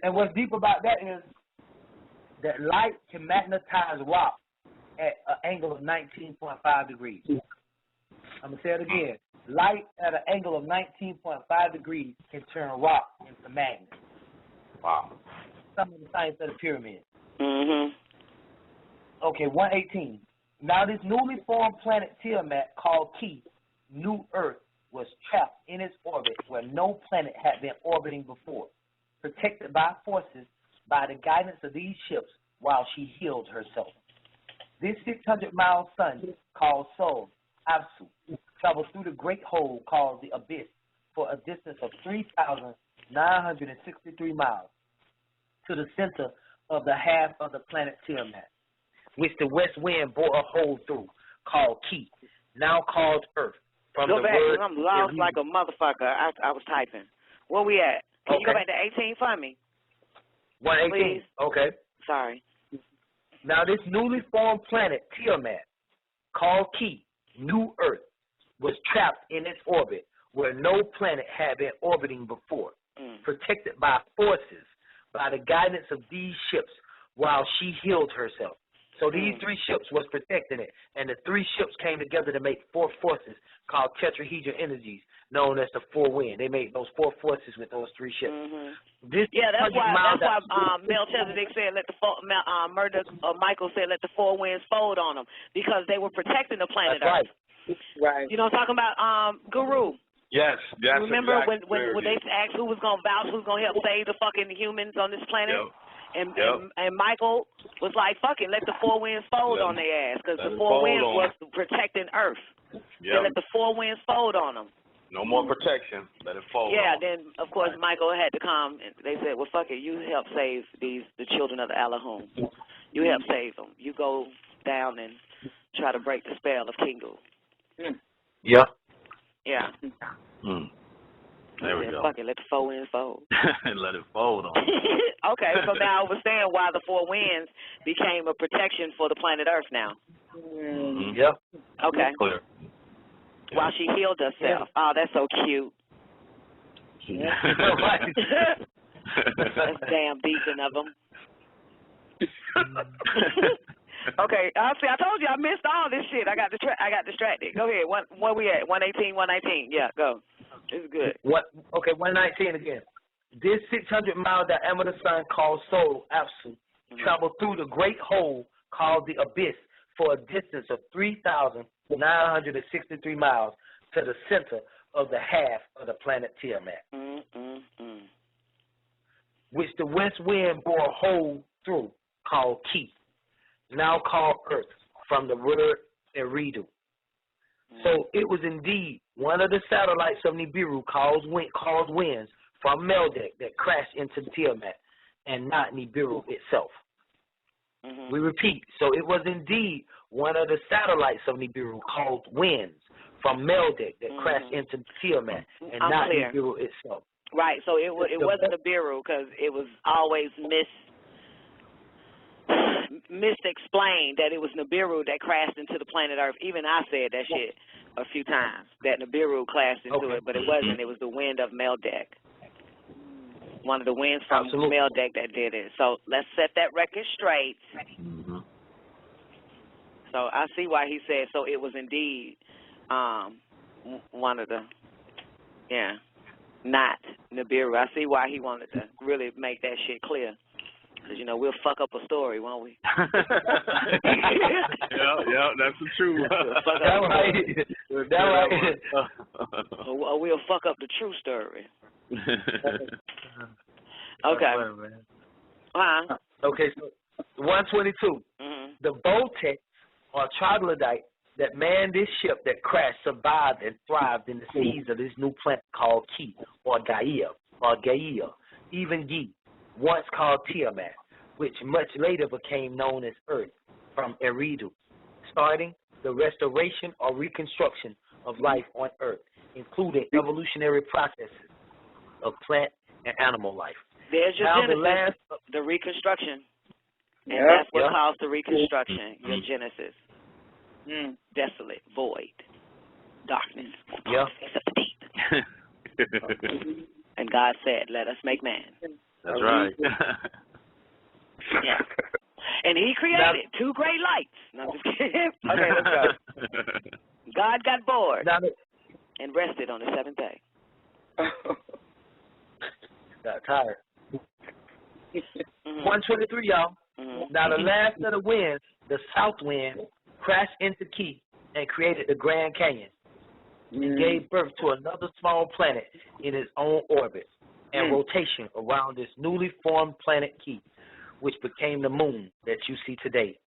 And what's deep about that is that light can magnetize rock at an angle of 19.5 degrees. I'm going to say it again. Light at an angle of 19.5 degrees can turn rock into magnet. Wow. Some of the science of the pyramid. Okay, 118. Now this newly formed planet Tiamat called Key, New Earth, was trapped in its orbit where no planet had been orbiting before, protected by forces by the guidance of these ships while she healed herself. This 600-mile sun called Sol, Apsu, traveled through the great hole called the Abyss for a distance of 3,963 miles to the center of the half of the planet Tiamat, which the west wind bore a hole through, called Key, now called Earth. From go the back, word I'm lost like a motherfucker. I was typing. Where we at? Can you go back to 18 for me? 118. Please? Okay. Sorry. Now this newly formed planet Tiamat, called Key, New Earth, was trapped in its orbit where no planet had been orbiting before, protected by forces by the guidance of these ships while she healed herself. So these three ships was protecting it, and the three ships came together to make four forces called tetrahedron energies, known as the four wind. They made those four forces with those three ships. That's why Melchizedek said let the Michael said let the four winds fold on them, because they were protecting the planet Earth. Right. You know what I'm talking about, Guru? Yes. Remember when they asked who was gonna vouch, who's gonna help save the fucking humans on this planet? And Michael was like, fuck it, let the four winds fold on their ass, because the four winds was protecting Earth. They let the four winds fold on them. No more protection. Let it fold. Yeah, then, of course, Michael had to come, and they said, well, fuck it, you help save the children of the Allahum. You help save them. You go down and try to break the spell of Kingu. Yeah. Yeah. There we go. Fuck it, let the four winds fold. Let it fold on. Okay, so now I was saying why the four winds became a protection for the planet Earth now. Yep. Okay. Clear. While she healed herself. Oh, that's so cute. That's damn decent of them. Okay, I told you I missed all this shit. I got distracted. Go ahead. Where we at? 118, 119. Yeah, go. This is good. Okay, 119 again. This 600-mile diameter sun called Sol, Apsu, traveled through the great hole called the Abyss for a distance of 3,963 miles to the center of the half of the planet Tiamat, which the west wind bore a hole through, called Key, now called Earth, from the word Eridu. So it was indeed one of the satellites of Nibiru called winds from Meldek that crashed into Tiamat, and not Nibiru itself. We repeat, so it was indeed one of the satellites of Nibiru called winds from Meldek that crashed into Tiamat, and not Nibiru itself. Right, so it wasn't Nibiru, because it was always misexplained that it was Nibiru that crashed into the planet Earth. Even I said that shit a few times, that Nibiru crashed into it, but it wasn't. It was the wind of Meldek. One of the winds from Meldek that did it. So let's set that record straight. So I see why he said, so it was indeed one of the, not Nibiru. I see why he wanted to really make that shit clear. Because, you know, we'll fuck up a story, won't we? Yeah, that's the truth. That's right. That's right. Or we'll fuck up the true story. Okay. Okay, so 122. Mm-hmm. The Voltex, or troglodyte, that manned this ship that crashed survived and thrived in the seas of this new planet called Ki, or Gaia, even Gi, once called Tiamat, which much later became known as Earth, from Eridu, starting the restoration or reconstruction of life on Earth, including evolutionary processes of plant and animal life. There's your now genesis, the reconstruction. And that's what caused the reconstruction, your genesis. Desolate, void, darkness, face of the deep. And God said, let us make man. That's right. Yeah. And he created two great lights. No, I'm just kidding. Okay, let's go. God got bored and rested on the seventh day. Got tired. 123, y'all. Now the last of the winds, the south wind, crashed into Ki and created the Grand Canyon and gave birth to another small planet in its own orbit and rotation around this newly formed planet Ki, which became the moon that you see today,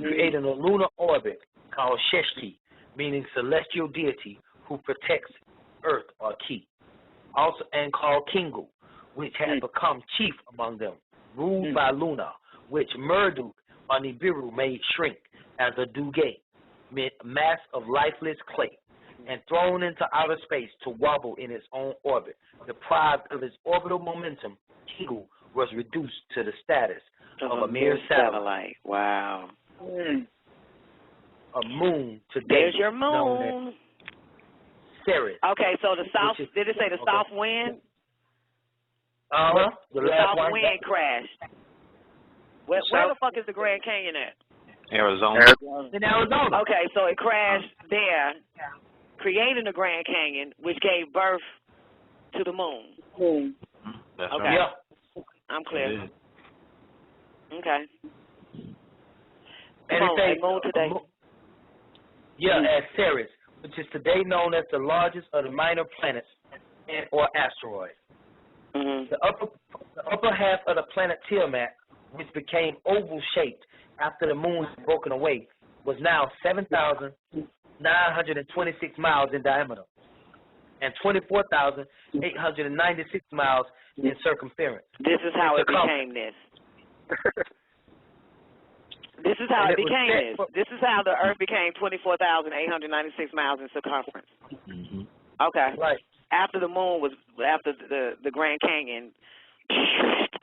creating a lunar orbit called Sheshki, meaning celestial deity who protects Earth, or Ki, also and called Kingu, which had become chief among them, ruled by Luna, which Marduk or Nibiru made shrink as a duvet, mass of lifeless clay, and thrown into outer space to wobble in its own orbit. Deprived of its orbital momentum, Kingu was reduced to the status of a mere satellite. Wow. A moon today. There's your moon. Ceres. Okay, so the south, did it say the south wind? The south wind crashed. Where the fuck is the Grand Canyon at? Arizona. In Arizona. Okay, so it crashed there, creating the Grand Canyon, which gave birth to the moon. That's okay. right. Yeah. I'm clear. Okay. And moon today. As Ceres, which is today known as the largest of the minor planets and or asteroids. The upper half of the planet Tiamat, which became oval-shaped after the moon was broken away, was now 7,926 miles in diameter and 24,896 miles in circumference. This is how it became this. This is how it became this. This is how the Earth became 24,896 miles in circumference. Okay. Right. After the moon was, after the Grand Canyon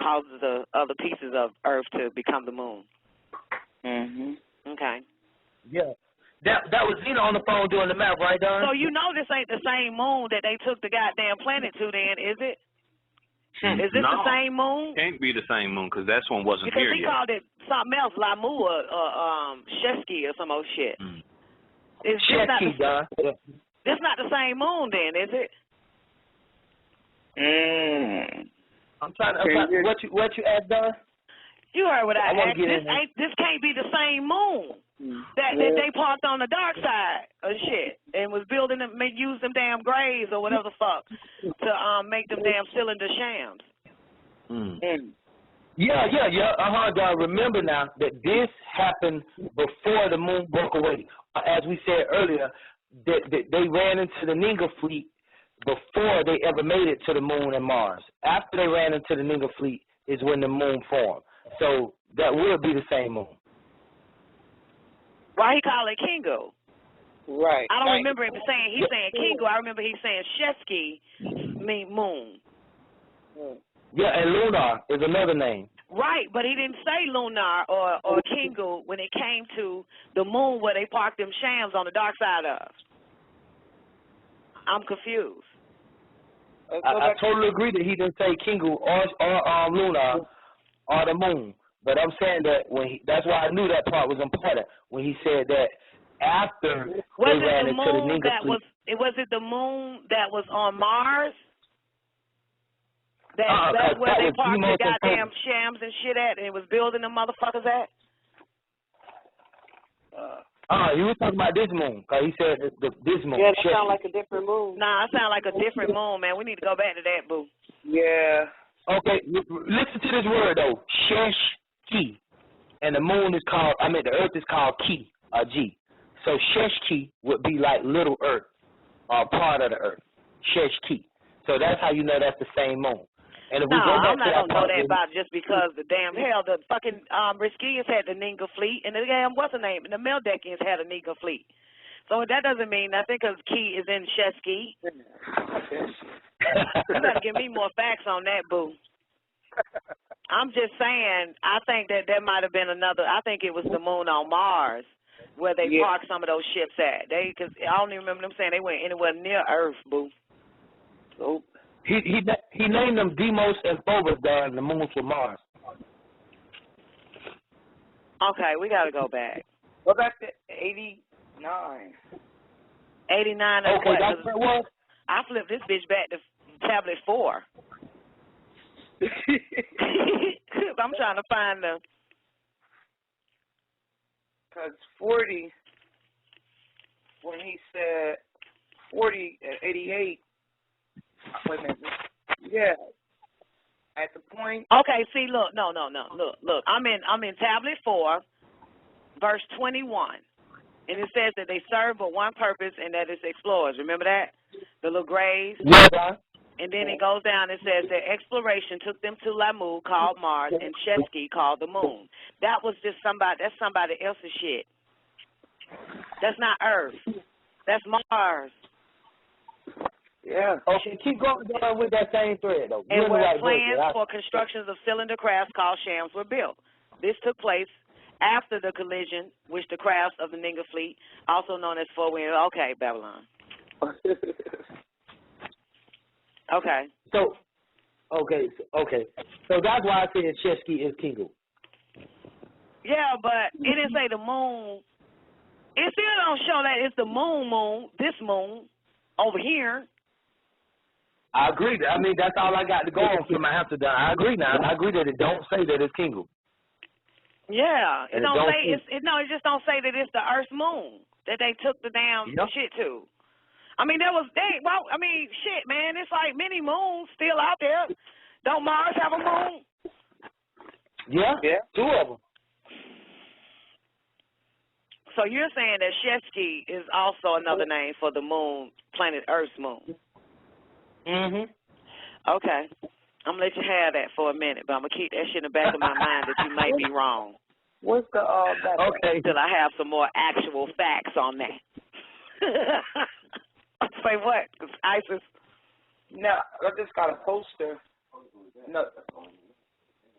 causes the other pieces of Earth to become the moon. Okay. Yeah. That was Zena on the phone doing the math, right, Don? So you know this ain't the same moon that they took the goddamn planet to then, is it? Is this the same moon? Can't be the same moon because that one wasn't because here he yet. called it something else, Lamu or Shesky or some old shit. Is this not the same moon then, is it? I'm trying to what you asked, Don? You heard what I asked. This can't be the same moon that they parked on the dark side of shit and was building them, use them damn graves or whatever the fuck to make them damn cylinder shams. Don, remember now that this happened before the moon broke away. As we said earlier, they ran into the Ninga fleet before they ever made it to the moon and Mars. After they ran into the Ninga fleet is when the moon formed. So that will be the same moon. Why he call it Kingo? Right. I don't remember him saying he's saying Kingo. I remember he's saying Shesky mean moon. Yeah, and Lunar is another name. Right, but he didn't say Lunar or Kingo when it came to the moon where they parked them shams on the dark side of. I'm confused. I totally agree that he didn't say Kingu or Lunar or the moon. But I'm saying that that's why I knew that part was important when he said that after they ran into the Ninga fleet. Was it the moon that was on Mars? That's where they parked the goddamn shams and shit at, and it was building the motherfuckers at? You were talking about this moon, because he said this moon. Yeah, that sound like a different moon. Nah, it sound like a different moon, man. We need to go back to that, boo. Yeah. Okay, listen to this word, though. Sheshki. And the moon is called, the earth is called Ki, G. So Sheshki would be like little earth, or part of the earth. Sheshki. So that's how you know that's the same moon. And if we go back I'm not going to know that about just because the damn hell, the fucking Riskians had the Ninga fleet, and the damn, what's the name, and the Meldekians had a Ninga fleet. So that doesn't mean nothing because Ki is in Sheshki. You got to give me more facts on that, boo. I'm just saying, I think that there might have been another, I think it was the moon on Mars where they parked some of those ships at. Because I don't even remember them saying they went anywhere near Earth, boo. So he named them Deimos and Phobos down the moons for Mars. Okay, we got to go back. Go back to 89. 89. Okay, that's what it was. I flipped this bitch back to tablet 4. I'm trying to find the. Because 40, when he said 40 at 88, wait a minute. Yeah. At the point. Okay, see, look, no, look. I'm in tablet 4, verse 21. And it says that they serve but one purpose, and that is explorers. Remember that? The little graves? Yeah. And then it goes down and says their exploration took them to Lamu, called Mars, and Sheshki, called the moon. That's somebody else's shit. That's not Earth. That's Mars. Yeah. Okay, keep going with that same thread, though. And where plans for constructions of cylinder crafts called shams were built. This took place after the collision, which the crafts of the Ninga fleet, also known as four-wind. Okay, Babylon. Okay. So that's why I said Sheshki is Kingu. Yeah, but it didn't say the moon. It still don't show that it's the moon, this moon, over here. I agree. I mean, that's all I got to go on for my answer done. I agree now. I agree that it don't say that it's Kingu. Yeah, it don't say it just don't say that it's the Earth's moon that they took the damn shit to. I mean, shit, man, it's like many moons still out there. Don't Mars have a moon? Yeah, 2 of them. So you're saying that Sheshki is also another name for the moon, planet Earth's moon? Mm-hmm. Okay. I'm going to let you have that for a minute, but I'm going to keep that shit in the back of my mind that you might be wrong. What's the, okay. Till I have some more actual facts on that. Say what? ISIS? No, I just got a poster. No.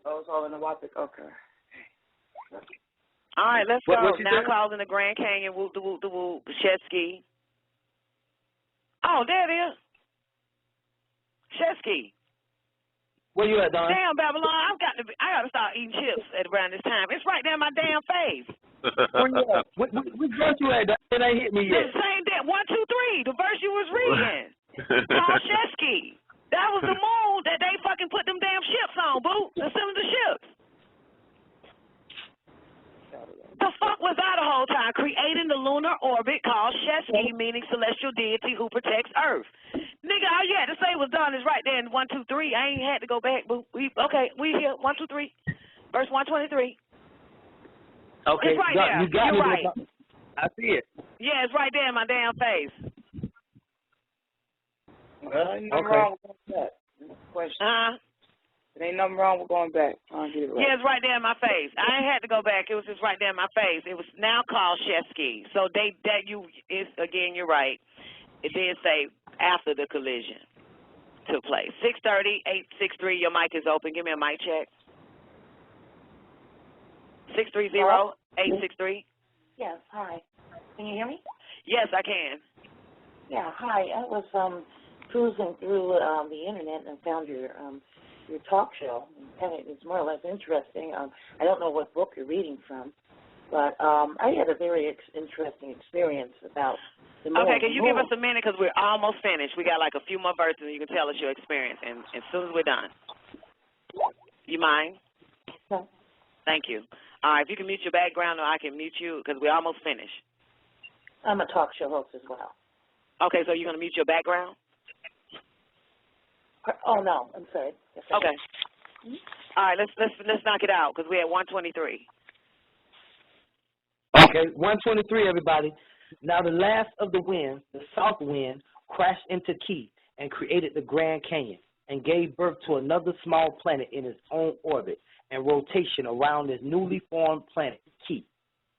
Oh, it's all in the Wapic. Okay. All right, let's go. Now calls in the Grand Canyon, whoop the whoop the whoop, Sheshki. Oh, there it is. Sheshki. Where you at, Don? Damn, Babylon, I gotta start eating chips at around this time. It's right there in my damn face. Where you at? Which verse you at, Don? It ain't hit me yet. The same day, 1, 2, 3, the verse you was reading. Called Sheshki. That was the moon that they fucking put them damn ships on, boo. The cylinder ships. The fuck was that the whole time? Creating the lunar orbit called Sheshki, meaning celestial deity who protects Earth. Nigga, all you had to say was done is right there in 1, 2, 3. I ain't had to go back, boo. We here. 1, 2, 3. Verse 123. Okay, it's right there. You got You're me. right. I see it. Yeah, it's right there in my damn face. Well, ain't nothing wrong with that. Question. There ain't nothing wrong with going back. I'll get it right. Yeah, it's right there in my face. I ain't had to go back. It was just right there in my face. It was now called Sheshki. So you're right. It did say after the collision took place. 630, 863, your mic is open. Give me a mic check. 630-863. Yes, hi. Can you hear me? Yes, I can. Yeah, hi. I was cruising through the internet and found your talk show, and it's more or less interesting. I don't know what book you're reading from, but I had a very interesting experience about the moon. Okay, can you give us a minute because we're almost finished. We got like a few more verses and you can tell us your experience, and as soon as we're done. You mind? No. Thank you. If you can mute your background, or I can mute you, because we're almost finished. I'm a talk show host as well. Okay, so you're going to mute your background? Oh, no, I'm sorry. Yes, okay. All right, let's knock it out, because we're at 123. Okay, 123, everybody. Now the last of the winds, the south wind, crashed into Key and created the Grand Canyon and gave birth to another small planet in its own orbit and rotation around this newly formed planet, Key,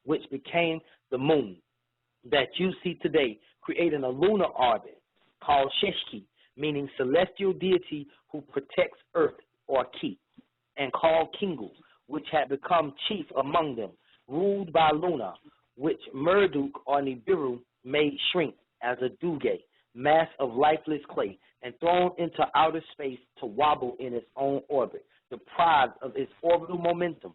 which became the moon that you see today, creating a lunar orbit called Sheshki, meaning celestial deity who protects Earth, or Ki, and called Kingu, which had become chief among them, ruled by Luna, which Marduk or Nibiru made shrink as a duge, mass of lifeless clay, and thrown into outer space to wobble in its own orbit, deprived of its orbital momentum.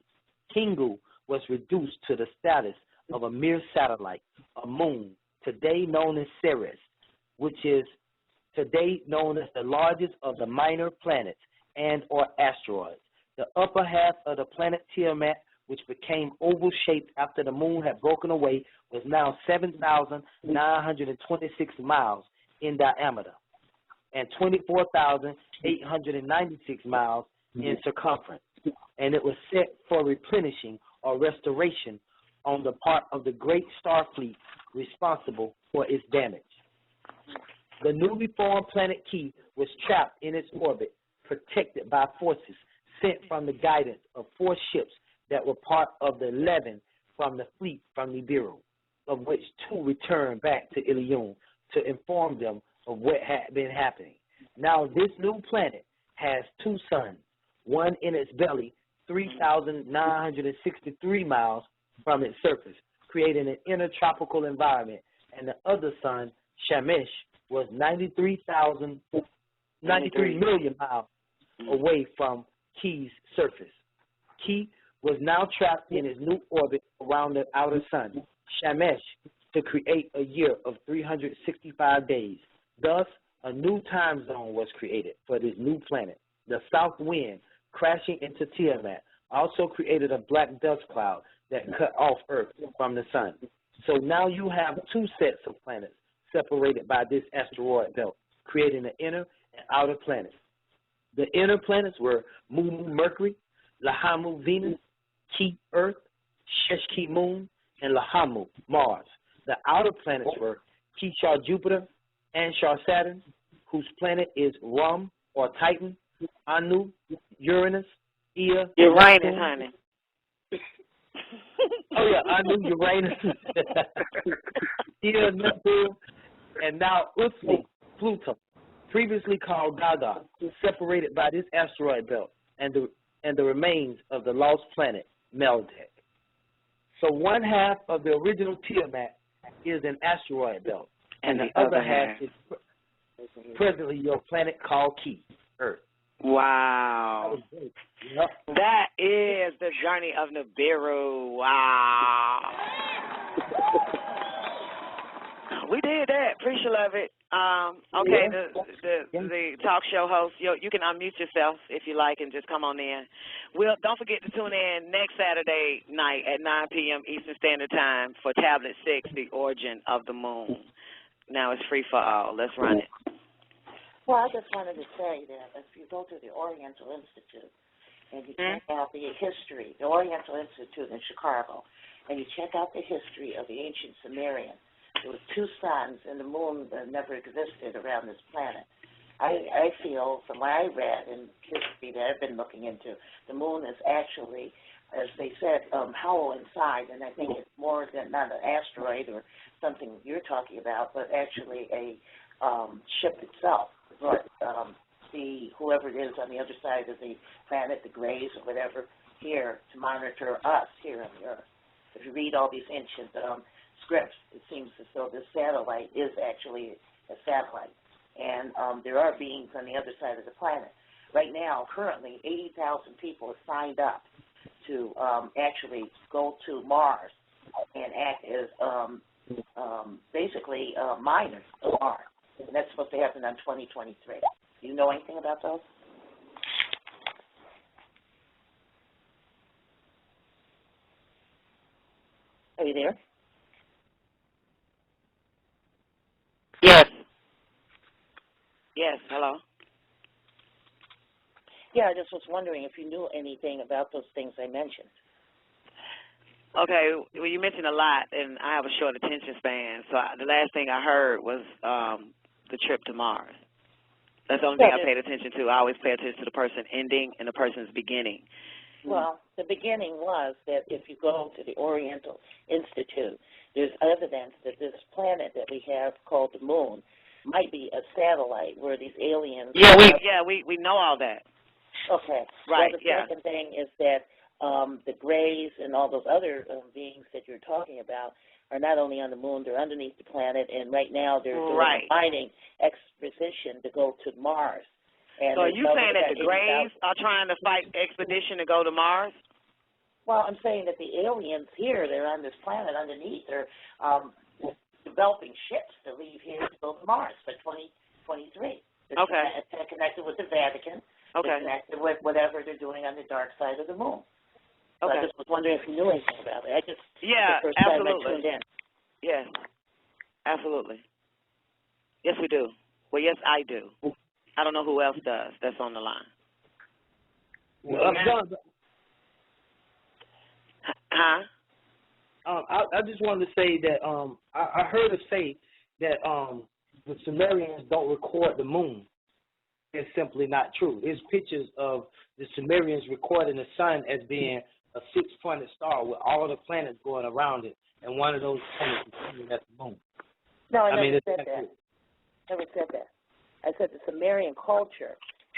Kingu was reduced to the status of a mere satellite, a moon, today known as Ceres, which is today known as the largest of the minor planets and or asteroids. The upper half of the planet Tiamat, which became oval-shaped after the moon had broken away, was now 7,926 miles in diameter and 24,896 miles in circumference, and it was set for replenishing or restoration on the part of the great star fleet responsible for its damage. The newly formed planet Key was trapped in its orbit, protected by forces sent from the guidance of 4 ships that were part of the 11 from the fleet from Nibiru, of which 2 returned back to Ilion to inform them of what had been happening. Now this new planet has 2 suns, one in its belly, 3,963 miles from its surface, creating an intertropical environment, and the other sun, Shamash, was 93 million miles away from Key's surface. Key was now trapped in his new orbit around the outer sun, Shamash, to create a year of 365 days. Thus, a new time zone was created for this new planet. The south wind, crashing into Tiamat, also created a black dust cloud that cut off Earth from the sun. So now you have 2 sets of planets separated by this asteroid belt, creating the inner and outer planets. The inner planets were Mumu Mercury, Lahamu Venus, Ki Earth, Sheshki Moon, and Lahamu Mars. The outer planets were Kishar Jupiter, Anshar Saturn, whose planet is Rum or Titan, Anu, Uranus, Ea, Uranus, honey. Oh yeah, Anu, Uranus, Ea, Neptune, and now Uthni, Pluto, previously called Gaga, separated by this asteroid belt and the remains of the lost planet Meltek. So one half of the original Tiamat is an asteroid belt, and the other half is presently your planet called Key, Earth. Wow. Yep. That is the journey of Nibiru. Wow. We did that. Appreciate it. Okay, the talk show host, you can unmute yourself if you like and just come on in. Don't forget to tune in next Saturday night at 9 p.m. Eastern Standard Time for Tablet 6, The Origin of the Moon. Now it's free for all. Let's run it. Well, I just wanted to say that if you go to the Oriental Institute and you check out the history, the Oriental Institute in Chicago, and you check out the history of the ancient Sumerians, there were 2 suns and the moon that never existed around this planet. I feel, from what I read in history that I've been looking into, the moon is actually, as they said, hollow inside, and I think it's more than not an asteroid or something you're talking about, but actually a ship itself. But whoever it is on the other side of the planet, the Greys or whatever, here to monitor us here on the Earth. If you read all these ancient scripts, it seems as though this satellite is actually a satellite. And there are beings on the other side of the planet. Right now, currently, 80,000 people have signed up to actually go to Mars and act as basically miners of Mars. And that's supposed to happen on 2023. Do you know anything about those? there? Yes. Yes, hello. Yeah, I just was wondering if you knew anything about those things I mentioned. Okay, well, you mentioned a lot, and I have a short attention span, so the last thing I heard was the trip to Mars. That's the only thing I paid attention to. I always pay attention to the person ending and the person's beginning. Well, the beginning was that if you go to the Oriental Institute, there's evidence that this planet that we have called the Moon might be a satellite where these aliens... Yeah, we know all that. Okay. Right, well, the second thing is that the Greys and all those other beings that you're talking about are not only on the Moon, they're underneath the planet, and right now they're doing a mining expedition to go to Mars. And so are you saying that the Greys are trying to fight expedition to go to Mars? Well, I'm saying that the aliens here, they're on this planet underneath, they're developing ships to leave here to go to Mars by 2023. They're connected with the Vatican. They're connected with whatever they're doing on the dark side of the Moon. So I just was wondering if you knew anything about it. The first time I tuned in. Yes, absolutely. Yes, we do. Well, yes, I do. I don't know who else does that's on the line. Well, I'm done. Huh? I just wanted to say that I heard her say that the Sumerians don't record the moon. It's simply not true. There's pictures of the Sumerians recording the sun as being a six-pointed star with all the planets going around it, and one of those planets is at the moon. No, I never said that. Never said that. I said the Sumerian culture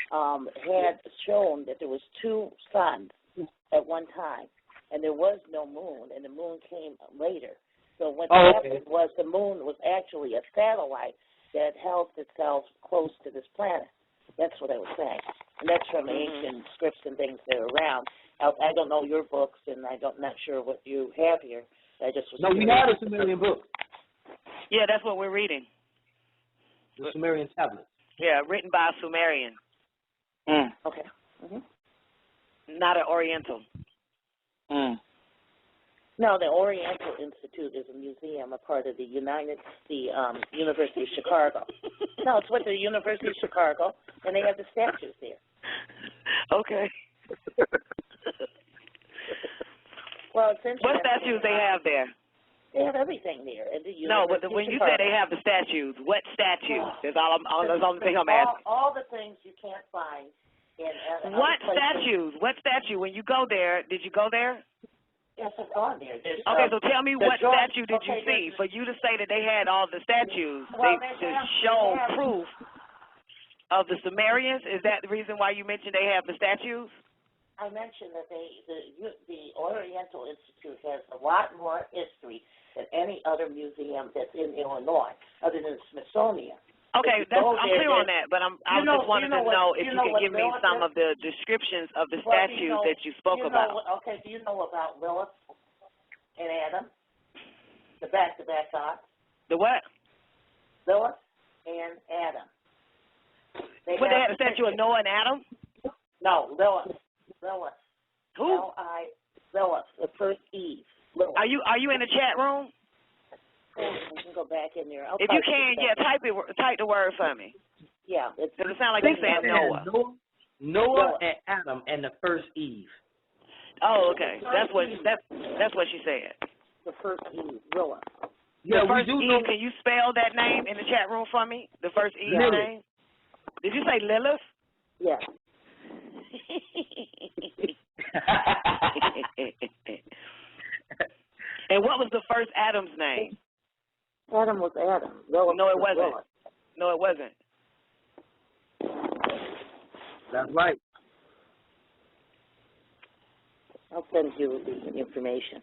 had shown that there was two suns at one time, and there was no moon, and the moon came later. So what happened was the moon was actually a satellite that held itself close to this planet. That's what I was saying. And that's from ancient scripts and things that are around. I don't know your books, and I'm not sure what you have here. I just was we have a Sumerian book. Yeah, that's what we're reading. The Sumerian tablets. Yeah, written by a Sumerian. Okay. Not an Oriental. No, the Oriental Institute is a museum, a part of the University of Chicago. No, it's with the University of Chicago, and they have the statues there. Okay. Well, it's interesting. What statues they have there? They have everything there. No, but when you say they have the statues, what statues? That's all the only thing I'm asking. All the things you can't find in what statues? What statue? When you go there, did you go there? Yes, I've gone there. Okay, so tell me what statue did you see? For you to say that they had all the statues, they show proof of the Sumerians. Is that the reason why you mentioned they have the statues? I mentioned that the Oriental Institute has a lot more history than any other museum that's in Illinois, other than Smithsonian. Okay, I'm clear on that, but I just wanted to know if you could give me some of the descriptions of the statues that you spoke about. Okay, do you know about Lilith and Adam? The back-to-back gods? The what? Lilith and Adam. They had a statue of Noah and Adam? No, Lilith. Who? Lilith, the first Eve. Lilith. Are you in the chat room? You can go back in there. If you can, type the word for me. Yeah. Does it sound like you're saying Noah? Noah and Adam and the first Eve. Oh, okay. That's what she said. The first Eve, Lilith. Yeah, the first we do Eve, know. Can you spell that name in the chat room for me? The first Eve name? Did you say Lilith? Yeah. And what was the first Adam's name? Adam was Adam. No, it wasn't. No, it wasn't. That's right. I'll send you the information.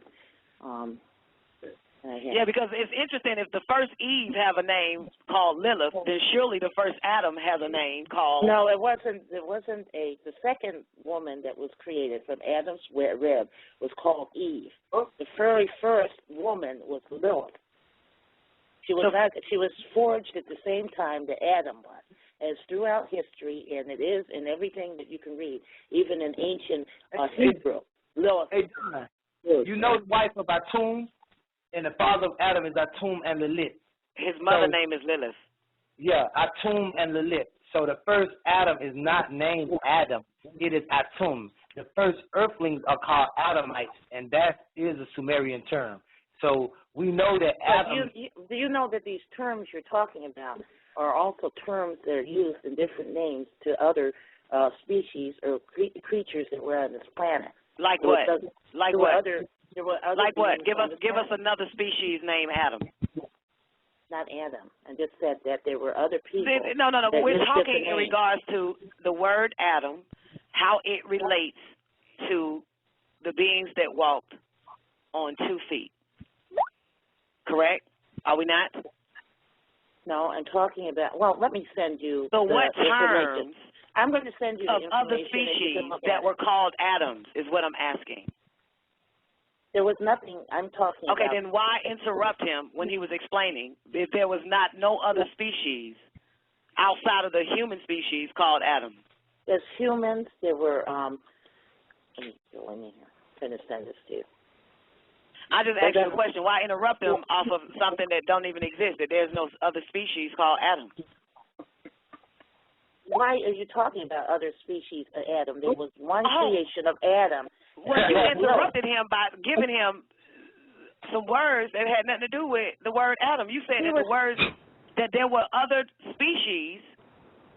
Yeah, because it's interesting. If the first Eve have a name called Lilith, then surely the first Adam has a name called. No, it wasn't. The second woman that was created from Adam's rib was called Eve. The very first woman was Lilith. She was forged at the same time that Adam was. As throughout history, and it is in everything that you can read, even in ancient Hebrew. Lilith. Hey, John, you know the wife of Atum and the father of Adam is Atum and Lilith. His mother name is Lilith. Yeah, Atum and Lilith. So the first Adam is not named Adam. It is Atum. The first earthlings are called Adamites, and that is a Sumerian term. So we know that Adam... Do you know that these terms you're talking about are also terms that are used in different names to other species or creatures that were on this planet? Like what? Like what? There were other like what? Give us another species named Adam. Not Adam. I just said that there were other people. No. We're talking in regards to the word Adam, how it relates to the beings that walked on 2 feet. Correct? Are we not? No, I'm talking about, well, let me send you So what terms I'm going to send you of the other information species that were called Adams is what I'm asking. There was nothing I'm talking about. Okay, then why interrupt him when he was explaining if there was no other species outside of the human species called Adam? There's humans, there were, let me go in here. I'm going to send this to you. I just asked you a question. Why interrupt him off of something that don't even exist, that there's no other species called Adam? Why are you talking about other species of Adam? There was one creation of Adam. Well, you interrupted him by giving him some words that had nothing to do with the word Adam. You said that there were other species,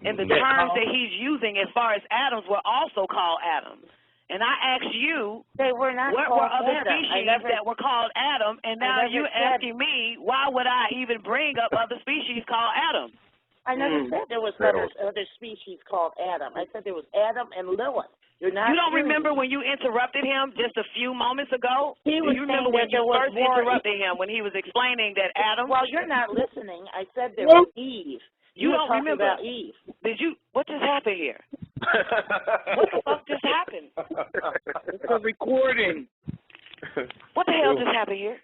and the terms that he's using as far as Adams were also called Adams. And I asked you, they were not what called were other Adam. species that were called Adam, and now you're asking me, why would I even bring up other species called Adam? I never said there was other species called Adam. I said there was Adam and Lilith. You don't remember when you interrupted him just a few moments ago? Do you remember when you first interrupted him when he was explaining that Adam? Well, you're not listening. I said there was Eve. You don't remember about Eve. Did you? What just happened here? What the fuck just happened? It's a recording. What the hell just happened here?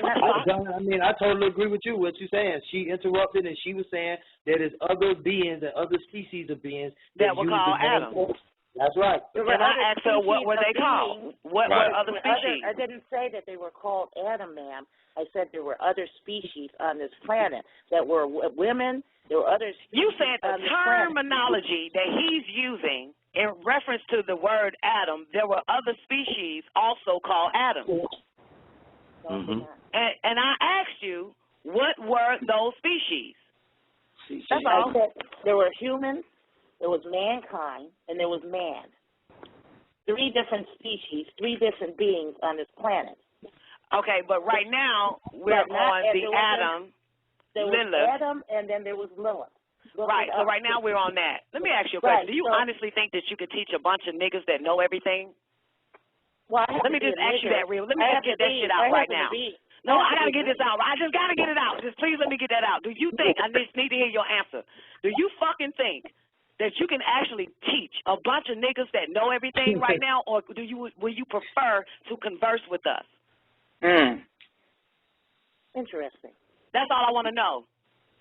I totally agree with you, what you're saying. She interrupted, and she was saying that there's other beings and other species of beings that were called Adam. That's right. And I asked her, what were they called? What were other species? I didn't say that they were called Adam, ma'am. I said there were other species on this planet that were women. There were others. You said the terminology that he's using in reference to the word Adam, there were other species also called Adam. Mm-hmm. And I asked you, what were those species? That's all. I said there were humans, there was mankind, and there was man. 3 different species, 3 different beings on this planet. Okay, but right now we're on the Adam. There was Lilith. Adam, and then there was Lilith. Right, so right now we're on that. Let me ask you a question. Do you honestly think that you could teach a bunch of niggas that know everything? Well, let me just ask you that real. Let me just get that shit out right now. No, I got to get this out. I just got to get it out. Just please let me get that out. Do you think, I just need to hear your answer, do you fucking think that you can actually teach a bunch of niggas that know everything right now, or will you prefer to converse with us? Interesting. That's all I want to know.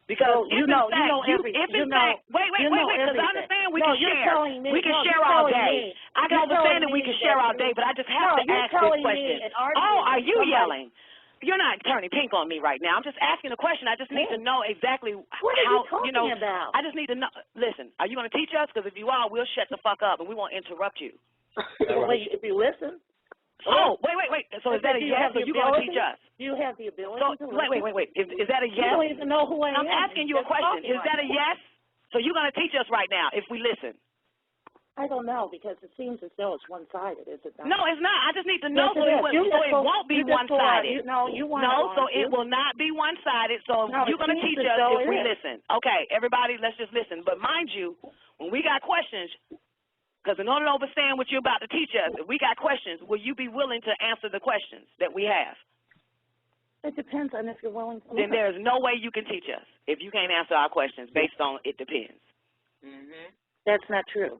Because you know everything. If in fact, wait, because I understand we can share. We can share all day. I can understand that we can share all day, but I just have to ask this question. Oh, are you yelling? You're not turning pink on me right now. I'm just asking a question. I just need to know exactly what are you talking about? I just need to know. Listen, are you going to teach us? Because if you are, we'll shut the fuck up and we won't interrupt you. If you listen. Oh, wait. So is that a yes, or you going to teach us? Do you have the ability to listen? Wait. Is that a yes? You don't even know who I am. I'm asking you a question. Is that a yes? So you're going to teach us right now if we listen? I don't know, because it seems as though it's one-sided, is it not? No, it's not. I just need to know so it won't be one-sided. So it will not be one-sided. So you're going to teach us if we listen. Okay, everybody, let's just listen. But mind you, when we got questions, because in order to understand what you're about to teach us, if we got questions, will you be willing to answer the questions that we have? It depends on if you're willing to. Then there's no way you can teach us if you can't answer our questions based on it depends. That's not true.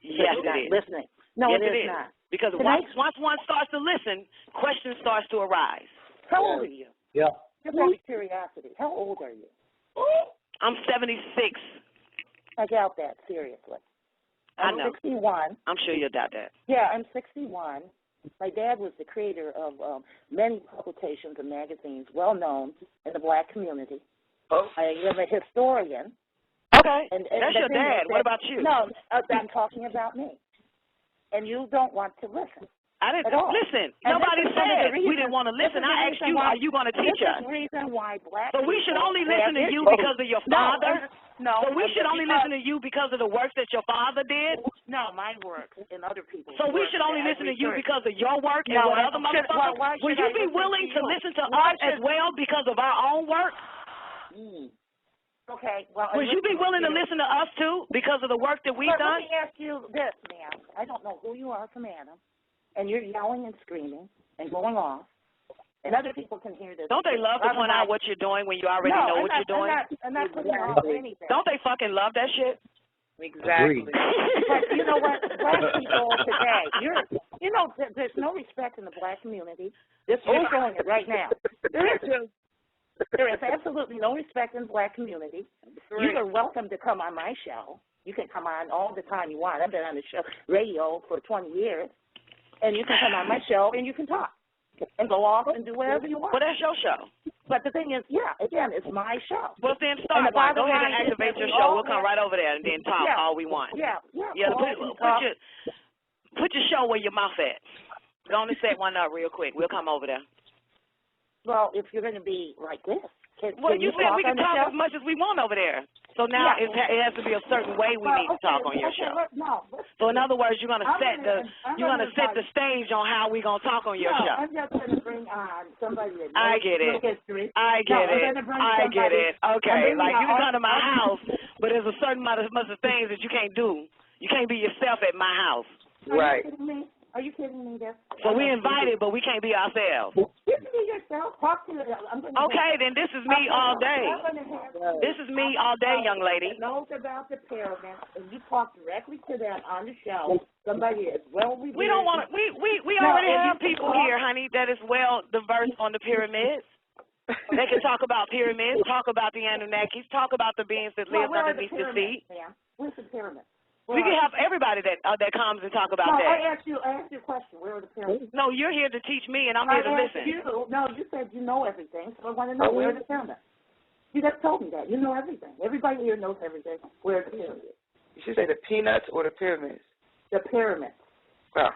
Yes, it is. Listening. No, yes, it is not. Because once one starts to listen, questions starts to arise. How old are you? Yeah. Just out of curiosity, how old are you? I'm 76. I doubt that, seriously. I know. 61. I'm sure you'll doubt that. Yeah, I'm 61, My dad was the creator of many publications and magazines, well known in the black community. Oh. I am a historian. Okay, and that's your dad. What about you? No, I'm talking about me. And you don't want to listen. I didn't listen. And nobody said we didn't want to listen. I asked you, are you going to teach us? This is the reason why black So we should only listen to you because of your father? So we should only listen to you because of the work that your father did? No, my work and other people's So we should only listen to you because of your work and what other motherfuckers? Would you be willing to listen to us as well because of our own work? Okay, well... Would you be willing to listen to us, too, because of the work that we've done? Let me ask you this, ma'am. I don't know who you are from Adam, and you're yelling and screaming and going off, and other people can hear this. Don't they love to point out what you're doing when you already know what you're doing? I'm not putting off anything. Don't they fucking love that shit? Exactly. But you know what? Black people today, there's no respect in the black community. We're showing it right now. There is absolutely no respect in the black community. You are welcome to come on my show. You can come on all the time you want. I've been on the show radio for 20 years, and you can come on my show and you can talk and go off and do whatever you want. Well, that's your show. But the thing is, again, it's my show. Well, then start one. Go ahead and activate your show. We'll come right over there and then talk all we want. Yeah. Put your show where your mouth at. Go on and set one up real quick. We'll come over there. Well, if you're going to be like this. Well, you said we can talk as much as we want over there. So now it has to be a certain way we need to talk on your show. So in other words, you're going to set the stage on how we're going to talk on your show. I'm just going to bring on somebody that I get it. I get it. Okay, like you can come to my house, but there's a certain amount of things that you can't do. You can't be yourself at my house. Right. Are you kidding me? So we invited, but we can't be ourselves. You can be yourself. Talk to them. Okay, then this is me all day. This is me all day, young lady. Knows about the pyramid, and you talk directly to them on the show. Somebody is well. We don't want to. We already have people here, honey, that is well diverse on the pyramids. They can talk about pyramids, talk about the Anunnakis, talk about the beings that live underneath the sea. Where's the pyramid? We can have everybody that comes and talk about that. I asked you a question. Where are the pyramids? No, you're here to teach me, and I'm here to listen. You said you know everything, so I want to know where are the pyramids. You just told me that. You know everything. Everybody here knows everything. Where are the pyramids? You should say the peanuts or the pyramids. The pyramids. Wow.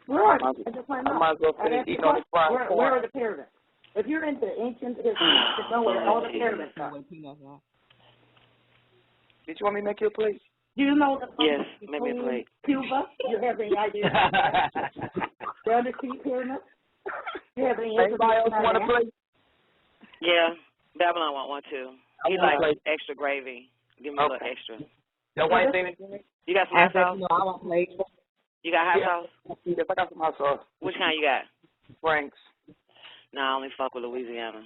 Where are they? I just want to know. I might as well finish eating on the fried corn. Where are the pyramids? If you're into ancient history, you should know where all the pyramids are. Did you want me to make you a plate? Do you know the Yes, make me a plate. Cuba? You have any idea? The undersea pyramids? You have any idea? Anybody else want a plate? Yeah, Babylon want one too. He likes extra gravy. Give me a little extra. That white thing? You got some hot sauce? No, I want a plate. You got hot sauce? Yes, I got some hot sauce. Which kind you got? Frank's. No, I only fuck with Louisiana.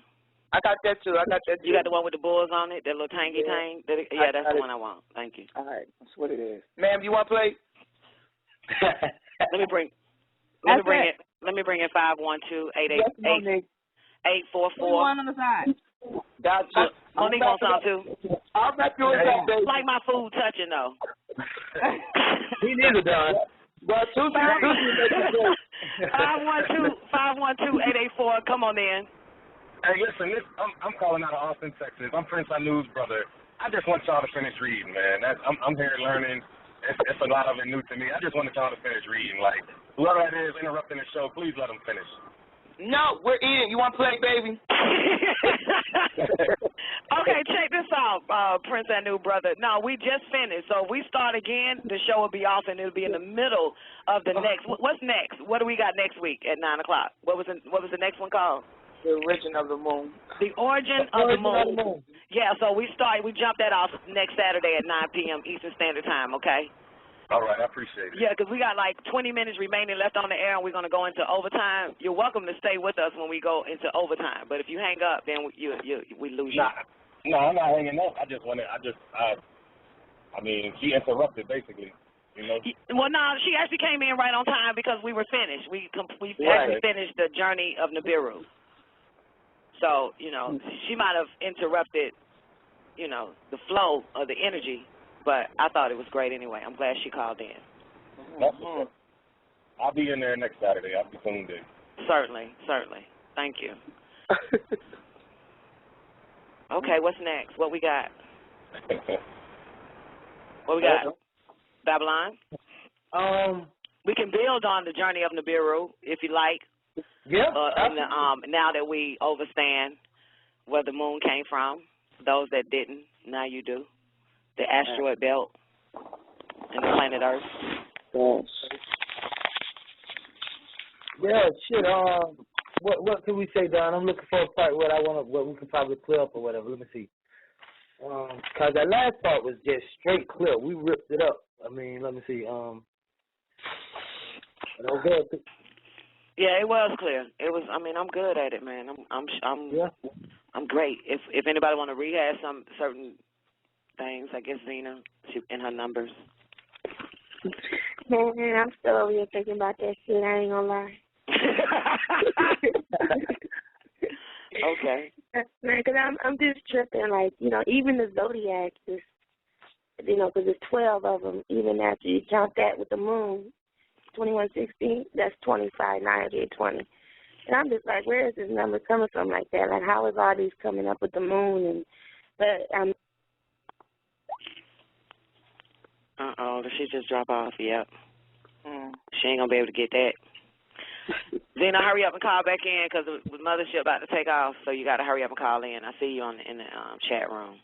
I got that too. You got the one with the bulls on it? That little tangy tang? Yeah, that's the one I want. Thank you. All right, that's what it is. Ma'am, you want a plate? Let me bring it. Let me bring it 512-888-8444. One on the side. Gotcha. Monique wants some too. I'll make you a plate, baby. Like my food touching though. He neither done. Well, Tuesday. 512-884. Come on in. Hey, listen, I'm calling out of Austin, Texas. I'm Prince Anu's brother. I just want y'all to finish reading, man. I'm here learning. It's a lot of it new to me. I just wanted y'all to finish reading. Like, whoever that is interrupting the show, please let them finish. No, we're eating. You want a plate, baby? Okay, check this out, Prince Anu, brother. No, we just finished. So if we start again, the show will be off, and it'll be in the middle of the next. What's next? What do we got next week at 9 o'clock? What was the next one called? The origin of the moon. The origin of the moon. Yeah, so we jump that off next Saturday at 9 p.m. Eastern Standard Time, okay? All right, I appreciate it. Yeah, because we got like 20 minutes remaining left on the air, and we're going to go into overtime. You're welcome to stay with us when we go into overtime, but if you hang up, then we lose you. No, I'm not hanging up. I mean, she interrupted, basically. You know? Well, no, she actually came in right on time because we were finished. We actually finished the journey of Nibiru. So, you know, she might have interrupted you know, the flow of the energy, but I thought it was great anyway. I'm glad she called in. Mm-hmm. I'll be in there next Saturday. I'll be tuned in. Certainly. Thank you. Okay, what's next? What we got? Babylon? We can build on the journey of Nibiru if you like. Yeah. Now that we understand where the moon came from, those that didn't, now you do. The asteroid belt and the planet Earth. Yeah, shit. What can we say, Don? I'm looking for a part what we can probably clear up or whatever. Let me see. Cause that last part was just straight clear. We ripped it up. I mean, let me see. Yeah, it was clear. It was. I mean, I'm good at it, man. I'm great. If anybody want to rehash some certain things, I guess Zena in her numbers. Man, I'm still over here thinking about that shit. I ain't gonna lie. Okay. Man, cause I'm just tripping. Like, you know, even the zodiac is, you know, cause there's 12 of them. Even after you count that with the moon, 2116, that's 25, 920. And I'm just like, where is this number coming from like that? Like, how is all these coming up with the moon? But did she just drop off? Yep. She ain't gonna be able to get that. Then hurry up and call back in because the mothership about to take off. So you got to hurry up and call in. I see you in the chat room.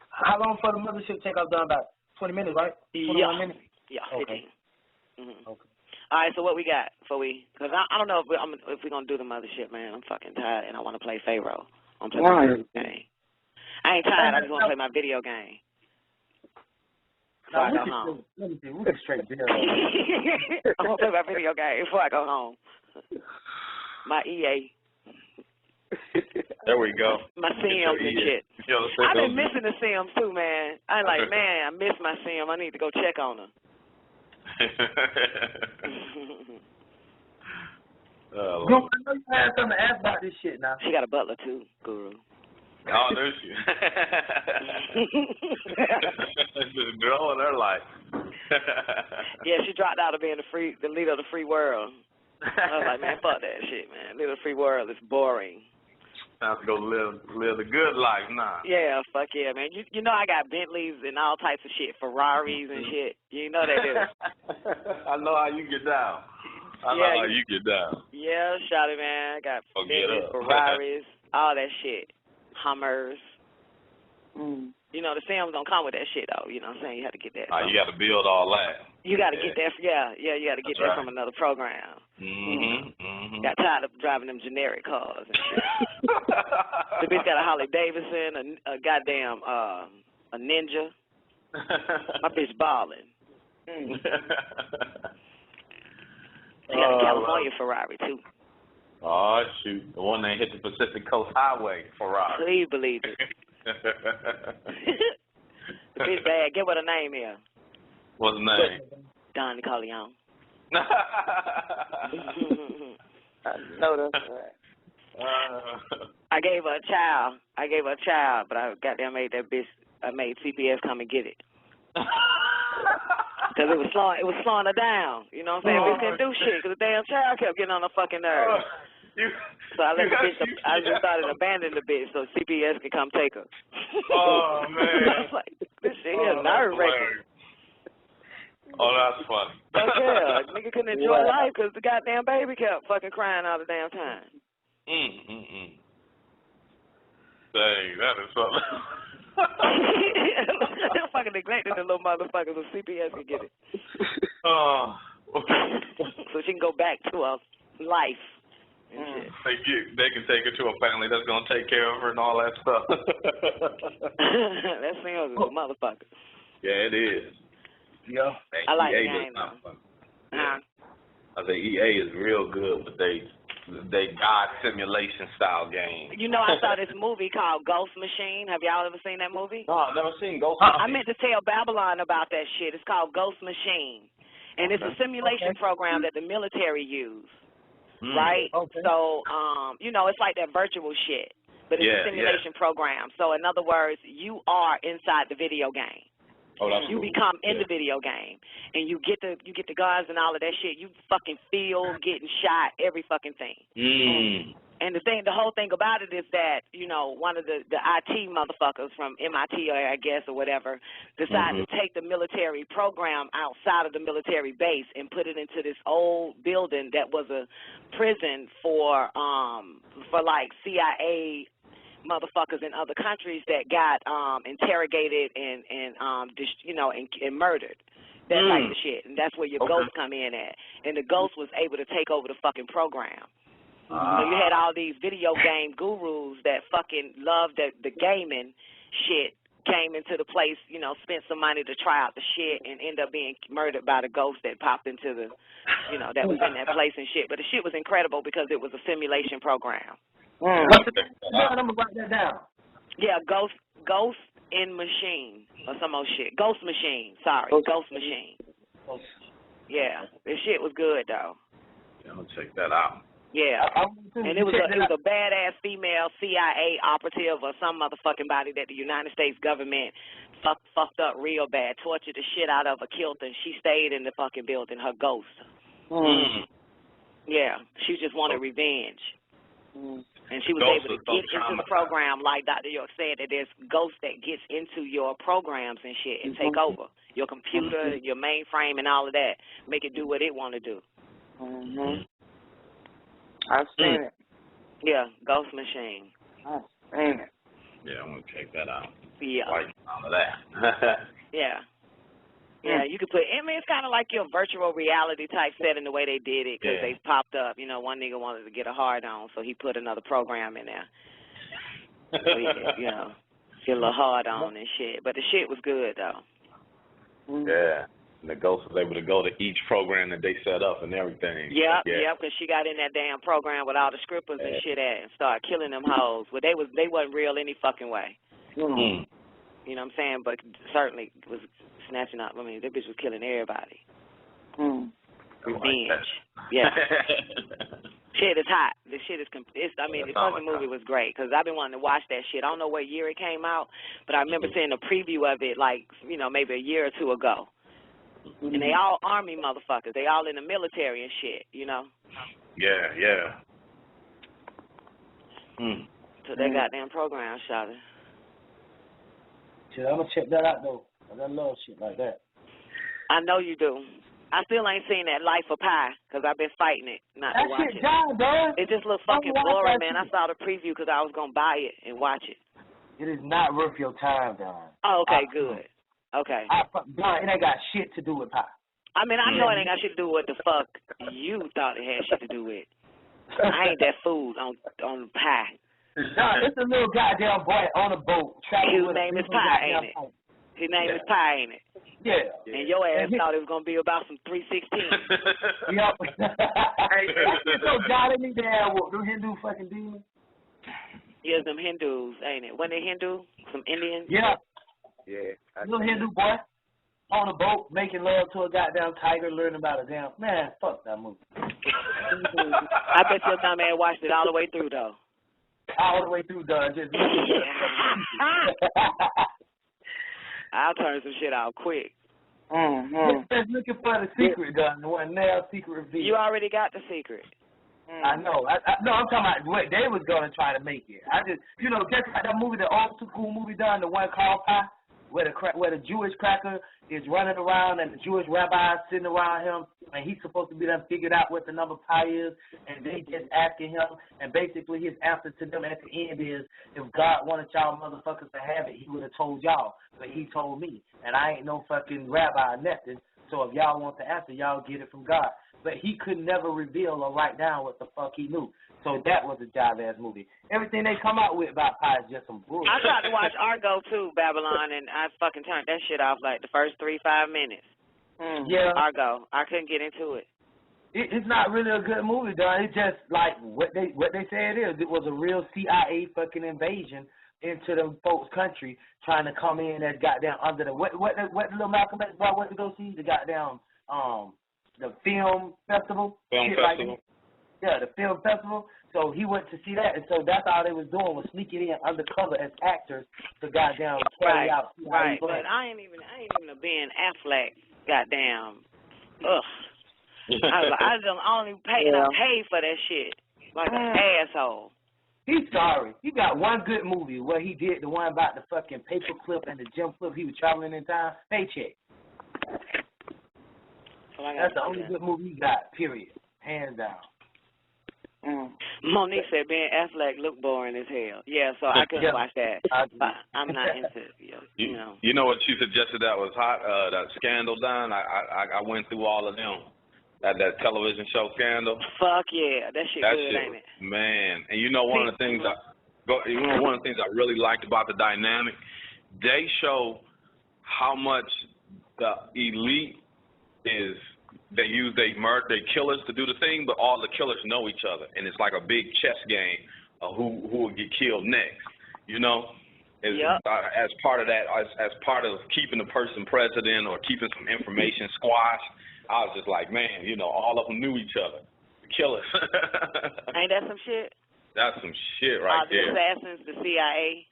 How long for the mothership take off? Done about 20 minutes, right? 21 minutes. Yeah, okay. 15. Mm-hmm. Okay. All right. So what we got because I don't know if we're gonna do the mothership, man. I'm fucking tired and I want to play Pharaoh. I'm playing my video game. I ain't tired. I just want to play my video game. Before I go home. Let me see. We can straight there. I'm going to play my video game before I go home. My EA. There we go. My Sims and shit. I've been missing the Sims too, man. I miss my Sim. I need to go check on her. I know you had something to ask about this shit now. She got a butler too, Guru. Oh, there's she. Just growing her life. Yeah, she dropped out of being the leader of the free world. I was like, man, fuck that shit, man. Leader of the free world is boring. Time to go live the good life now. Yeah, fuck yeah, man. You know I got Bentleys and all types of shit, Ferraris and shit. You know that, dude. I know how you get down. I know how you get down. Yeah, shawty, man. I got Bentleys, Ferraris, all that shit. Hummers. You know, the Sims don't come with that shit, though. You know what I'm saying? You have to get that. You got to build all that. You got to get that. You got to get that from another program. Got tired of driving them generic cars and shit. The bitch got a Harley Davidson, a goddamn a Ninja. My bitch balling. She got a California Ferrari, too. Oh, shoot. The one that hit the Pacific Coast Highway, Ferrari. Please believe it. The bitch bad. Get what her name is. What's her name? Don Corleone. I know that's right. I gave her a child, but I goddamn made that bitch. I made CPS come and get it. Because it was slowing her down. You know what I'm saying? Bitch couldn't do shit because the damn child kept getting on her fucking nerves. So I let the bitch. I just started abandoning the bitch so CPS could come take her. Oh man! I was like, this shit is nerve-wracking. Oh, that's funny. Fuck yeah, nigga couldn't enjoy life because the goddamn baby kept fucking crying all the damn time. Dang, that is something. They're fucking neglecting the little motherfucker so CPS can get it. Oh. So she can go back to her life. And shit. They can take her to a family that's gonna take care of her and all that stuff. That Sims is a motherfucker. Yeah, it is. Yeah. I like EA the game though. Yeah. I say EA is real good with they God simulation style game. You know, I saw this movie called Ghost Machine. Have y'all ever seen that movie? No, I've never seen Ghost Machine. I meant to tell Babylon about that shit. It's called Ghost Machine. And it's a simulation program that the military use. Right? Okay. So, you know, it's like that virtual shit. but it's a simulation program. So in other words, you are inside the video game. Oh, that's you cool. become in the video game, and you get the guns and all of that shit. You fucking feel getting shot, every fucking thing. And the whole thing about it is that, you know, one of the IT motherfuckers from MIT, I guess, or whatever, decided to take the military program outside of the military base and put it into this old building that was a prison for like CIA motherfuckers in other countries that got interrogated and murdered. That type of shit. And that's where your ghosts come in at. And the ghost was able to take over the fucking program. So you had all these video game gurus that fucking loved the gaming shit, came into the place, you know, spent some money to try out the shit and end up being murdered by the ghost that popped into the, you know, that was in that place and shit. But the shit was incredible because it was a simulation program. I'm gonna write that down. Yeah, Ghost in Machine or some old shit. Ghost Machine. Sorry, Ghost Machine. Yeah, this shit was good though. Yeah, I'm gonna check that out. Yeah, and it was a badass female CIA operative or some motherfucking body that the United States government fucked up real bad, tortured the shit out of her, killed her, and she stayed in the fucking building, her ghost. Yeah, she just wanted revenge. And she was able to get into the program, like Dr. York said, that there's ghosts that gets into your programs and shit and take over your computer, your mainframe, and all of that, make it do what it want to do. I've seen it. Yeah, Ghost Machine. I've seen it. Yeah, I'm gonna check that out. Yeah. Like all of that. Yeah. Yeah, you could put, I mean, it's kind of like your virtual reality type setting the way they did it because they popped up. You know, one nigga wanted to get a hard on, so he put another program in there. So he could, you know, get a little hard on and shit. But the shit was good, though. Yeah. And the ghost was able to go to each program that they set up and everything. Yep, because she got in that damn program with all the scrippers and shit at and started killing them hoes. But they wasn't real any fucking way. You know what I'm saying? But certainly was snatching up. I mean, that bitch was killing everybody. Revenge. Yeah. Shit is hot. This shit is, the fucking movie was great because I've been wanting to watch that shit. I don't know what year it came out, but I remember seeing a preview of it like, you know, maybe a year or two ago. And they all Army motherfuckers. They all in the military and shit, you know? Yeah. So that goddamn program shot it. Shit, I'm gonna check that out though. I love shit like that. I know you do. I still ain't seen that Life of Pi because I've been fighting it not to watch it. It just looks fucking boring, man. I saw the preview because I was gonna buy it and watch it. It is not worth your time, Don. Oh, okay, good. Okay. Don, it ain't got shit to do with pie. I mean, I know it ain't got shit to do with the fuck you thought it had shit to do with. I ain't that fool on pie. Don, it's a little goddamn boy on a boat. His name is Pie, ain't it? His name is Pie, ain't it? Yeah. And your ass thought it was going to be about some 316. Yep. Hey, so God, they need to have what? Them Hindu fucking demons? Yeah, them Hindus, ain't it? When they Hindu? Some Indians? Yeah. Yeah. Little Hindu boy on a boat making love to a goddamn tiger, learning about a damn man. Fuck that movie. I bet your dumb man watched it all the way through though. All the way through, done. Just I'll turn some shit out quick. Just looking for the secret, done. The one now secret reveal. You already got the secret. I know. No, I'm talking about what they was gonna try to make it. I just, you know, just like that movie, the old school movie done, the one called Pie, where the Jewish cracker is running around and the Jewish rabbi is sitting around him, and he's supposed to be done figured out what the number pi is, and they just asking him, and basically his answer to them at the end is, if God wanted y'all motherfuckers to have it, he would have told y'all, but he told me, and I ain't no fucking rabbi or nothing, so if y'all want the answer, y'all get it from God. But he could never reveal or write down what the fuck he knew. So that was a jive-ass movie. Everything they come out with about pie is just some bullshit. I tried to watch Argo, too, Babylon, and I fucking turned that shit off like the first 3-5 minutes. Yeah. Argo. I couldn't get into it. It's not really a good movie, though. It's just like what they say it is. It was a real CIA fucking invasion into them folks' country trying to come in as goddamn under the what little Malcolm X went to go see? The goddamn the film festival. Film festival. Yeah, the film festival. So he went to see that, and so that's all they was doing was sneaking in undercover as actors to goddamn carry out. Right, but I ain't even a Ben Affleck. Goddamn, ugh. I only paid for that shit like an asshole. He's sorry. He got one good movie where he did the one about the fucking paperclip and the gym flip. He was traveling in time. Paycheck. That's the only good movie he got. Period. Hands down. Monique said Ben Affleck looked boring as hell. Yeah, so I couldn't watch that. But I'm not into you know. You know what she suggested that was hot? That Scandal done. I went through all of them. That television show Scandal. Fuck yeah, that shit good, ain't it? Man, and you know one of the things I really liked about the dynamic, they show how much the elite is. They use they killers to do the thing, but all the killers know each other, and it's like a big chess game of who will get killed next. You know, as part of that, as part of keeping the person president or keeping some information squashed. I was just like, man, you know, all of them knew each other. The killers. Ain't that some shit? That's some shit right there. The assassins, the CIA.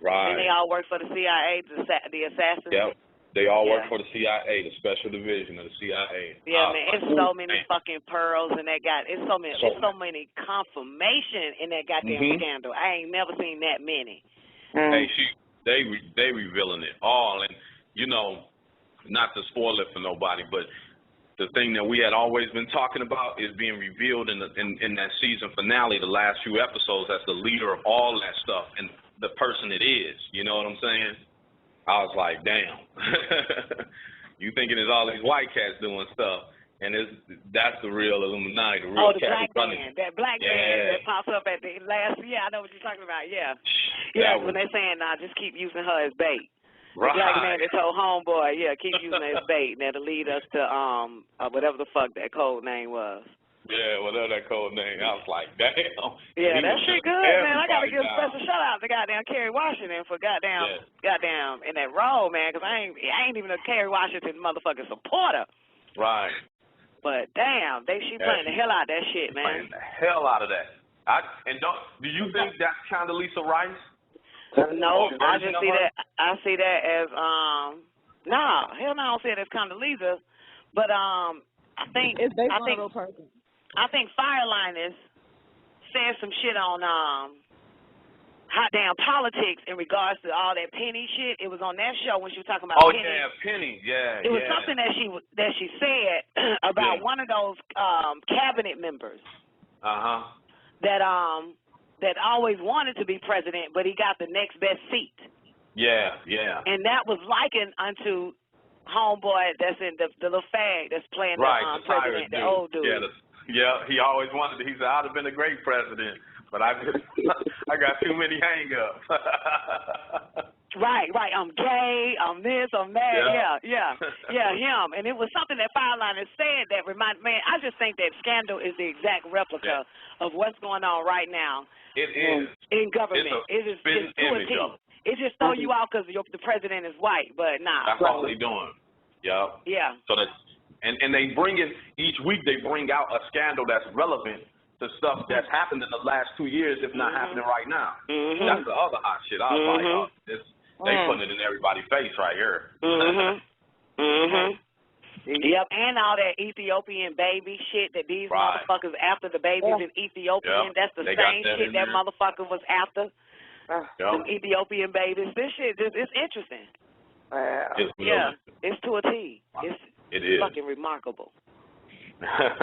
Right. And they all work for the CIA, the assassins. Yep. They all work for the CIA, the special division of the CIA. Yeah, man, it's so many fucking pearls in that it's so many confirmation in that goddamn scandal. I ain't never seen that many. Hey, they revealing it all, and you know, not to spoil it for nobody, but the thing that we had always been talking about is being revealed in that season finale, the last few episodes, as the leader of all that stuff and the person it is. You know what I'm saying? I was like, damn. You thinking it's all these white cats doing stuff, and that's the real Illuminati, the real the black man, that black man that pops up at the last. Yeah, I know what you're talking about. Yeah, when they're saying, "Nah, just keep using her as bait." Right. The black man that told homeboy, keep using her as bait, and that'll lead us to whatever the fuck that code name was. Yeah, whatever that code name. I was like, damn. Yeah, that shit good, man. I gotta give a special shout out to goddamn Kerry Washington for goddamn in that role, man, because I ain't even a Kerry Washington motherfucking supporter. Right. But damn, she playing the hell out of that shit, man. Playing the hell out of that. Do you think that's Condoleezza Rice? No, I just see that. I see that as hell no, I don't see it as Condoleezza, but I think I think Fireliners said some shit on hot damn politics in regards to all that Penny shit. It was on that show when she was talking about Penny. Oh yeah, Penny. Yeah. It was something that she said about one of those cabinet members. That always wanted to be president, but he got the next best seat. Yeah. And that was likened unto homeboy that's in the little fag that's playing the president, the old dude. Yeah, he always wanted to. He said, I'd have been a great president, but I got too many hang-ups. Right. I'm gay, I'm this, I'm that. Yeah, him. And it was something that Fireliner said that reminded me. I just think that Scandal is the exact replica of what's going on right now. It is. In government. It is to a T. It just throw you out because the president is white, but nah. That's all they doing. Yeah. So that's. And they bring in, each week they bring out a scandal that's relevant to stuff that's happened in the last 2 years, if not happening right now. That's the other hot shit. I was like, they putting it in everybody's face right here. Yep, and all that Ethiopian baby shit that these motherfuckers after the babies in Ethiopian. That's the same shit that motherfucker was after. Some Ethiopian babies. This shit, it's interesting. It's to a T. It is fucking remarkable. That's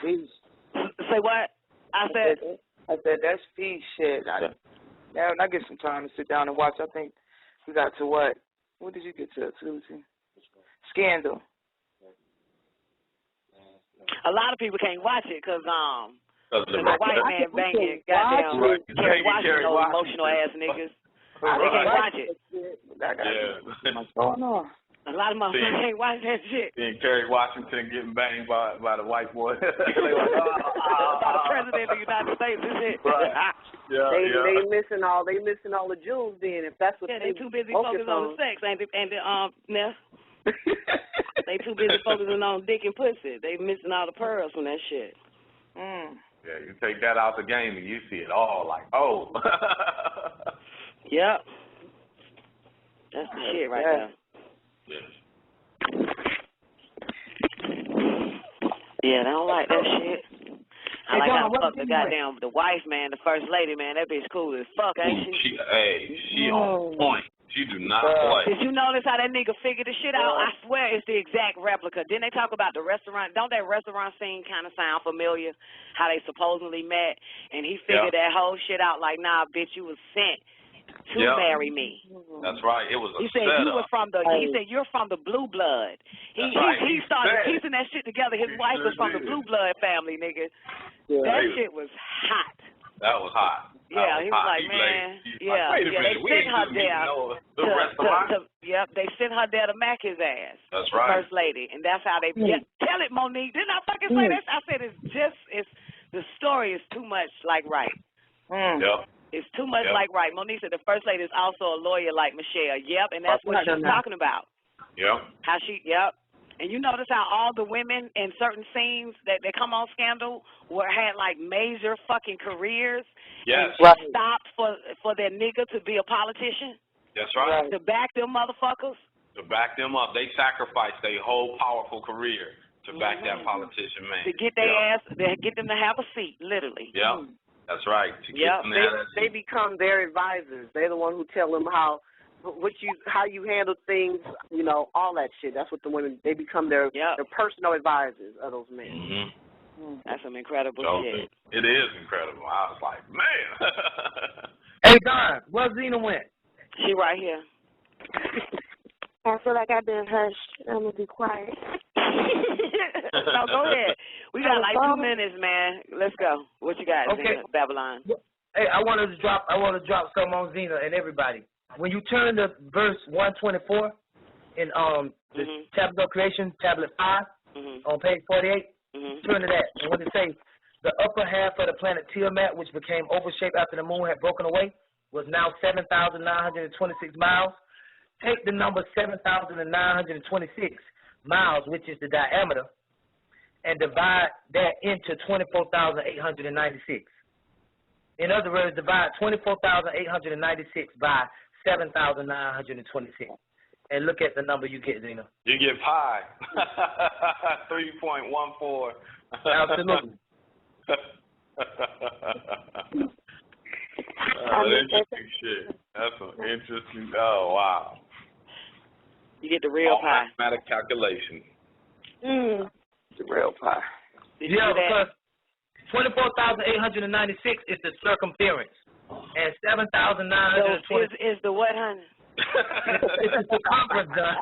peace. Say what? I said that's peace shit. Now when I get some time to sit down and watch, I think we got to what? What did you get to, Susie? Scandal. A lot of people can't watch it because the white man banging goddamn Kerry Washington, those emotional ass niggas. They can't watch it. What's going on? A lot of motherfuckers can't watch that shit. Seeing Kerry Washington getting banged by the white boy. By the president of the United States, this shit. They missing all the jewels then, if that's what they too busy focusing on the sex, ain't they? And They too busy focusing on dick and pussy. They missing all the pearls from that shit. Yeah, you take that out the game and you see it all like, oh. Yep. That's the shit right there. Yes. Yeah, they don't like that shit. I like how fuck the goddamn the wife, man, the first lady, man. That bitch cool as fuck, ain't she? She on point. She do not play. Did you notice how that nigga figured the shit out? I swear it's the exact replica. Didn't they talk about the restaurant? Don't that restaurant scene kind of sound familiar? How they supposedly met, and he figured that whole shit out like, nah, bitch, you was sent to marry me. That's right. It was a He said setup. you were from the. He said you're from the blue blood. He started piecing that shit together. His wife was from the blue blood family, nigga. Yeah. That shit was hot. That was hot. Yeah, he was like, man, they sent her there. They sent her there to mack his ass. That's right. First lady, and that's how they. Tell it, Monique. Didn't I fucking say this? I said the story is too much like right. Yep. It's too much like right. Monique said the first lady is also a lawyer like Michelle. Yep, and that's what she's talking about. Yep. How she, And you notice how all the women in certain scenes that they come on Scandal had like major fucking careers. Yes. And stopped for their nigga to be a politician. That's right. To back them motherfuckers. To back them up. They sacrificed their whole powerful career to back that politician, man. To get their ass, get them to have a seat, literally. Yep. That's right. They become their advisors. They're the one who tell them how you handle things, you know, all that shit. That's what the women, they become their personal advisors of those men. Mm-hmm. That's some incredible shit. It is incredible. I was like, man. Hey, Don, where Zena went? She right here. I feel like I've been hushed. I'm going to be quiet. No, go ahead. We got like 2 minutes, man. Let's go. What you got, Zena, Babylon? Hey, I want to drop something on Zena and everybody. When you turn to verse 124 in the Tablet of Creation, Tablet 5, on page 48, turn to that. And what it says, the upper half of the planet Tiamat, which became overshaped after the moon had broken away, was now 7,926 miles. Take the number 7,926 miles, which is the diameter, and divide that into 24,896. In other words, divide 24,896 by 7,926. And look at the number you get, Zena. You get pi. 3.14. Absolutely. Interesting shit. That's some interesting. Oh, wow. You get the real pi. Mathematic calculation. The real pi. Because 24,896 is the circumference, and 7,920 is the what, honey? It's the circumference, Don.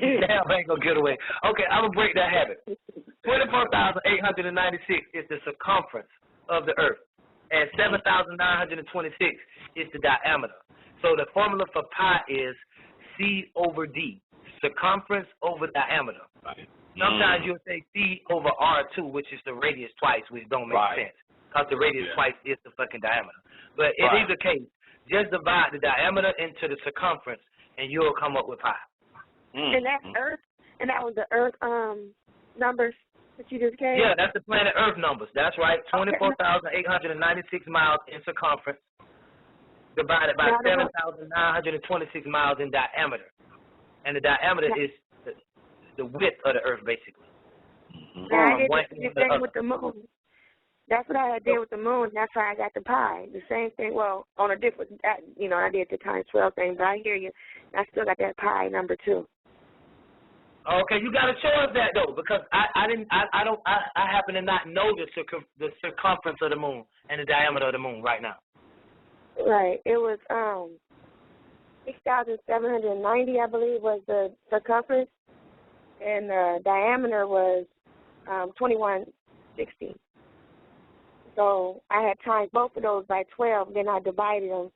Damn, I ain't gonna get away. Okay, I'm gonna break that habit. 24,896 is the circumference of the Earth, and 7,926 is the diameter. So the formula for pi is C over D, circumference over diameter. Right. Sometimes you'll say C over R2, which is the radius twice, which don't make sense, because the radius twice is the fucking diameter. But in either case, just divide the diameter into the circumference, and you'll come up with pi. And that's Earth, and that was the Earth numbers that you just gave? Yeah, that's the planet Earth numbers. That's right, 24,896 miles in circumference, divided by 7,926 miles in diameter. And the diameter is the width of the Earth, basically. Yeah, I did the same thing with the moon. That's what I did with the moon. That's why I got the pi. The same thing, well, on a different, I did the times 12 thing, but I hear you. I still got that pi number 2. Okay, you got to show us that though, because I happen to not know the circumference of the moon and the diameter of the moon right now. Right. It was 6,790, I believe, was the circumference, and the diameter was 2160. So I had times both of those by 12. Then I divided them,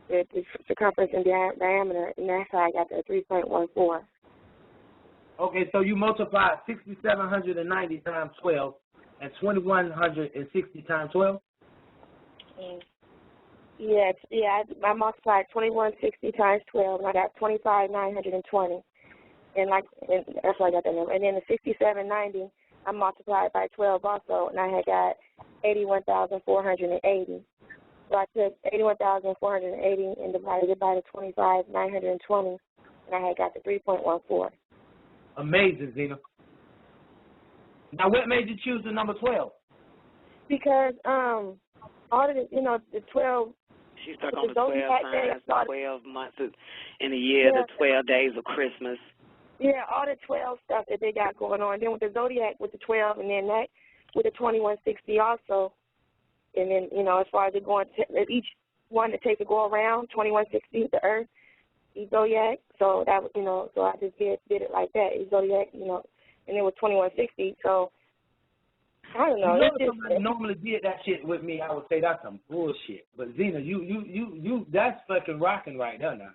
the circumference and diameter, and that's how I got the 3.14. Okay, so you multiply 6,790 times 12 and 2,160 times 12? I multiplied 2160 times 12, and I got 25,920. And that's why I got that number. And then the 6790, I multiplied by 12 also, and I had got 81,480. So I took 81,480 and divided it by the 25,920, and I had got the 3.14. Amazing, Zena. Now, what made you choose the number 12? Because all of the 12. She's stuck on the 12 signs, the 12 months in a year, the 12 days of Christmas. Yeah, all the 12 stuff that they got going on. Then with the zodiac with the 12, and then that with the 2160 also. And then, as far as it going, each one that takes a go around, 2160, the Earth, the zodiac. So that, so I just did it like that, the zodiac, and it was 2160. So I don't know. If somebody normally did that shit with me, I would say that's some bullshit. But Zena, you, that's fucking rocking right there now.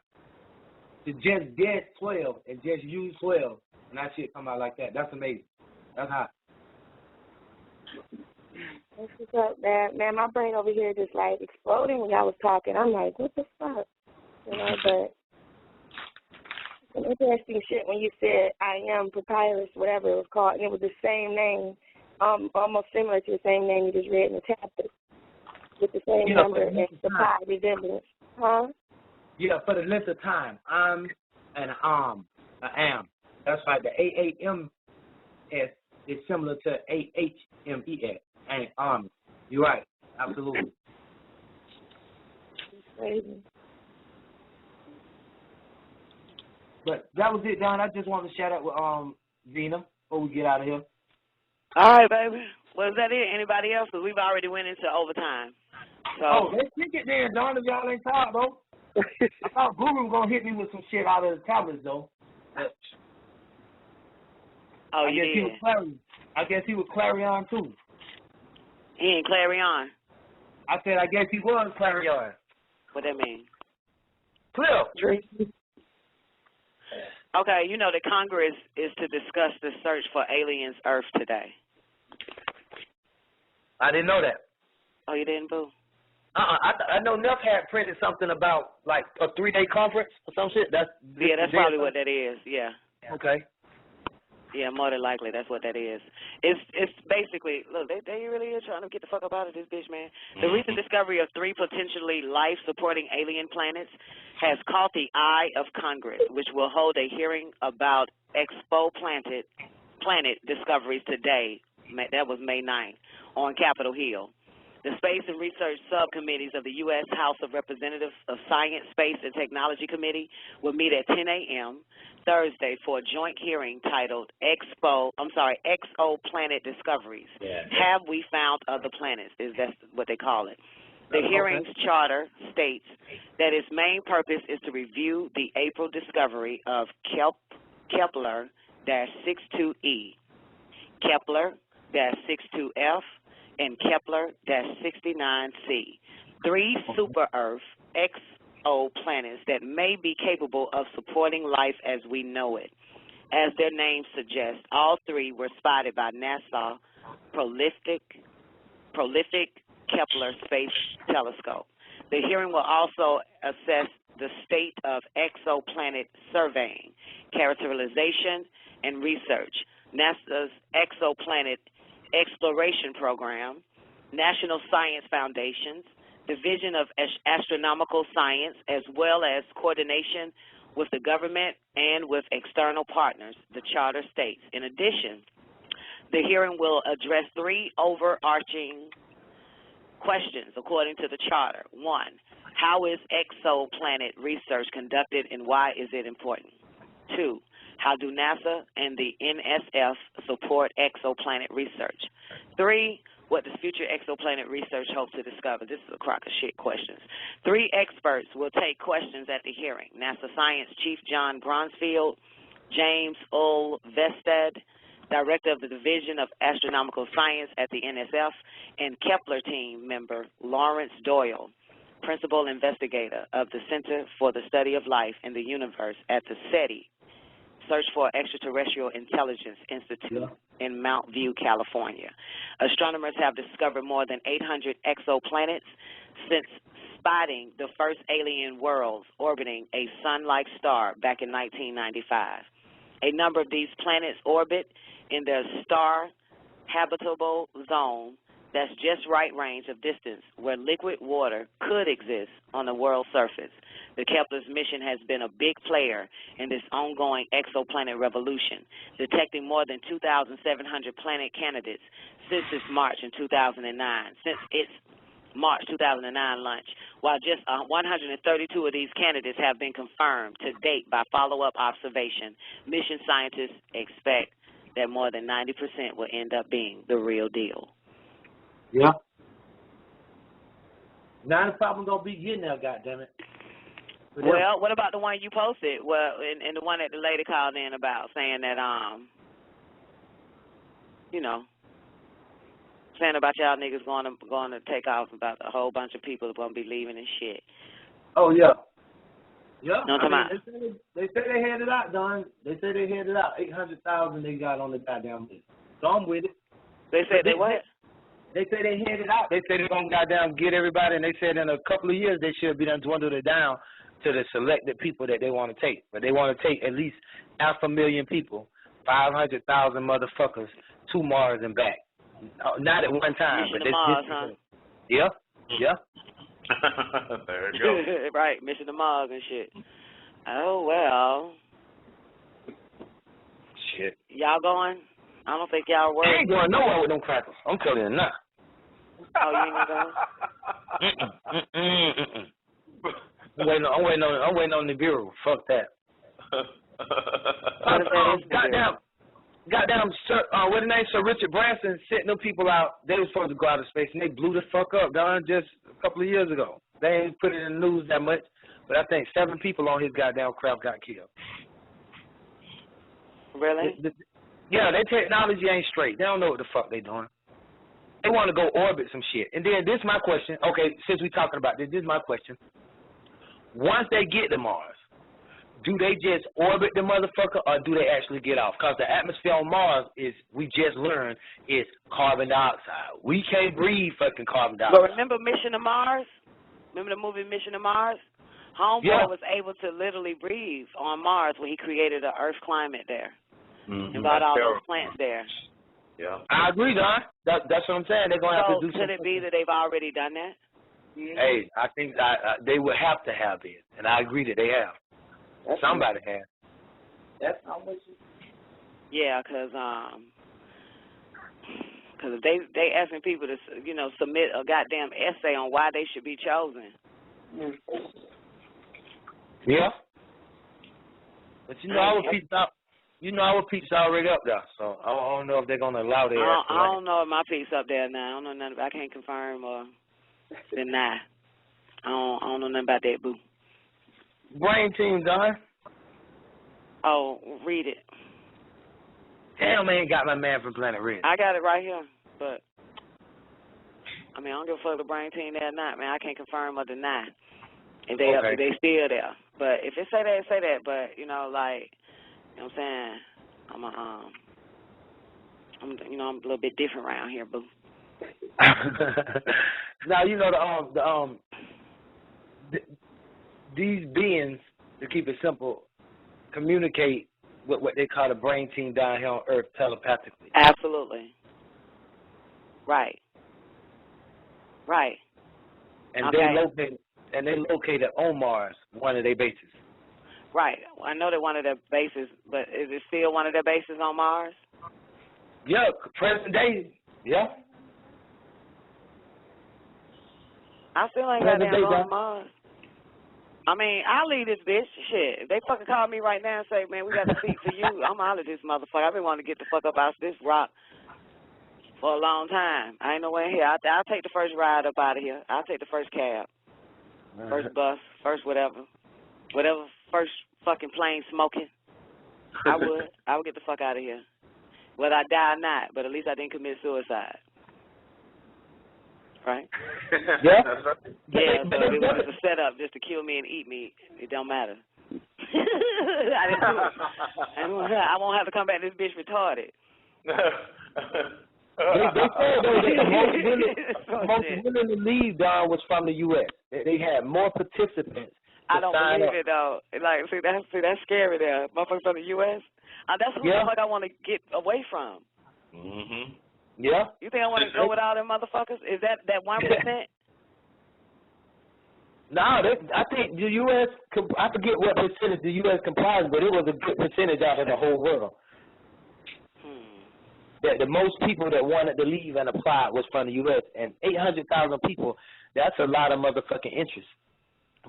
To just guess 12 and just use 12 and that shit come out like that. That's amazing. That's hot. That's what's up, man. My brain over here just like exploding when I was talking. I'm like, what the fuck? But some interesting shit when you said I am papyrus, whatever it was called, and it was the same name, almost similar to the same name you just read in the chapter, with the same number and the pi resemblance. Huh? Yeah, for the length of time. I'm and I am. That's right. The AAMS is similar to AHMES. And you're right. Absolutely. Crazy. But that was it, Don. I just wanted to shout out with Zena before we get out of here. All right, baby. Well, is that it? Anybody else? Because we've already went into overtime. So. Let's kick it then, Don, if y'all ain't tired, bro. I thought Guru was going to hit me with some shit out of the tablets, though. Oh, you did? I guess he was Clarion, too. He ain't Clarion. I said I guess he was Clarion. What that mean? Clear. Okay, the Congress is to discuss the search for aliens Earth today. I didn't know that. Oh, you didn't, boo? I know Neff had printed something about, like, a 3-day conference or some shit. That's probably what that is, yeah. Okay. Yeah, more than likely, that's what that is. It's basically, look, they really are trying to get the fuck up out of this bitch, man. The recent discovery of 3 potentially life-supporting alien planets has caught the eye of Congress, which will hold a hearing about planet discoveries today. That was May 9th on Capitol Hill. The Space and Research Subcommittees of the U.S. House of Representatives of Science, Space, and Technology Committee will meet at 10 a.m. Thursday for a joint hearing titled Exoplanet Discoveries. Yeah. Have we found other planets? That's what they call it. The hearing's charter states that its main purpose is to review the April discovery of Kepler-62e, Kepler-62f, and Kepler-69c, 3 super-Earth exoplanets that may be capable of supporting life as we know it. As their names suggest, all 3 were spotted by NASA prolific Kepler Space Telescope. The hearing will also assess the state of exoplanet surveying, characterization, and research, NASA's exoplanet exploration program, National Science Foundations, Division of Astronomical Science, as well as coordination with the government and with external partners, the charter states. In addition, the hearing will address 3 overarching questions according to the charter. 1, how is exoplanet research conducted and why is it important? 2, how do NASA and the NSF support exoplanet research? 3, what does future exoplanet research hope to discover? This is a crock of shit questions. 3 experts will take questions at the hearing. NASA Science Chief John Bronsfield, James Ulvestad, Director of the Division of Astronomical Science at the NSF, and Kepler team member Lawrence Doyle, Principal Investigator of the Center for the Study of Life and the Universe at the SETI, Search for Extraterrestrial Intelligence Institute in Mount View, California. Astronomers have discovered more than 800 exoplanets since spotting the first alien worlds orbiting a sun-like star back in 1995. A number of these planets orbit in their star habitable zone that's just right range of distance where liquid water could exist on the world's surface. The Kepler's mission has been a big player in this ongoing exoplanet revolution, detecting more than 2,700 planet candidates since its March in 2009, since its March 2009 launch, while just 132 of these candidates have been confirmed to date by follow-up observation. Mission scientists expect that more than 90% will end up being the real deal. Yeah. Now the problem gonna be getting there, goddammit. Well, what about the one you posted? Well, and the one that the lady called in about, saying that saying about y'all niggas going to take off, about a whole bunch of people that gonna be leaving and shit. Oh yeah. Yeah. No, they say they handed out, Don. They say they handed out 800,000 they got on the goddamn list. So I'm with it. They said they what? They say they handed out. They say they're gonna goddamn get everybody, and they said in a couple of years they should be done dwindled it down to the selected people that they want to take. But they want to take at least 500,000 people, 500,000 motherfuckers to Mars and back. Not at one time. Mission but to Mars, huh? Yeah, yeah. There you go. Right, mission to Mars and shit. Oh, well. Shit. Y'all going? I don't think y'all worried. I ain't going nowhere with them crackers. I'm telling you now. Oh, you ain't going? I'm waiting on Nibiru. Fuck that. Goddamn, what the name? Sir Richard Branson sent them people out. They were supposed to go out of space, and they blew the fuck up, Don, just a couple of years ago. They ain't put it in the news that much, but I think 7 people on his goddamn craft got killed. Really? Yeah, their technology ain't straight. They don't know what the fuck they doing. They want to go orbit some shit. And then this is my question. Okay, since we talking about this, this is my question. Once they get to Mars, do they just orbit the motherfucker, or do they actually get off? Because the atmosphere on Mars is, we just learned, is carbon dioxide. We can't breathe fucking carbon dioxide. But remember Mission to Mars? Remember the movie Mission to Mars? Homeboy was able to literally breathe on Mars when he created an Earth climate there. And brought all those plants there. Yeah. I agree, Don. That's what I'm saying. They're going to have to do something. Could it be that they've already done that? Hey, I think they would have to have it, and I agree that they have. Somebody has. That's not what you. Yeah, because if they asking people to submit a goddamn essay on why they should be chosen. Yeah. But our piece already up there, so I don't know if they're gonna allow their. I don't know if my piece up there now. I don't know nothing. I can't confirm or deny. I don't know nothing about that, boo. Brain team, Don. Oh, read it. Damn, man, got my man from Planet Red. I got it right here, but I mean, I don't give a fuck the brain team there or not, man. I can't confirm or deny if they if they still there. But if it say that, say that. But you know what I'm saying? I'm a little bit different around here, boo. Now these beings, to keep it simple, communicate with what they call the brain team down here on Earth telepathically. Absolutely. Right. And they located on Mars, one of their bases. Right. I know they're one of their bases, but is it still one of their bases on Mars? Yeah, present day. Yeah. I still ain't got down on Mars. I mean, I'll leave this bitch. Shit. If they fucking call me right now and say, man, we got a seat for you, I'm out of this motherfucker. I've been wanting to get the fuck up out of this rock for a long time. I ain't nowhere here. I'll take the first ride up out of here. I'll take the first cab, first bus, first whatever. Whatever first fucking plane smoking. I would get the fuck out of here. Whether I die or not, but at least I didn't commit suicide. Right? Yeah. Yeah, so if it was a setup just to kill me and eat me, it don't matter. I didn't do it. I won't have to come back to this bitch retarded. They said though that the most willing to leave, Don, was from the U.S. They had more participants. I don't believe it though. Like, see that's scary there. Motherfuckers from the U.S. That's who the fuck I want to get away from. Mhm. Yeah. You think I want to go with all them motherfuckers? Is that 1%? No, I think the U.S. I forget what percentage the U.S. comprised, but it was a good percentage out of the whole world. That the most people that wanted to leave and apply was from the U.S. and 800,000 people. That's a lot of motherfucking interest.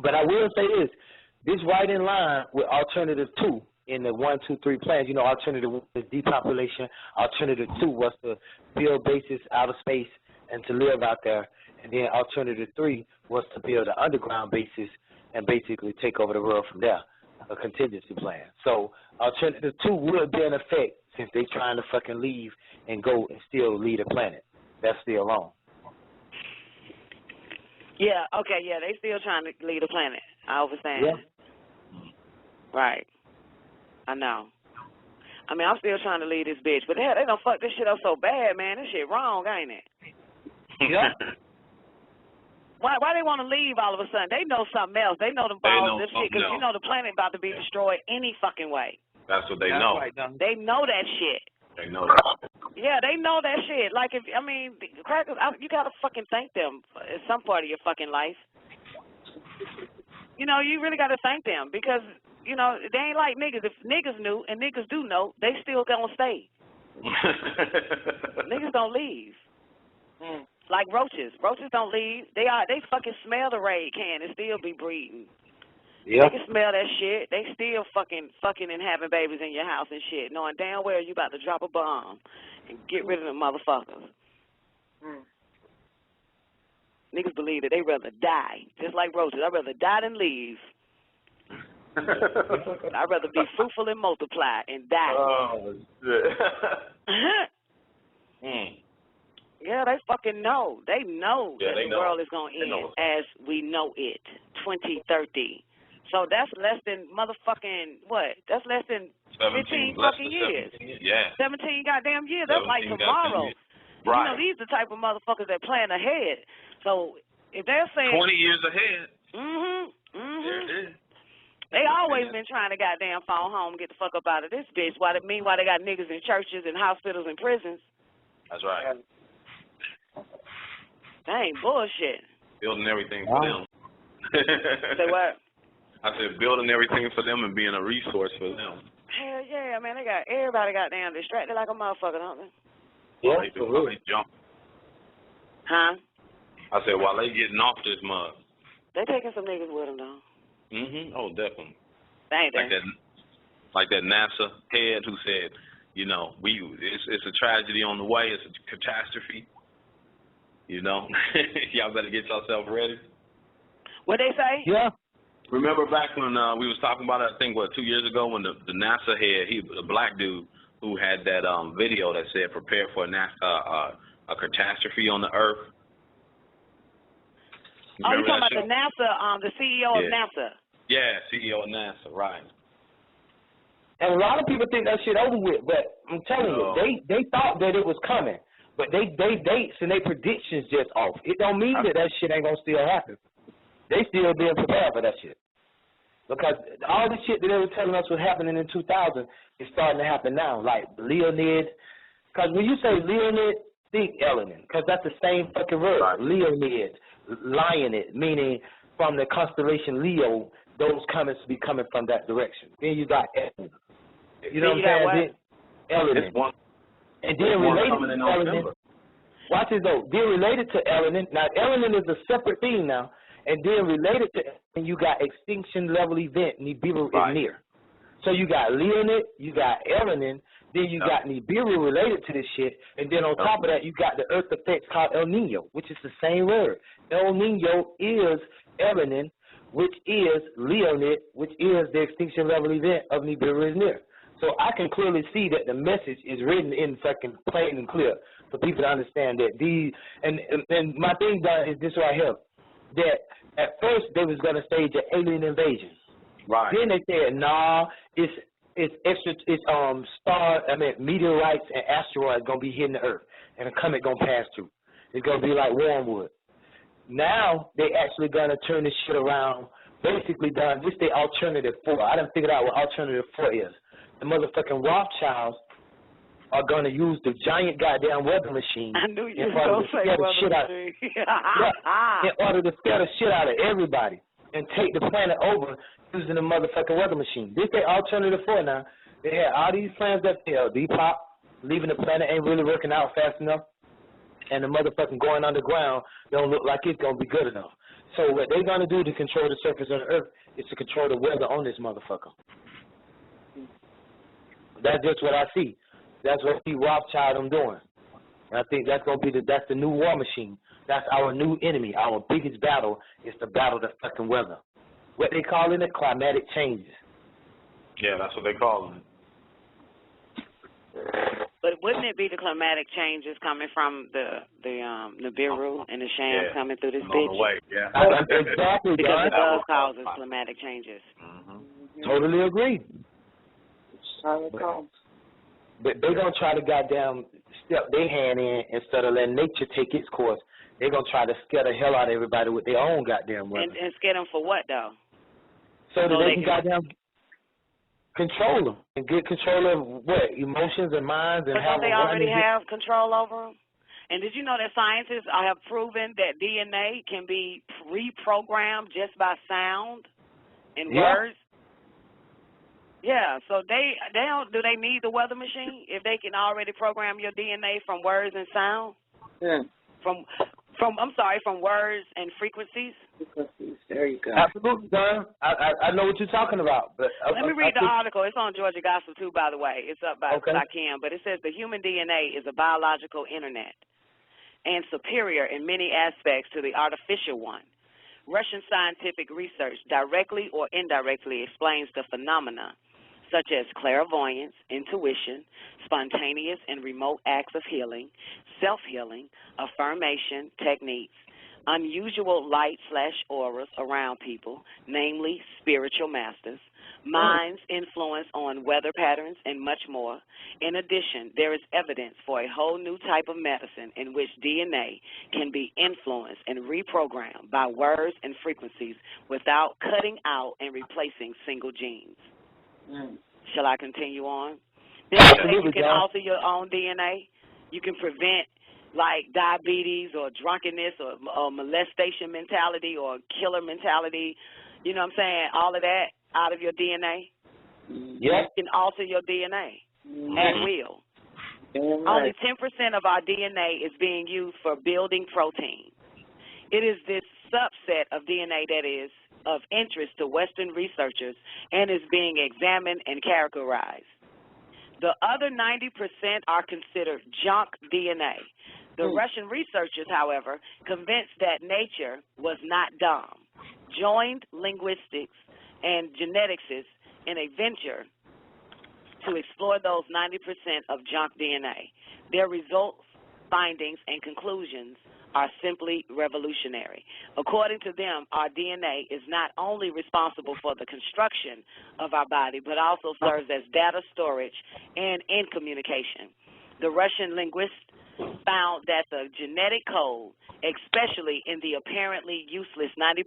But I will say this right in line with alternative 2 in the 1, 2, 3 plans. You know, alternative 1 is depopulation. Alternative 2 was to build bases out of space and to live out there. And then alternative 3 was to build an underground basis and basically take over the world from there, a contingency plan. So alternative 2 will be in effect since they're trying to fucking leave and go and still lead a planet. That's still on. Yeah, okay, yeah, they still trying to lead a planet. I understand. Yeah. Right. I know. I mean, I'm still trying to lead this bitch, but hell, they done fuck this shit up so bad, man. This shit wrong, ain't it? Yeah. Why they want to leave all of a sudden? They know something else. They know the balls this shit, because you know the planet about to be destroyed any fucking way. That's what they know. Right, they know that shit. They know that. Yeah, they know that shit. Like, the crackers, you gotta fucking thank them at some part of your fucking life. You know, you really gotta thank them because, you know, they ain't like niggas. If niggas knew, and niggas do know, they still gonna stay. Niggas don't leave. Like roaches. Roaches don't leave. They fucking smell the raid can and still be breeding. Yeah. They can smell that shit. They still fucking and having babies in your house and shit, knowing damn well you about to drop a bomb and get rid of them motherfuckers. Niggas believe that they rather die, just like roaches. I'd rather die than leave. I'd rather be fruitful and multiply and die. Oh, shit. Yeah, they fucking know. They know that the world is going to end as we know it, 2030. So that's less than motherfucking, what? That's less than 15 fucking years. 17 goddamn years. That's like tomorrow. Right. You know, these are the type of motherfuckers that plan ahead. So if they're saying 20 years ahead. There it is. They always been trying to goddamn phone home and get the fuck up out of this bitch. Meanwhile, they got niggas in churches and hospitals and prisons. That's right. That ain't bullshit. Building everything for them. Say what? I said building everything for them and being a resource for them. Hell yeah, man. Everybody got damn distracted like a motherfucker, don't they? Yeah, they do. They jump. Huh? I said, while they getting off this mug. They taking some niggas with them, though. Oh, definitely. Ain't they? Like that NASA head who said, you know, it's a tragedy on the way. It's a catastrophe. You know, y'all better get yourself ready. What they say? Yeah. Remember back when we was talking about it, I think, 2 years ago when the NASA head, a black dude who had that video that said prepare for a catastrophe on the Earth. Oh, you talking about the NASA, the CEO of NASA? Yeah, CEO of NASA, right. And a lot of people think that shit over with, but I'm telling you, they thought that it was coming, but they dates and they predictions just off. It don't mean that shit ain't gonna still happen. They still being prepared for that shit. Because all the shit that they were telling us was happening in 2000 is starting to happen now. Like Leonid. Because when you say Leonid, think Elenin. Because that's the same fucking word. Right. Leonid, Lionid, meaning from the constellation Leo, those comets be coming from that direction. Then you got Elenin. You know what I'm saying? Elenin. And then related to Elenin. Watch this though. Then related to Elenin. Now, Elenin is a separate thing now. And then related to, and you got extinction level event, Nibiru is near. So you got Leonid, you got Elenin, then you got Nibiru related to this shit, and then on top of that, you got the earth effects called El Nino, which is the same word. El Nino is Elenin, which is Leonid, which is the extinction level event of Nibiru is near. So I can clearly see that the message is written in fucking plain and clear for people to understand that these, and my thing done is this right here. That at first they was gonna stage an alien invasion. Right. Then they said, nah, it's meteorites and asteroids gonna be hitting the Earth. and a comet gonna pass through. It's gonna be like wormwood. Now they actually gonna turn this shit around. Basically, done. This the alternative 4. I done figured out what alternative 4 is. The motherfucking Rothschilds are gonna use the giant goddamn weather machine. I knew you were gonna say weather machine. In order to scare the shit out of everybody and take the planet over using the motherfucking weather machine. This they alternative 4 now. They had all these plans that failed. Depop, leaving the planet ain't really working out fast enough, and the motherfucking going underground don't look like it's gonna be good enough. So what they're gonna do to control the surface of the earth is to control the weather on this motherfucker. That's just what I see. That's what I see Rothschild them doing. And I think that's gonna be that's the new war machine. That's our new enemy. Our biggest battle is the battle of the fucking weather. What they calling it? Climatic changes. Yeah, that's what they call it. But wouldn't it be the climatic changes coming from the Nibiru and the shams coming through this bitch? On the way, yeah. Exactly, because it does cause climatic changes. Totally agree. But they're going to try to goddamn step their hand in instead of letting nature take its course. They're going to try to scare the hell out of everybody with their own goddamn weather. And scare them for what, though? So that they can goddamn control them and get control of what? Emotions and minds and how they already have control over them? And did you know that scientists have proven that DNA can be reprogrammed just by sound and words? Yeah, so they don't. Do they need the weather machine if they can already program your DNA from words and sound? Yeah. From words and frequencies. There you go. Absolutely, Don. I know what you're talking about. But let me read the article. It's on Georgia Gospel too, by the way. It's up by Sakim, but it says the human DNA is a biological internet and superior in many aspects to the artificial one. Russian scientific research directly or indirectly explains the phenomena such as clairvoyance, intuition, spontaneous and remote acts of healing, self-healing, affirmation techniques, unusual light/auras around people, namely spiritual masters, mind's influence on weather patterns, and much more. In addition, there is evidence for a whole new type of medicine in which DNA can be influenced and reprogrammed by words and frequencies without cutting out and replacing single genes. Shall I continue on? You can alter your own DNA. You can prevent like diabetes or drunkenness or molestation mentality or killer mentality. You know what I'm saying? All of that out of your DNA. Yeah. You can alter your DNA at will. Only 10% of our DNA is being used for building protein. It is this subset of DNA that is of interest to Western researchers and is being examined and characterized. The other 90% are considered junk DNA. The Russian researchers, however, convinced that nature was not dumb, joined linguistics and genetics in a venture to explore those 90% of junk DNA. Their results, findings, and conclusions are simply revolutionary. According to them, our DNA is not only responsible for the construction of our body, but also serves as data storage and in communication. The Russian linguists found that the genetic code, especially in the apparently useless 90%,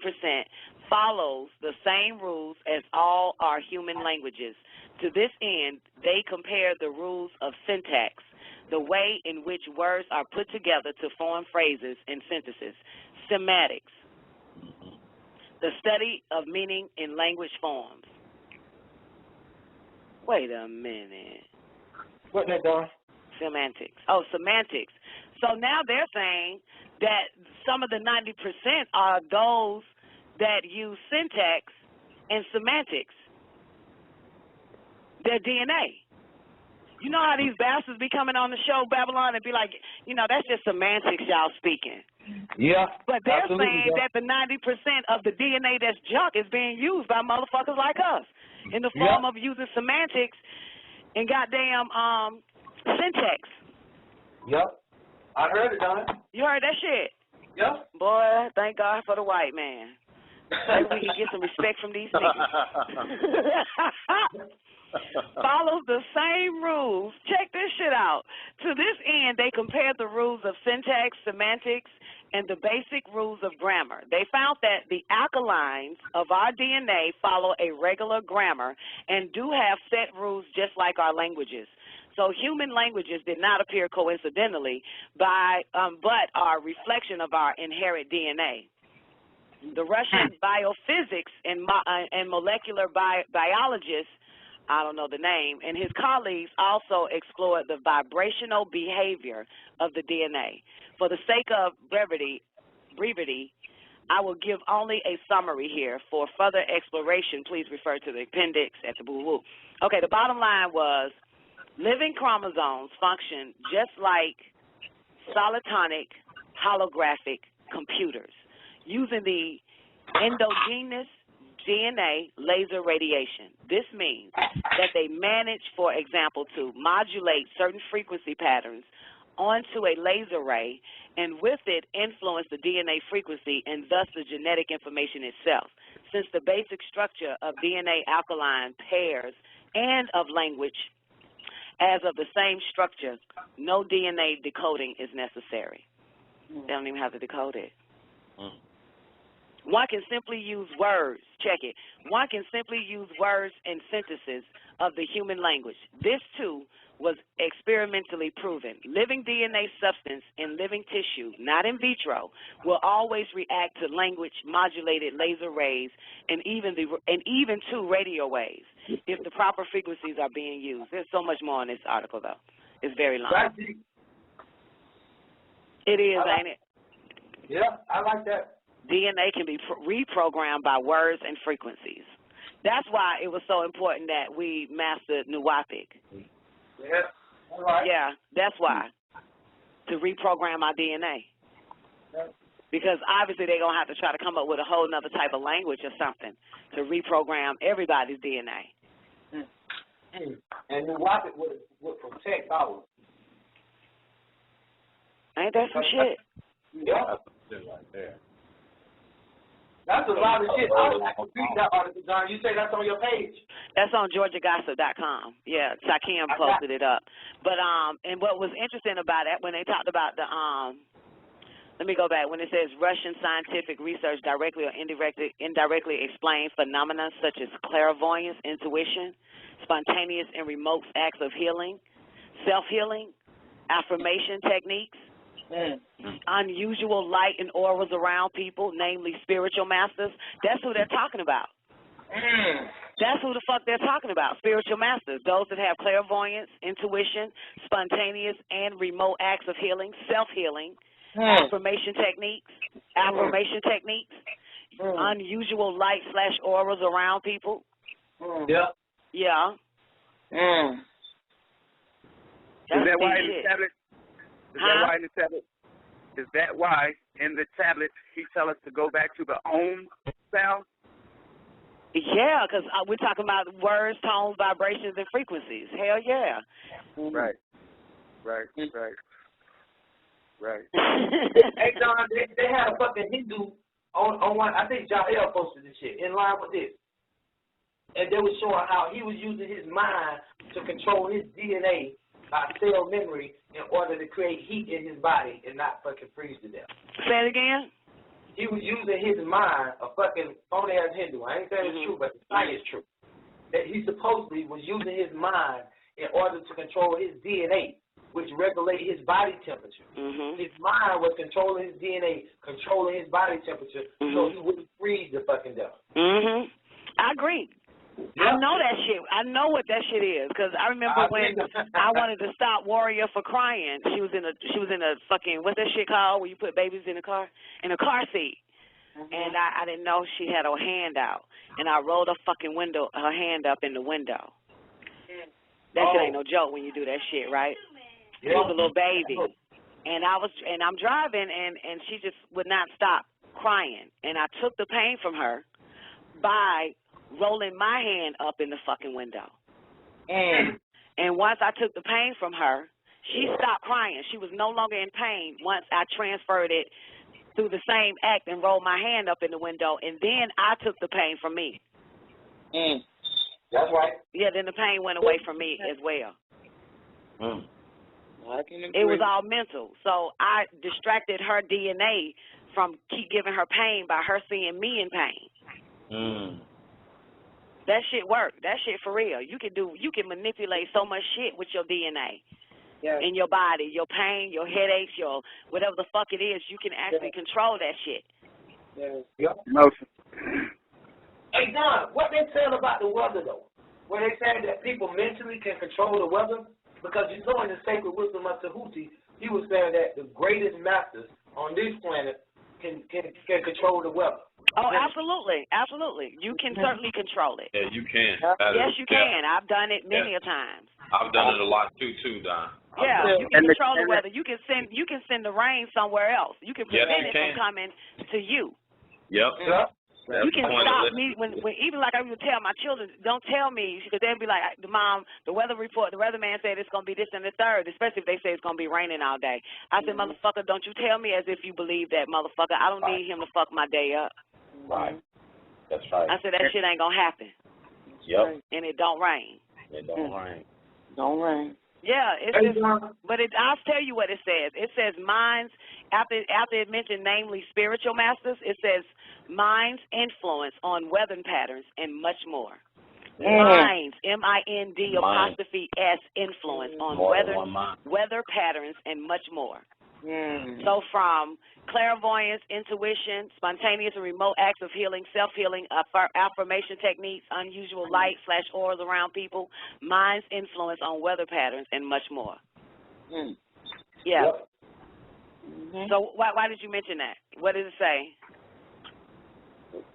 follows the same rules as all our human languages. To this end, they compared the rules of syntax, the way in which words are put together to form phrases and sentences, semantics, the study of meaning in language forms. Wait a minute. What that doing? Semantics. Oh, semantics. So now they're saying that some of the 90% are those that use syntax and semantics, their DNA. You know how these bastards be coming on the show, Babylon, and be like, you know, that's just semantics y'all speaking. Yeah. But they're saying that the 90% of the DNA that's junk is being used by motherfuckers like us in the form of using semantics and goddamn syntax. Yep. I heard it, Don. You heard that shit? Yep. Boy, thank God for the white man. Maybe we can get some respect from these niggas. Follows the same rules. Check this shit out. To this end, they compared the rules of syntax, semantics, and the basic rules of grammar. They found that the alkalines of our DNA follow a regular grammar and do have set rules just like our languages. So human languages did not appear coincidentally, but are a reflection of our inherent DNA. The Russian biophysics and molecular biologist, I don't know the name, and his colleagues also explored the vibrational behavior of the DNA. For the sake of brevity, I will give only a summary here. For further exploration, please refer to the appendix at the boo-woo. Okay, the bottom line was living chromosomes function just like solitonic holographic computers using the endogenous DNA laser radiation. This means that they manage, for example, to modulate certain frequency patterns onto a laser ray and with it influence the DNA frequency and thus the genetic information itself. Since the basic structure of DNA alkaline pairs and of language as of the same structure, no DNA decoding is necessary. They don't even have to decode it. One can simply use words. Check it. One can simply use words and sentences of the human language. This, too, was experimentally proven. Living DNA substance in living tissue, not in vitro, will always react to language-modulated laser rays and even to radio waves if the proper frequencies are being used. There's so much more in this article, though. It's very long. It is, ain't it? Yeah, I like that. DNA can be reprogrammed by words and frequencies. That's why it was so important that we mastered Nuwapic. Yeah, all right. Yeah, that's why. To reprogram our DNA. Because obviously they're going to have to try to come up with a whole other type of language or something to reprogram everybody's DNA. And Nuwapic would protect ours. Ain't that some shit? Yeah. That's right there. That's a lot of shit. I can read that article, John. You say that's on your page? That's on GeorgiaGossip.com. Yeah, Shakim posted it up. But and what was interesting about it when they talked about the let me go back when it says Russian scientific research directly or indirectly explain phenomena such as clairvoyance, intuition, spontaneous and remote acts of healing, self-healing, affirmation techniques. Unusual light and auras around people, namely spiritual masters. That's who they're talking about. That's who the fuck they're talking about, spiritual masters, those that have clairvoyance, intuition, spontaneous and remote acts of healing, self-healing, affirmation techniques, unusual light / auras around people. Yeah. Yeah. Is that why in the tablet? Is that why in the tablet he tell us to go back to the Om sound? Yeah, because we're talking about words, tones, vibrations, and frequencies. Hell yeah. Right. Hey, John, they had a fucking Hindu on one. I think Jael posted this shit in line with this. And they were showing how he was using his mind to control his DNA by cell memory in order to create heat in his body and not fucking freeze to death. Say it again? He was using his mind, a fucking phony-ass Hindu. I ain't saying it's true, but the science is true. That he supposedly was using his mind in order to control his DNA, which regulate his body temperature. His mind was controlling his DNA, controlling his body temperature, so he wouldn't freeze to fucking death. I agree. I know that shit. I know what that shit is because I remember when I wanted to stop Warrior for crying. She was in a fucking, what's that shit called where you put babies in a car seat. And I didn't know she had her hand out, and I rolled her fucking her hand up in the window. That shit ain't no joke when you do that shit, right? She was a little baby, and I'm driving, and she just would not stop crying, and I took the pain from her by rolling my hand up in the fucking window. And once I took the pain from her, she stopped crying. She was no longer in pain once I transferred it through the same act and rolled my hand up in the window, and then I took the pain from me. That's right. Yeah, then the pain went away from me as well. I can agree. It was all mental. So I distracted her DNA from keep giving her pain by her seeing me in pain. That shit worked. That shit for real. You can manipulate so much shit with your DNA. Yeah. In your body, your pain, your headaches, your whatever the fuck it is, you can actually control that shit. Yep. Emotion. Hey, Don, what they said about the weather, though? Where they said that people mentally can control the weather? Because you know in the Sacred Wisdom of Tahuti, he was saying that the greatest masters on this planet can control the weather. Oh, absolutely. Absolutely. You can certainly control it. Yeah, you can. Yes, you can. I've done it many a times. I've done it a lot too, Don. Yeah, you can control the weather. You can send the rain somewhere else. You can prevent it from coming to you. Yep. You can stop me when even like I would tell my children, don't tell me, because they'll be like, Mom, the weather report, the weatherman said it's going to be this and the third, especially if they say it's going to be raining all day. I said, motherfucker, don't you tell me as if you believe that, motherfucker. I don't need him to fuck my day up. Right. That's right. I said, that shit ain't going to happen. Yep. And it don't rain. It don't rain. Don't rain. Yeah, it's just, but I'll tell you what it says. It says minds, after it mentioned namely spiritual masters, it says minds influence on weather patterns and much more. Minds, M-I-N-D apostrophe S, influence on weather patterns and much more. So from clairvoyance, intuition, spontaneous and remote acts of healing, self-healing, affirmation techniques, unusual light / auras around people, mind's influence on weather patterns, and much more. Yeah. So why did you mention that? What did it say?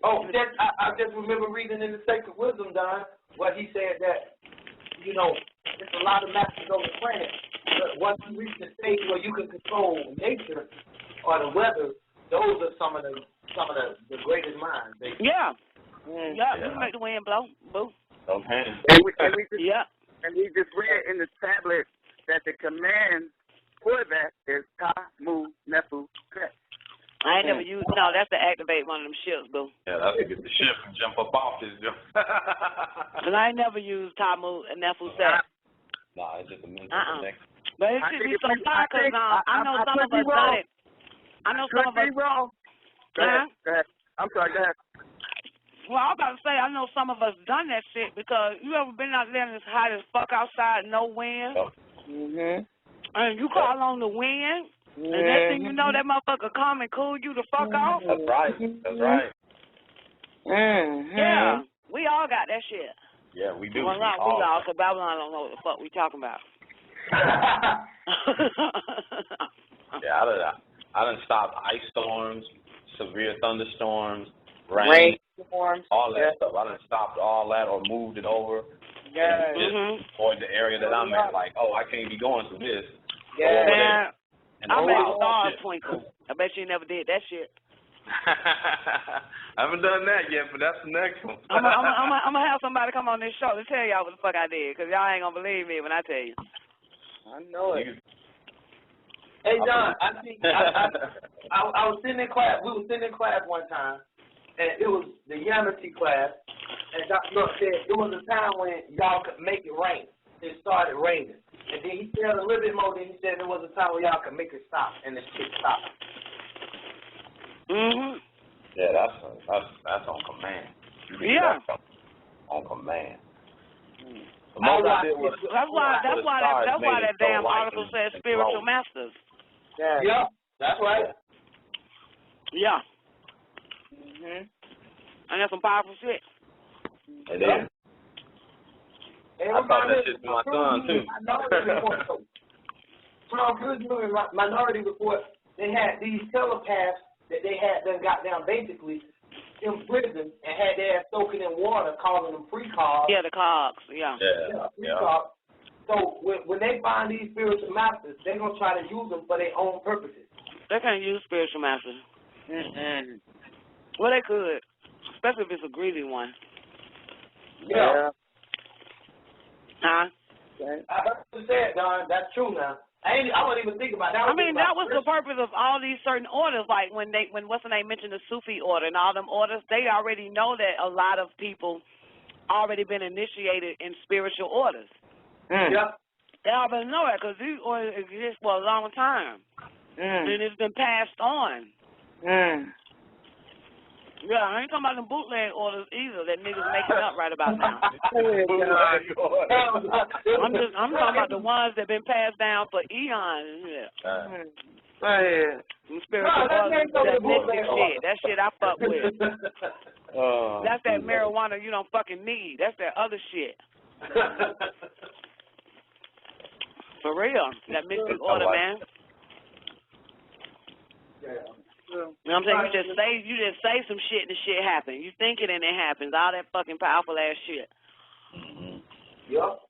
Oh, I just remember reading in the Sacred Wisdom, Don, where he said that, you know, there's a lot of masters on the planet. But once you reach the stage where you can control nature or the weather, those are some of the greatest minds. Basically. Yeah. Yeah, we make the wind blow. Boo. Okay. And we just read in the tablet that the command for that is Ta Mu Nefu Kret. I ain't never used, no, that's to activate one of them ships, boo. Yeah, that's to get the ship and jump up off this jump. And I ain't never used Tamu and Nefu Set. No, it's just a mental connection. But it should be some fire, because I know some of us done it. I know some of us. Wrong. Go ahead. I'm sorry, go ahead. Well, I was about to say, I know some of us done that shit, because you ever been out there and it's hot as fuck outside, no wind? And you call on the wind, and next thing you know, that motherfucker come and cool you the fuck off? That's right. That's right. Yeah, we all got that shit. Yeah, we do. Well, not we all, because Babylon don't know what the fuck we talking about. Yeah, I done stopped ice storms, severe thunderstorms, rain storms, all that stuff. I done stopped all that or moved it over. Yeah. Just avoid the area that I'm at. Like, oh, I can't be going through this. Yeah. Man, I made the stars twinkle. I bet you never did that shit. I haven't done that yet, but that's the next one. I'm gonna have somebody come on this show to tell y'all what the fuck I did, because y'all ain't gonna believe me when I tell you. I know it. Hey, John, I was sitting in class. We were sitting in class one time, and it was the Yamati class, and Dr. Brooks said there was a time when y'all could make it rain. It started raining. And then he said a little bit more, then he said there was a time where y'all could make it stop, and the shit stopped. Yeah, that's on command. Yeah. That's on command. That's why that damn article says spiritual masters. Yeah, that's right. Yeah. And that's some powerful shit. It is. I taught that shit to my son too. Minority Report, they had these telepaths that they had them got down basically in prison and had their ass soaking in water, calling them precogs. Yeah, the cogs. Yeah. Precogs. So when they find these spiritual masters, they're gonna try to use them for their own purposes. They can't use spiritual masters. Well, they could, especially if it's a greedy one. Yeah. Huh? I heard you say it, Don. That's true now. I wasn't even thinking about that. I mean, that was the purpose of all these certain orders. Like when what's the name mentioned the Sufi order and all them orders, they already know that a lot of people already been initiated in spiritual orders. Yep. They already know that because these orders exist for a long time, and it's been passed on. Yeah, I ain't talking about them bootleg orders either that niggas making up right about now. I'm talking about the ones that been passed down for eons. Yeah. Some spiritual orders, that mystic shit. That shit I fuck with. That's that marijuana you don't fucking need. That's that other shit. For real, that mystic order, man. You know what I'm saying? You just say some shit and the shit happens. You think it and it happens. All that fucking powerful ass shit. Yep.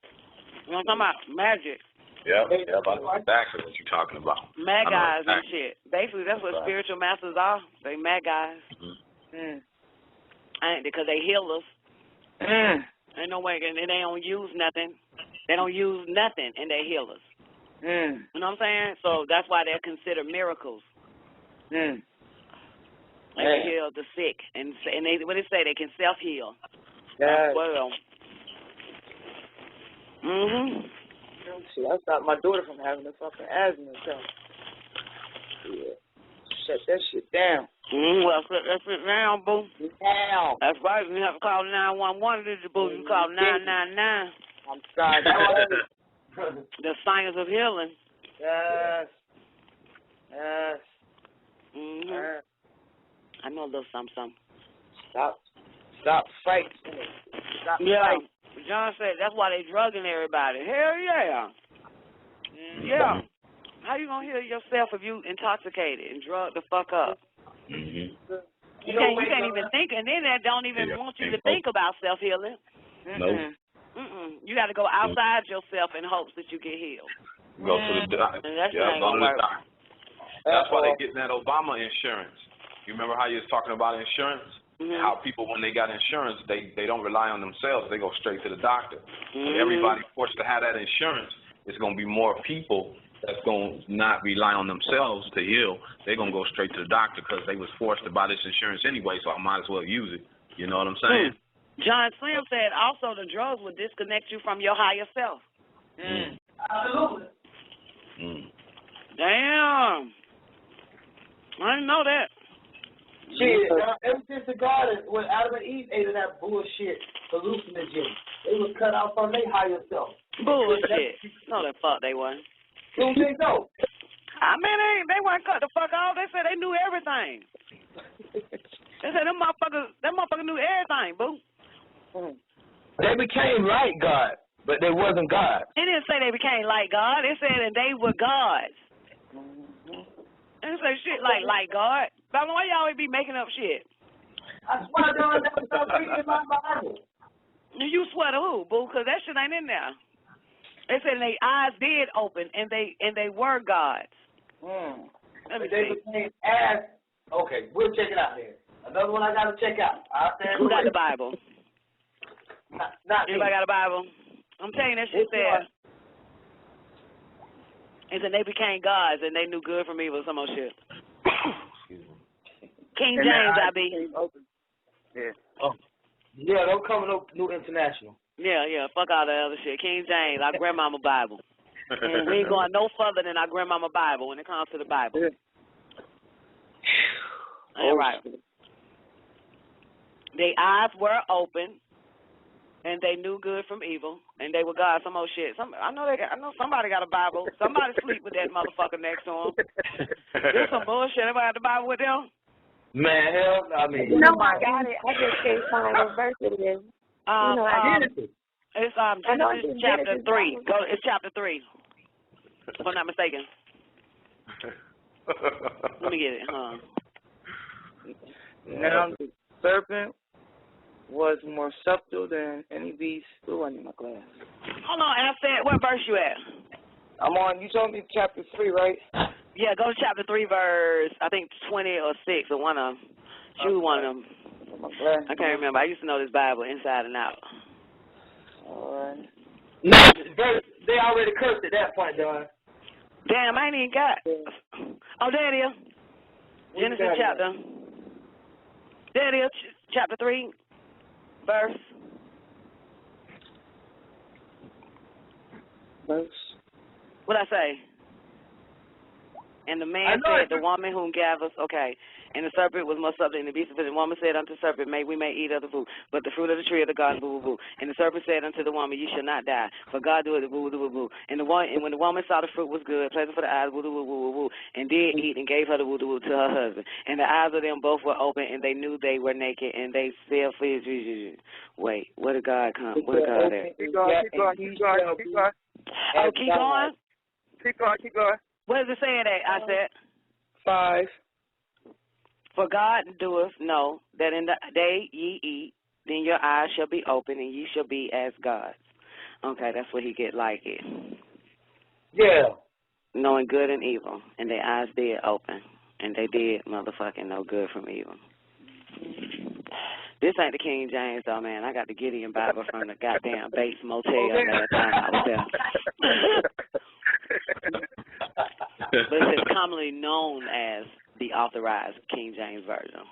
You know what I'm talking about? Magic. Yeah, that's exactly what you're talking about. Mad guys and shit. Basically, that's what spiritual masters are. They mad guys. Ain't because they heal us. Ain't no way, and they don't use nothing. They don't use nothing, and they heal us. You know what I'm saying? So that's why they're considered miracles. They can heal the sick, and they what they say they can self-heal. Well. Shit, I stopped my daughter from having a fucking asthma attack. Yeah. Shut that shit down. Well, shut that shit down, boo. Now. That's right. You have to call 911, did you, boo? You call 999. I'm sorry. The science of healing. Yes. I know a little something. Stop fighting. Stop fighting. John said that's why they drugging everybody. Hell yeah. Yeah. How you gonna heal yourself if you intoxicated and drugged the fuck up? You can't even think, and then they don't even want you to think about self-healing. Nope. You got to go outside yourself in hopes that you get healed. Go to the doctor. Go to the doctor. That's why they getting that Obama insurance. You remember how you was talking about insurance? How people, when they got insurance, they don't rely on themselves. They go straight to the doctor. When everybody forced to have that insurance, it's going to be more people that's going to not rely on themselves to heal. They're going to go straight to the doctor because they was forced to buy this insurance anyway, so I might as well use it. You know what I'm saying? John Slim said also the drugs would disconnect you from your higher self. Absolutely. Damn. I didn't know that. Shit, ever since the garden, when Adam and Eve ate of that bullshit hallucinogen, they was cut out from their higher self. Bullshit. No, the fuck they wasn't. You don't think so? I mean, they weren't cut the fuck off. They said they knew everything. They said that motherfucker knew everything, boo. They became like God, but they wasn't God. They didn't say they became like God. They said that they were gods. They didn't say shit like God. But why y'all always be making up shit? I swear to God, that's what I'm reading in my Bible. You swear to who, boo? Because that shit ain't in there. They said their eyes did open, and they were gods. Let me see. Became as. Okay, we'll check it out there. Another one I got to check out. Who got the Bible? Not Anybody got a Bible? I'm telling you, that shit said. And then they became gods, and they knew good from evil, some more shit. King James, I be. Yeah. Oh. Yeah, don't come with no new international. Yeah, fuck all the other shit. King James, our grandmama Bible. And we ain't going no further than our grandmama Bible when it comes to the Bible. All right. Their eyes were open, and they knew good from evil, and they were God. Some old shit. I know somebody got a Bible. Somebody sleep with that motherfucker next to them. There's some bullshit. Everybody got the Bible with them? Man, hell, I mean. No, I got it. I just can't find what verse it is. It's Genesis chapter 3. It's chapter 3. If I'm not mistaken. Let me get it. Now the serpent was more subtle than any beast. Ooh, I need my glass. Hold on, ask that. What verse you at? I'm on. You told me chapter 3, right? Yeah, go to chapter 3, verse, I think 20 or 6 or one of them. Choose one of them. I can't remember. I used to know this Bible inside and out. All right. No, they already cursed at that point, Don. Damn, I ain't even got. Oh, there it is. Genesis chapter. There it is, chapter 3, verse. What I say? And the man said, the woman whom gathers, okay. And the serpent was more subtle than the beast of it. And the woman said unto the serpent, we may eat of the fruit, but the fruit of the tree of the garden, boo, boo, boo. And the serpent said unto the woman, you shall not die, for God doeth, boo, boo, boo, boo. And when the woman saw the fruit was good, pleasant for the eyes, boo, boo, boo, boo, boo, and did eat and gave her the boo, boo, boo to her husband. And the eyes of them both were open, and they knew they were naked, and they said, wait, where did God come? Where did God at? Keep going. Oh, keep going? Keep going. What does it say at? I said 5. For God doeth know that in the day ye eat, then your eyes shall be open, and ye shall be as gods. Okay, that's what he get like it. Yeah. Knowing good and evil, and their eyes did open, and they did motherfucking know good from evil. This ain't the King James, though, man. I got the Gideon Bible from the goddamn Bates Motel last time I was there. But it's commonly known as the authorized King James Version.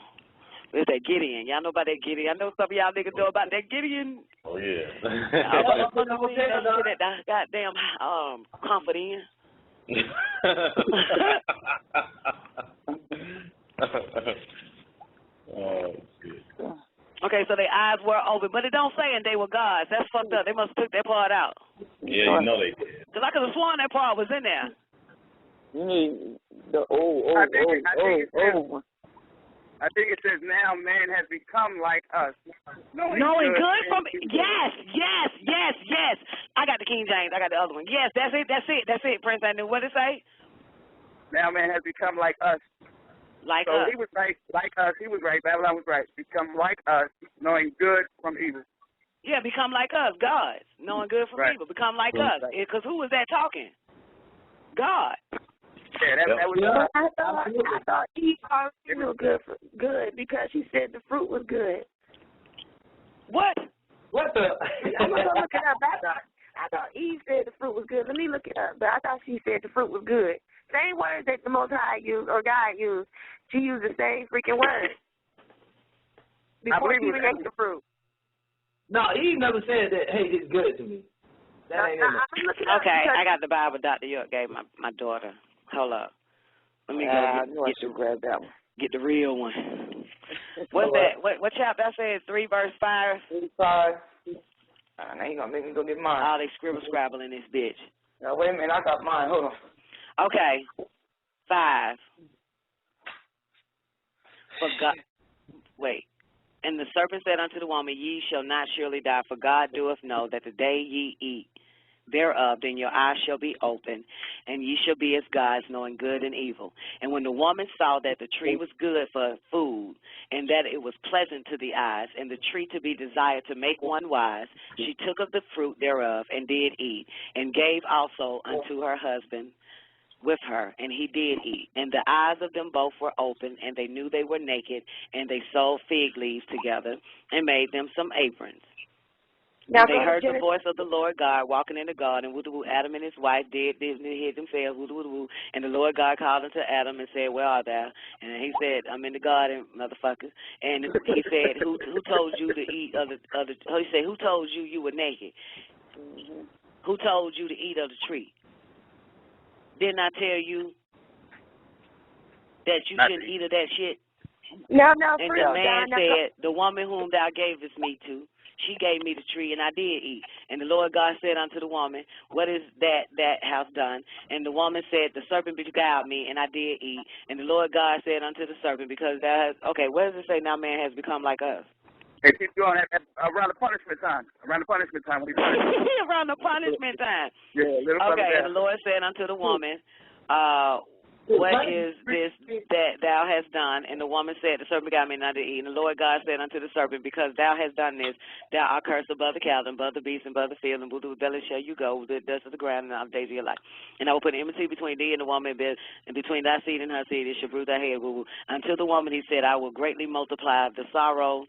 It's that Gideon. Y'all know about that Gideon? I know some of y'all niggas know about that Gideon. Oh, yeah. That goddamn comfort in. Oh, shit. Okay, so their eyes were open, but it don't say and they were gods. That's fucked up. They must have took that part out. Yeah, you know they did. Because I could have sworn that part was in there. You need the I think it says now man has become like us. Knowing good from yes. I got the King James. I got the other one. Yes, that's it, Prince. I knew what it say. Now man has become like us. Like so us. He was right, like us. He was right. Babylon was right. Become like us, knowing good from evil. Yeah, become like us, gods, knowing good from evil. Become like us. Because who was that talking? God. Yeah, that was. I thought Eve already knew good because she said the fruit was good. What? What the? I'm gonna go look it up. I thought Eve said the fruit was good. Let me look it up. But I thought she said the fruit was good. Same words that the Most High used or God used. She used the same freaking words before she even ate the fruit. No, Eve never said that. Hey, it's good to me. That ain't in there. Okay, I got the Bible Dr. York gave my daughter. Hold up. Let me grab that one. Get the real one. What's that? What chapter? I said 3 verse 5. 5. Now you gonna make me go get mine. Oh, they scrabble in this bitch. Now wait a minute, I got mine. Hold on. Okay. 5. For God. Wait. And the serpent said unto the woman, ye shall not surely die, for God doeth know that the day ye eat thereof, then your eyes shall be open, and ye shall be as gods, knowing good and evil. And when the woman saw that the tree was good for food, and that it was pleasant to the eyes, and the tree to be desired to make one wise, she took of the fruit thereof, and did eat, and gave also unto her husband with her, and he did eat. And the eyes of them both were open, and they knew they were naked, and they sewed fig leaves together, and made them some aprons. Now, they heard the voice of the Lord God walking in the garden. Woo-doo-woo. Adam and his wife hid themselves. Woo-doo-woo. And the Lord God called unto Adam and said, where art thou? And he said, I'm in the garden, motherfucker. And he said, who told you to eat of the he said, who told you were naked? Mm-hmm. Who told you to eat of the tree? Didn't I tell you that you shouldn't eat of that shit? No, and the man said, the woman whom thou gavest me to, she gave me the tree, and I did eat. And the Lord God said unto the woman, what is that hast done? And the woman said, the serpent beguiled me, and I did eat. And the Lord God said unto the serpent, because thou hast, okay, where does it say now man has become like us? It keeps going around the punishment time. Around the punishment time. When around the punishment time. Yeah, okay, and the Lord said unto the woman, what is this that thou hast done? And the woman said, the serpent beguiled me and I did eat. And the Lord God said unto the serpent, because thou hast done this, thou art cursed above the cattle, and above the beasts, and above the field, and with the belly shall you go, with the dust of the ground, and all the days of your life. And I will put enmity between thee and the woman, and between thy seed and her seed, it shall bruise thy head. Unto the woman he said, I will greatly multiply the sorrow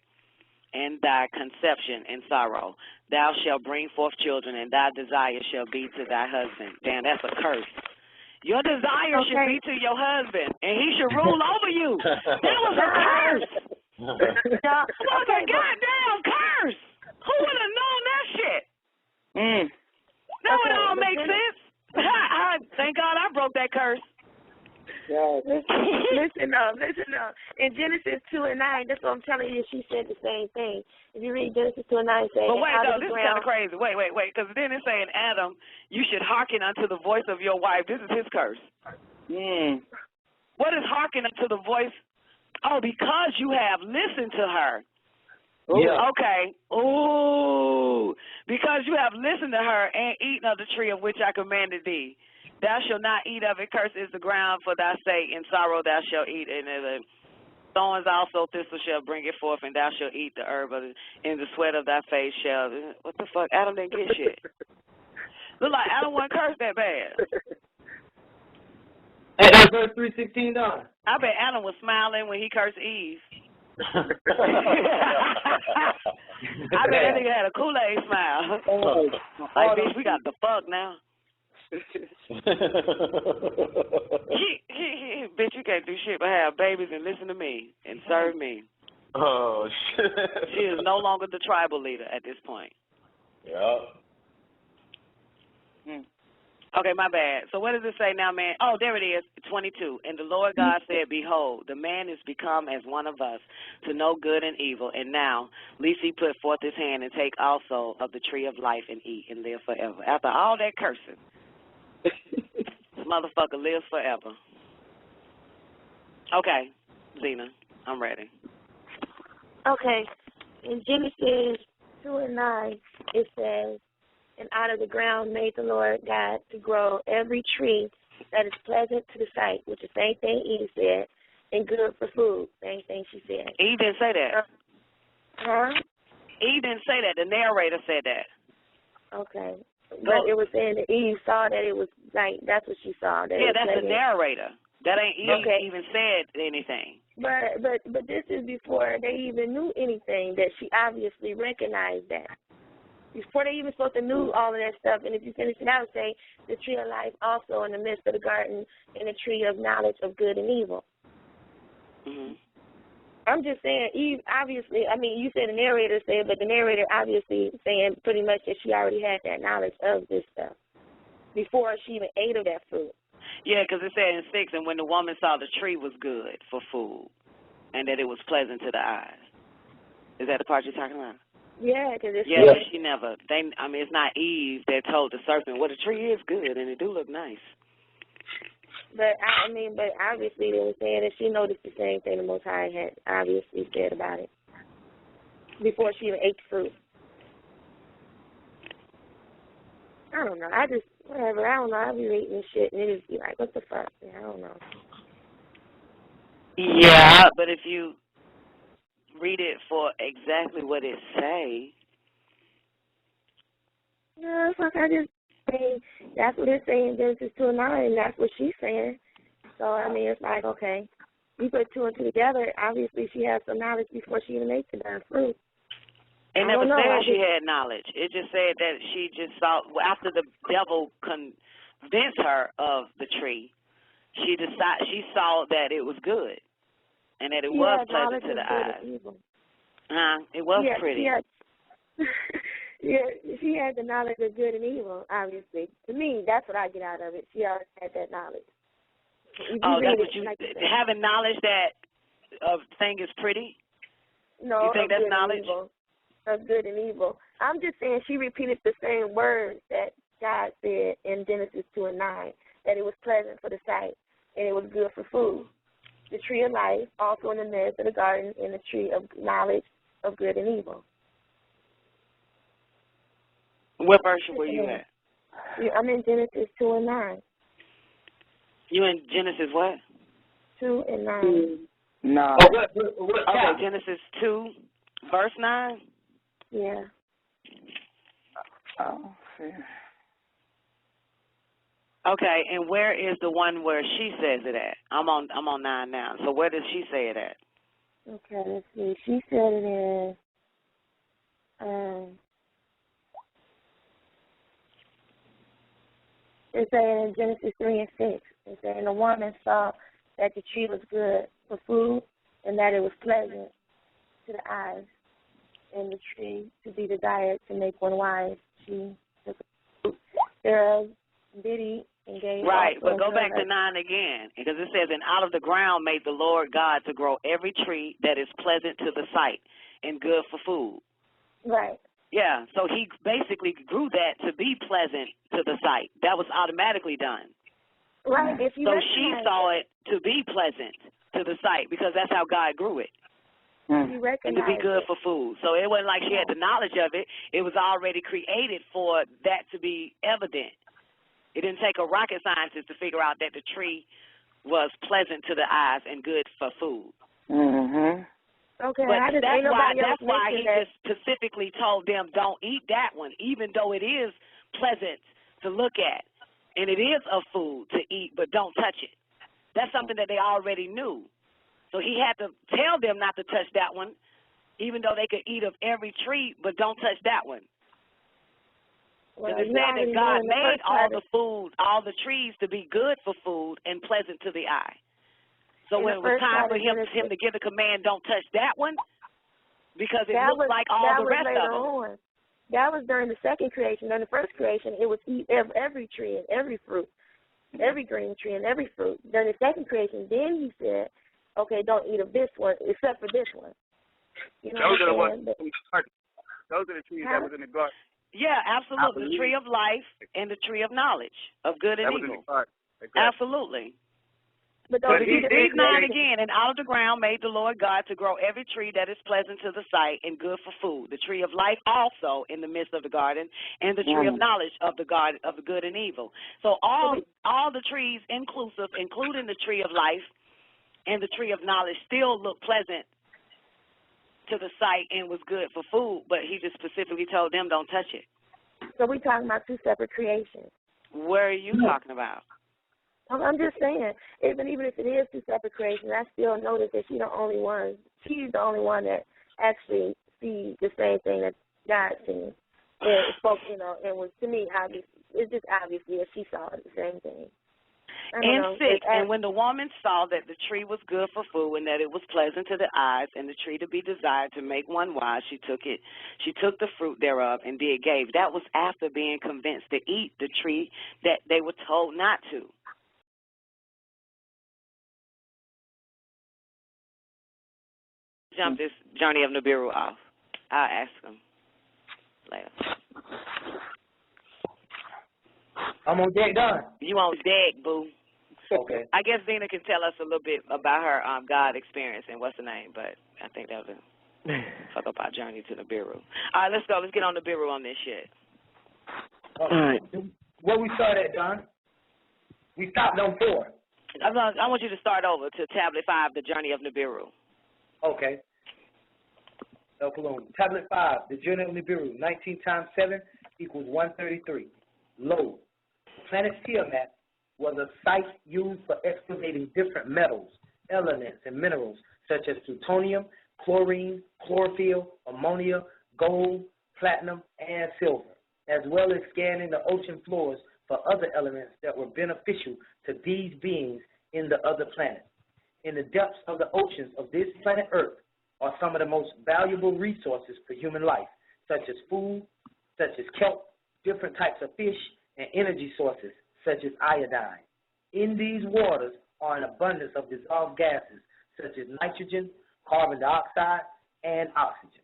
and thy conception and sorrow. Thou shalt bring forth children, and thy desire shall be to thy husband. Damn, that's a curse. Your desire should be to your husband, and he should rule over you. That was a curse. That was a goddamn curse. Who would have known that shit? Now it all makes sense. Thank God I broke that curse. Listen up. In Genesis 2:9, that's what I'm telling you. She said the same thing. If you read Genesis 2:9, saying, but wait, no, this is kind of crazy. Wait, because then it's saying, Adam, you should hearken unto the voice of your wife. This is his curse. What is hearken unto the voice? Oh, because you have listened to her. Yeah. Okay. Ooh, because you have listened to her and eaten of the tree of which I commanded thee. Thou shalt not eat of it. Cursed is the ground for thy sake. In sorrow thou shalt eat. And the thorns also thistle shall bring it forth, and thou shalt eat the herb of it. In the sweat of thy face shall. What the fuck? Adam didn't get shit. Look like Adam wasn't cursed that bad. Hey, that's verse 3:16 down. I bet Adam was smiling when he cursed Eve. I bet that nigga had a Kool-Aid smile. Like, bitch, we got the fuck now. Bitch, you can't do shit but have babies and listen to me and serve me. Oh, shit. She is no longer the tribal leader at this point. Yeah. Okay, my bad. So what does it say now, man? Oh, there it is, 22. And the Lord God said, behold, the man is become as one of us to know good and evil. And now, lest he put forth his hand and take also of the tree of life and eat and live forever. After all that cursing, this motherfucker lives forever. Okay, Zena, I'm ready. Okay. In Genesis 2:9, it says, and out of the ground made the Lord God to grow every tree that is pleasant to the sight, which is the same thing Eve said, and good for food. Same thing she said. Eve didn't say that. Eve didn't say that. The narrator said that. Okay. But it was saying that Eve saw that it was like, that's what she saw. That yeah, that's the narrator. That ain't Eve even said anything. But this is before they even knew anything, that she obviously recognized that. Before they even supposed to knew all of that stuff, and if you finish it out, say, the tree of life also in the midst of the garden, and the tree of knowledge of good and evil. I'm just saying, Eve, obviously, I mean, you said the narrator said, but the narrator obviously saying pretty much that she already had that knowledge of this stuff before she even ate of that fruit. Yeah, because it said in 6, and when the woman saw the tree was good for food, and that it was pleasant to the eyes. Is that the part you're talking about? Yeah, because it's but she never. I mean, it's not Eve that told the serpent, well, the tree is good and it do look nice. But but obviously they were saying that she noticed the same thing the Most High had obviously said about it before she even ate the fruit. I don't know. I just whatever. I don't know. I be reading this shit and it just be like, what the fuck? I don't know. Yeah, but if you read it for exactly what it say. No, fuck, I just say that's what it's saying, Genesis 2:9, and that's what she's saying. So, I mean, it's like, okay, you put 2 and 2 together, obviously she has some knowledge before she even ate the damn fruit. It never said she had knowledge. It just said that she just saw, after the devil convinced her of the tree, she saw that it was good and that it was pleasant to the eyes. It was pretty. She had the knowledge of good and evil, obviously. To me, that's what I get out of it. She already had that knowledge. That's what you, having knowledge that a thing is pretty? No, you think that's knowledge? Of good and evil. I'm just saying she repeated the same words that God said in Genesis 2:9, that it was pleasant for the sight and it was good for food. The tree of life, also in the midst of the garden, and the tree of knowledge of good and evil. What verse were you at? I'm in Genesis 2:9. You in Genesis what? 2:9. No. Okay, Genesis 2, verse 9? Yeah. Oh, yeah. Okay, and where is the one where she says it at? I'm on 9 now. So where does she say it at? Okay, let's see. She said it in It's saying in Genesis 3 and 6. It's saying the woman saw that the tree was good for food and that it was pleasant to the eyes, and the tree to be desired to make one wise. She took the fruit thereof, did eat, and gave. Right, but go back to 9 again, because it says, and out of the ground made the Lord God to grow every tree that is pleasant to the sight and good for food. Right. Yeah, so he basically grew that to be pleasant to the sight. That was automatically done. Right. If you so she saw it to be pleasant to the sight because that's how God grew it. And to be good for food. So it wasn't like she had the knowledge of it. It was already created for that to be evident. It didn't take a rocket scientist to figure out that the tree was pleasant to the eyes and good for food. Mm-hmm. Okay, but that's why he just specifically told them don't eat that one, even though it is pleasant to look at. And it is a food to eat, but don't touch it. That's something that they already knew. So he had to tell them not to touch that one, even though they could eat of every tree, but don't touch that one. Because it said that God made all the food, all the trees to be good for food and pleasant to the eye. So when it was time for him to give the command, don't touch that one, because it looked like all the rest of them. That was during the second creation. During the first creation, it was eat every tree and every fruit, every green tree and every fruit. During the second creation, then he said, okay, don't eat of this one except for this one. You know those are the ones. Those are the trees that was in the garden. Yeah, absolutely. The tree of life and the tree of knowledge of good and evil. Absolutely. But these 9 again, and out of the ground made the Lord God to grow every tree that is pleasant to the sight and good for food. The tree of life also in the midst of the garden, and the tree of knowledge of the garden of the good and evil. So all the trees inclusive, including the tree of life and the tree of knowledge, still look pleasant to the sight and was good for food, but he just specifically told them don't touch it. So we're talking about 2 separate creations. Where are you talking about? I'm just saying, even if it is 2 separate creations, I still notice that she's the only one. She's the only one that actually sees the same thing that God seen. And spoke, and was, to me, obvious. It's just obvious that she saw the same thing. And 6, and when the woman saw that the tree was good for food and that it was pleasant to the eyes and the tree to be desired to make one wise, she took the fruit thereof and gave. That was after being convinced to eat the tree that they were told not to. Jump this Journey of Nibiru off. I'll ask him later. I'm on deck, Don. You on deck, boo. Okay. I guess Zena can tell us a little bit about her God experience and what's the name, but I think that was talk about Journey to Nibiru. All right, let's go. Let's get on Nibiru on this shit. All right. Where we started at, Don? We stopped on 4. I want you to start over to Tablet 5, The Journey of Nibiru. Okay. El Cologne. Tablet 5, The Journey of Nibiru, 19 times 7 equals 133. Load. Planet Tiamat was a site used for excavating different metals, elements, and minerals such as plutonium, chlorine, chlorophyll, ammonia, gold, platinum, and silver, as well as scanning the ocean floors for other elements that were beneficial to these beings in the other planets. In the depths of the oceans of this planet Earth are some of the most valuable resources for human life, such as food, such as kelp, different types of fish, and energy sources, such as iodine. In these waters are an abundance of dissolved gases, such as nitrogen, carbon dioxide, and oxygen.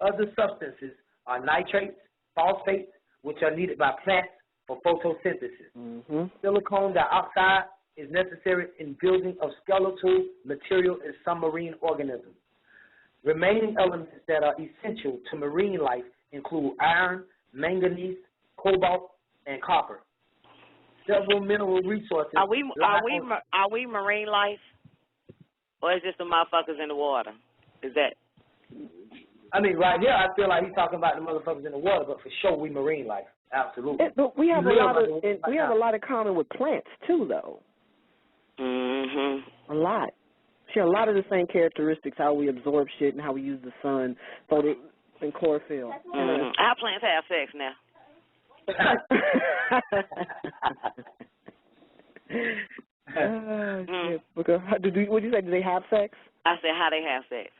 Other substances are nitrates, phosphates, which are needed by plants for photosynthesis. Silicon dioxide is necessary in building of skeletal material in some marine organisms. Remaining elements that are essential to marine life include iron, manganese, cobalt, and copper. Several mineral resources. Are we marine life, or is just the motherfuckers in the water? Is that? I mean, right here, I feel like he's talking about the motherfuckers in the water, but for sure, we marine life. Absolutely. But we have a lot in common with plants too, though. A lot. Share a lot of the same characteristics, how we absorb shit and how we use the sun, and chlorophyll. Our plants have sex now. Shit. Because, what did you say? Do they have sex? I said how they have sex.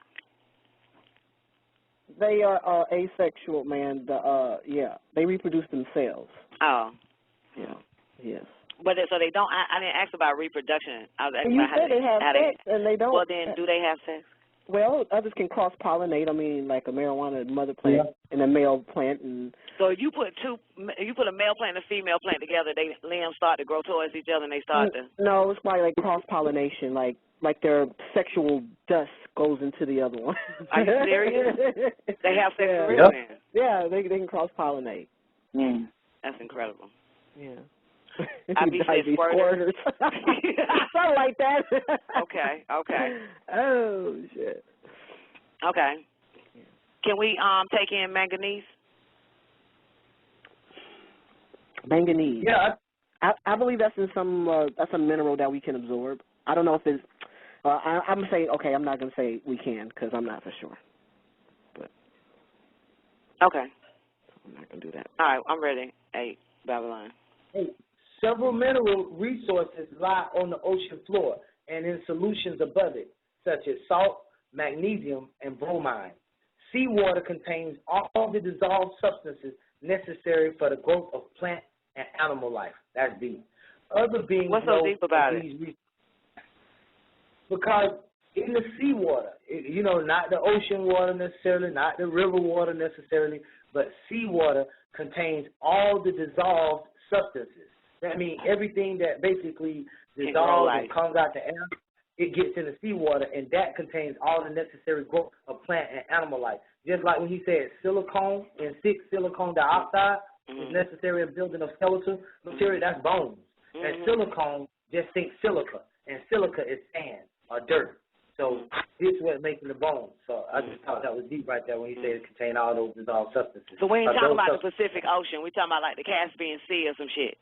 They are asexual, man. Yeah, they reproduce themselves. Oh. Yeah. Yes. But so they don't. I didn't ask about reproduction. I was asking you about said they have sex, and they don't. Well, then, do they have sex? Well, others can cross-pollinate. I mean, like a marijuana mother plant and a male plant, and so you put a male plant and a female plant together. They limbs start to grow towards each other, and they start to. No, it's probably like cross-pollination, like their sexual dust goes into the other one. Are you serious? They have sex for real then? Yeah, they can cross-pollinate. That's incredible. Yeah. I be squirters. Something like that. Okay. Oh shit. Okay. Can we take in manganese? Manganese. Yeah. I believe that's in some that's a mineral that we can absorb. I don't know if it's. I'm gonna say okay. I'm not gonna say we can because I'm not for sure. But. Okay. I'm not gonna do that. All right. I'm ready. Hey, Babylon. Hey. Several mineral resources lie on the ocean floor and in solutions above it, such as salt, magnesium, and bromine. Seawater contains all the dissolved substances necessary for the growth of plant and animal life. That's deep. Other beings What's so deep about it? Because in the seawater, not the ocean water necessarily, not the river water necessarily, but seawater contains all the dissolved substances. That means everything that basically dissolves and comes out the air, it gets in the seawater, and that contains all the necessary growth of plant and animal life. Just like when he said silicone and 6 silicone dioxide is necessary in building a skeletal material, that's bones. And silicone, just think silica, and silica is sand or dirt. So this is what making the bones. So I just thought that was deep right there when he said it contained all those dissolved substances. So we ain't talking about the Pacific Ocean. We talking about like the Caspian Sea or some shit.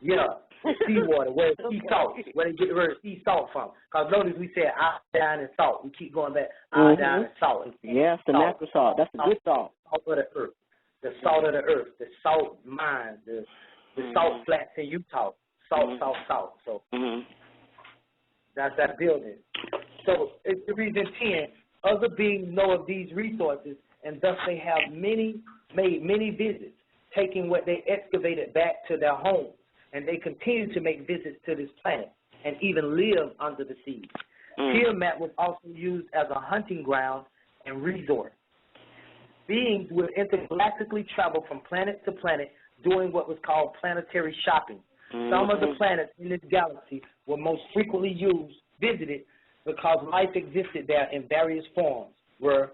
Yeah, the seawater, where it's sea salt, where they get the word sea salt from. Because notice we said iodine and salt. We keep going back, iodine and salt. Yes, the natural salt. That's the good salt. Salt of the earth. The salt of the earth. The salt mine. The salt flats in Utah. Salt. So that's that building. So it's the reason 10. Other beings know of these resources, and thus they have made many visits, taking what they excavated back to their homes. And they continue to make visits to this planet and even live under the sea. Tiamat was also used as a hunting ground and resort. Beings would intergalactically travel from planet to planet doing what was called planetary shopping. Some of the planets in this galaxy were most frequently visited because life existed there in various forms, were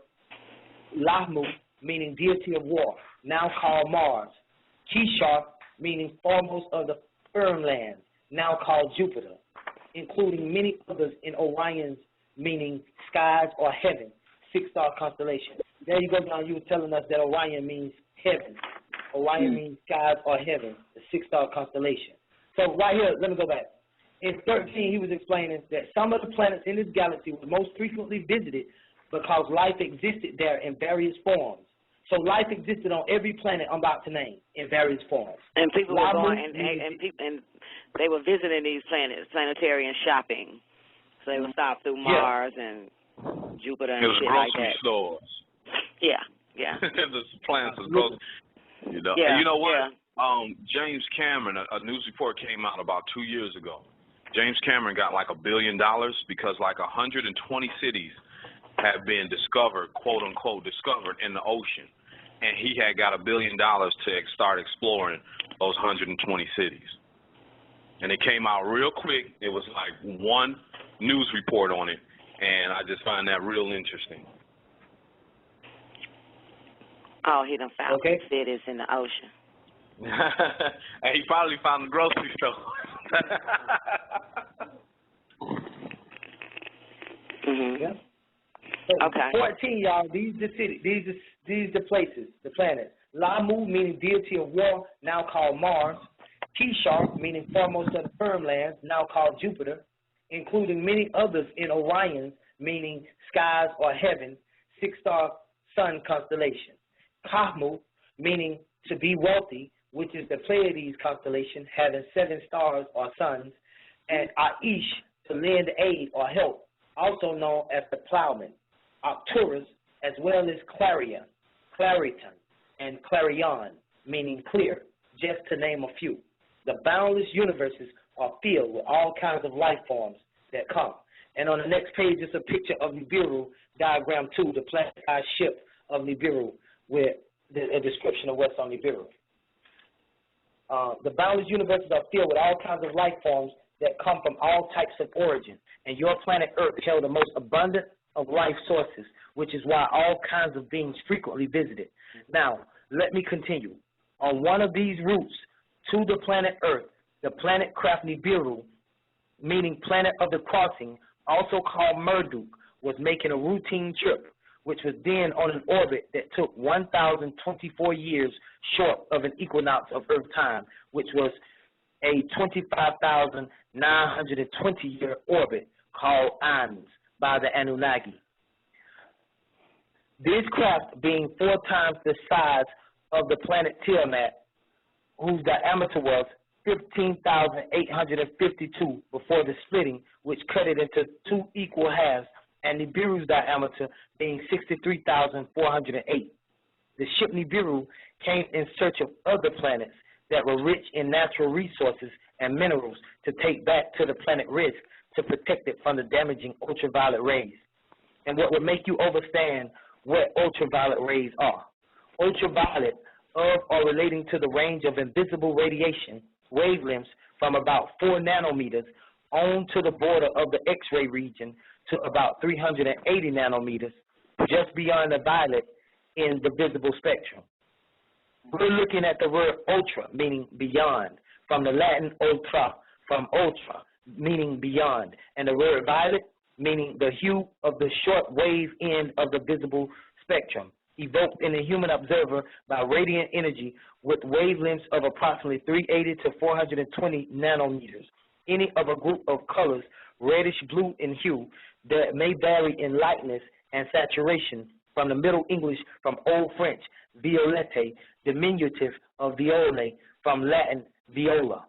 Lahmu, meaning deity of war, now called Mars, Kishar, meaning foremost of the firm lands, now called Jupiter, including many others in Orion's, meaning skies or heaven, 6-star constellation. There you go, John. You were telling us that Orion means heaven. Orion means skies or heaven, the 6-star constellation. So right here, let me go back. In 13, he was explaining that some of the planets in this galaxy were most frequently visited because life existed there in various forms. So life existed on every planet I'm about to name in various forms. And people were going and they were visiting these planets, planetary and shopping. So they would stop through Mars and Jupiter and shit like that. It was grocery stores. Yeah. The planets was grocery. Yeah. And you know what? James Cameron, a news report came out about 2 years ago. James Cameron got like $1 billion because like 120 cities have been discovered, quote unquote, discovered in the ocean. And he had got $1 billion to start exploring those 120 cities. And it came out real quick. It was like one news report on it, and I just find that real interesting. Oh, he done found cities in the ocean. And he probably found the grocery store. Yeah. So 14, y'all. These the cities. These the places, the planets. Lahmu, meaning deity of war, now called Mars. Kishar, meaning foremost of the firm lands, now called Jupiter, including many others in Orion, meaning skies or heaven, 6-star sun constellation. Kahmu, meaning to be wealthy, which is the Pleiades constellation, having 7 stars or suns, and Aish, to lend aid or help, also known as the plowman, Arcturus, as well as Clarion, Clariton, and Clarion, meaning clear, just to name a few. The boundless universes are filled with all kinds of life forms that come. And on the next page is a picture of Nibiru, diagram 2, the planet-sized ship of Nibiru, with a description of what's on Nibiru. The boundless universes are filled with all kinds of life forms that come from all types of origin. And your planet Earth held the most abundant of life sources, which is why all kinds of beings frequently visit it. Now, let me continue. On one of these routes to the planet Earth, the planet craft Nibiru, meaning planet of the crossing, also called Marduk, was making a routine trip, which was then on an orbit that took 1,024 years short of an equinox of Earth time, which was a 25,920-year orbit called Ans by the Anunnaki. This craft, being 4 times the size of the planet Tiamat, whose diameter was 15,852 before the splitting, which cut it into 2 equal halves, and Nibiru's diameter being 63,408. The ship Nibiru came in search of other planets that were rich in natural resources and minerals to take back to the planet Risk to protect it from the damaging ultraviolet rays. And what would make you understand what ultraviolet rays are. Ultraviolet of or relating to the range of invisible radiation wavelengths from about 4 nanometers on to the border of the X-ray region to about 380 nanometers, just beyond the violet in the visible spectrum. We're looking at the word ultra, meaning beyond, from the Latin ultra, from ultra, meaning beyond, and the word violet, meaning the hue of the short wave end of the visible spectrum, evoked in the human observer by radiant energy with wavelengths of approximately 380 to 420 nanometers. Any of a group of colors, reddish blue in hue, that may vary in lightness and saturation, from the Middle English, from Old French, violette, diminutive of viole, from Latin viola.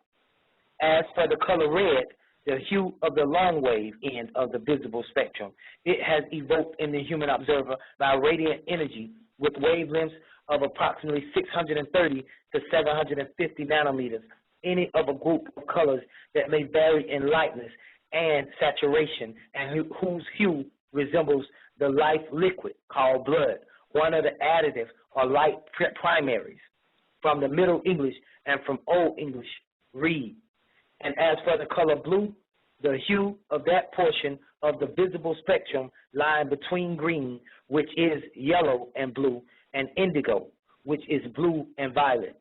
As for the color red, the hue of the long wave end of the visible spectrum, it has evoked in the human observer by radiant energy with wavelengths of approximately 630 to 750 nanometers, any of a group of colors that may vary in lightness and saturation, and whose hue resembles the life liquid called blood, one of the additives or light primaries, from the Middle English and from Old English, read. And as for the color blue, the hue of that portion of the visible spectrum lying between green, which is yellow and blue, and indigo, which is blue and violet.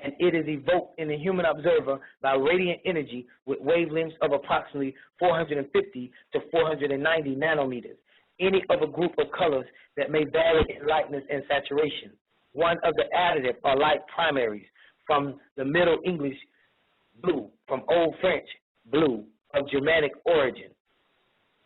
And it is evoked in the human observer by radiant energy with wavelengths of approximately 450 to 490 nanometers, any of a group of colors that may vary in lightness and saturation, one of the additive or light primaries, from the Middle English, blue, from Old French, blue, of Germanic origin.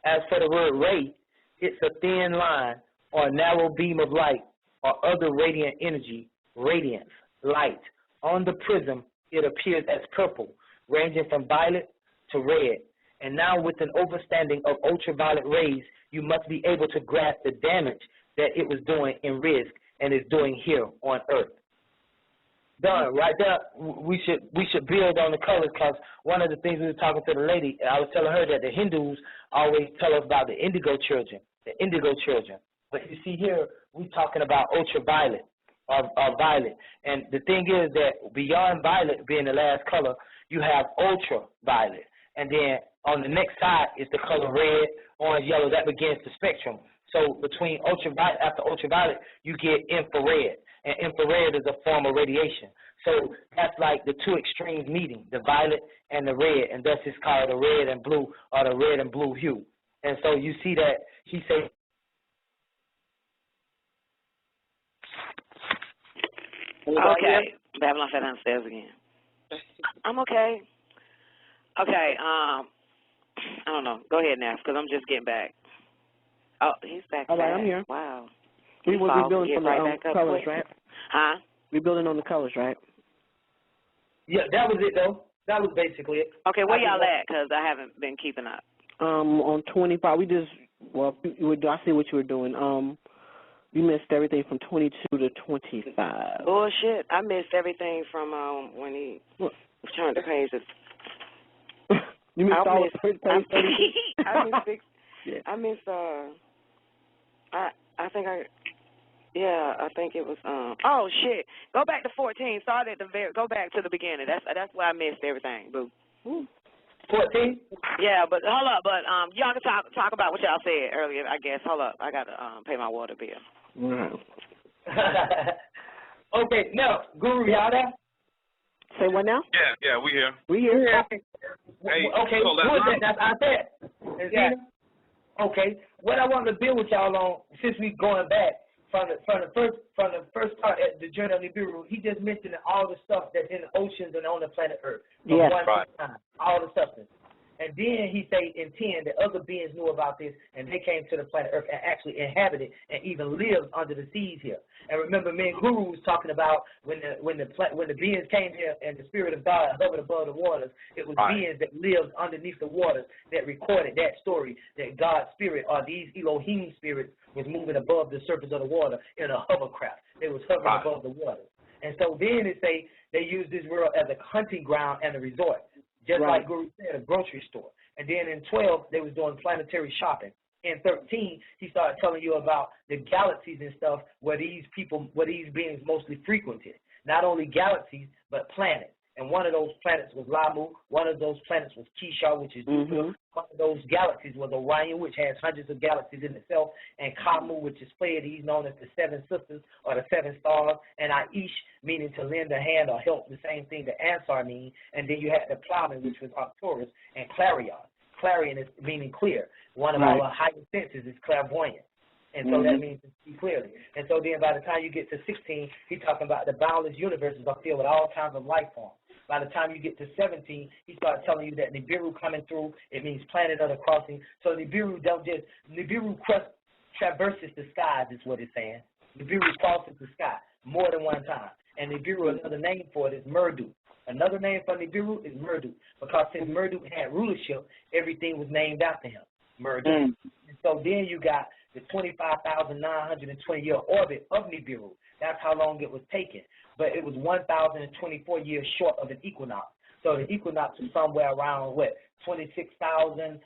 As for the word ray, it's a thin line or narrow beam of light or other radiant energy, radiance, light. On the prism, it appears as purple, ranging from violet to red. And now with an understanding of ultraviolet rays, you must be able to grasp the damage that it was doing in Risk and is doing here on Earth. Done. Right there, we should build on the colors, because one of the things we were talking to the lady, I was telling her that the Hindus always tell us about the indigo children, But you see here, we're talking about ultraviolet or violet. And the thing is that beyond violet being the last color, you have ultraviolet. And then on the next side is the color red, orange, yellow. That begins the spectrum. So between ultraviolet, after ultraviolet, you get infrared. And infrared is a form of radiation. So that's like the two extremes meeting, the violet and the red, and thus it's called the red and blue, or the red and blue hue. And so you see that he says, okay, Babylon fell downstairs again. I'm okay. Okay, I don't know. Go ahead, Neff, because I'm just getting back. Oh, he's back. All right, I'm here. Wow. We building from the colors, right? Huh? We building on the colors, right? Yeah, that was it, though. That was basically it. Okay, where y'all at? Because I haven't been keeping up. On 25, we just, well, I see what you were doing. You missed everything from 22 to 25. Bullshit. I missed everything from when he turned the pages. You missed all the pages? I missed six. Yeah. I missed, I think it was, oh, shit. Go back to 14. Start at the go back to the beginning. That's where I missed everything, boo. 14? Yeah, but hold up. But y'all can talk about what y'all said earlier, I guess. Hold up. I got to pay my water bill. Right. Okay, now, Guru, y'all there? Say what now? Yeah, we here. We here. Okay. Hey, okay, that's I said. Yeah. Okay, what I want to build with y'all on, since we going back from the first part at the Journey of Nibiru, he just mentioned all the stuff that's in the oceans and on the planet Earth. Yes. Right. All the substance. And then he say in 10 that other beings knew about this and they came to the planet Earth and actually inhabited and even lived under the seas here. And remember, me and Guru was talking about when the beings came here and the Spirit of God hovered above the waters, it was beings that lived underneath the waters that recorded that story that God's Spirit or these Elohim spirits was moving above the surface of the water in a hovercraft. They was hovering above the waters. And so then it say they use this world as a hunting ground and a resort. Just like Guru said, a grocery store. And then in 12, they was doing planetary shopping. In 13, he started telling you about the galaxies and stuff where these beings mostly frequented. Not only galaxies, but planets. And one of those planets was Lamu. One of those planets was Kishar, which is Jupiter. One of those galaxies was Orion, which has hundreds of galaxies in itself. And Kamu, which is Pleiades, known as the Seven Sisters or the Seven Stars. And Aish, meaning to lend a hand or help, the same thing that Ansar means. And then you had the Plowman, which was Arcturus, and Clarion. Clarion is meaning clear. One of our higher senses is clairvoyant. And so that means to see clearly. And so then by the time you get to 16, he's talking about the boundless universes are filled with all kinds of life forms. By the time you get to 17, he starts telling you that Nibiru coming through, it means planet of the crossing. So Nibiru traverses the skies is what it's saying. Nibiru crosses the sky more than one time. And Nibiru, another name for it is Murdu. Another name for Nibiru is Murdu, because since Murdu had rulership, everything was named after him, Murdu. And so then you got the 25,920-year orbit of Nibiru. That's how long it was taken. But it was 1,024 years short of an equinox. So the equinox was somewhere around, 27,000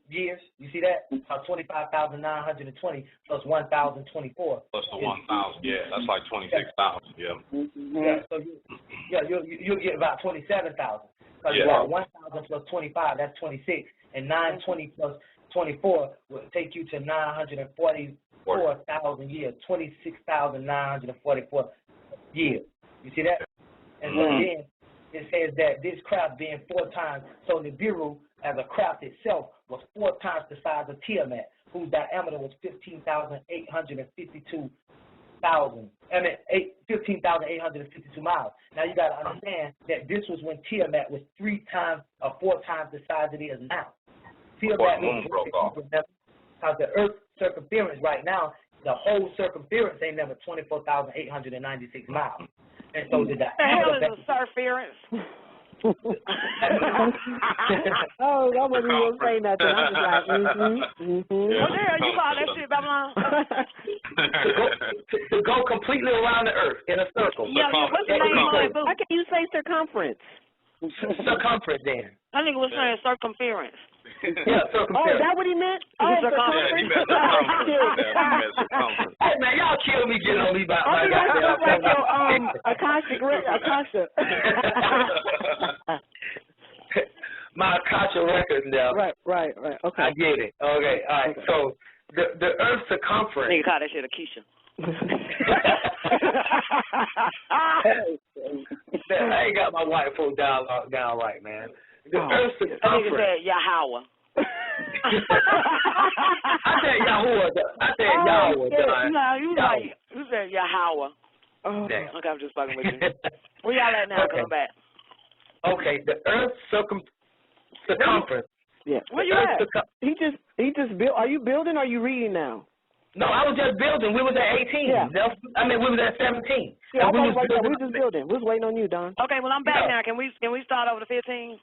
years. You see that? 25,920 plus 1,024. Plus the 1,000, yeah. That's like 26,000, yeah. Yeah, so you'll get about 27,000. Because you got 1,000 plus 25, that's 26. And 920 plus 24 will take you to 944,000 years, 26,944 years. You see that? And so then it says that this craft being 4 times, so Nibiru as a craft itself was 4 times the size of Tiamat, whose diameter was 15,852 miles. Now you got to understand that this was when Tiamat was 3 times or 4 times the size it is now. Tiamat means because the Earth's circumference right now, the whole circumference ain't never 24,896 miles. And so the hell is a surference? Oh, I wasn't even say nothing. I'm just like, What the hell you call that shit, Babylon? to go completely around the Earth in a circle. Yeah, what's the name of it? How can you say circumference? Circumference, then. I think it was saying circumference. Yeah, circumference. Oh, is that what he meant? Oh, circumference. Yeah, he meant circumference. Hey, man, y'all kill me getting on me about my goddamn. Like your Akasha. My Akasha records now. Right. Okay. I get it. Okay, all right. Okay. So the Earth's circumference. Nigga call that shit Akeisha. I ain't got my white folk dialogue down right, man. The Earth's circumference. Nigga said Yahweh. I said Yahweh. No, you said Yahweh. Oh, okay, I'm just fucking with you. Where y'all at now? Okay. Come back. Okay, the Earth's circumference. Yeah. Where you at? He just built. Are you building or are you reading now? No, I was just building. We was at 18. Yeah. I mean, we was at 17. Yeah, we was just building. We was waiting on you, Don. Okay, well, I'm back now. Can we start over to 15?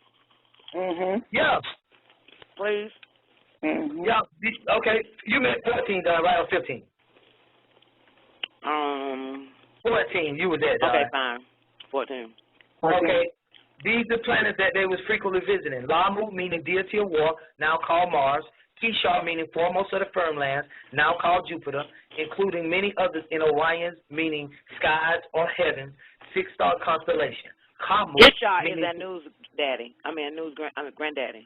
Yeah. Please. Yeah. Okay. You meant 14, Don, right? Or 15? 14. You were there, Don. Okay, fine. 14. Okay. These are planets that they was frequently visiting. Lamu, meaning deity of war, now called Mars. Kishar, meaning foremost of the firm lands, now called Jupiter, including many others in Orion's, meaning skies or heaven, six-star constellation. Kishar is that news daddy. News granddaddy.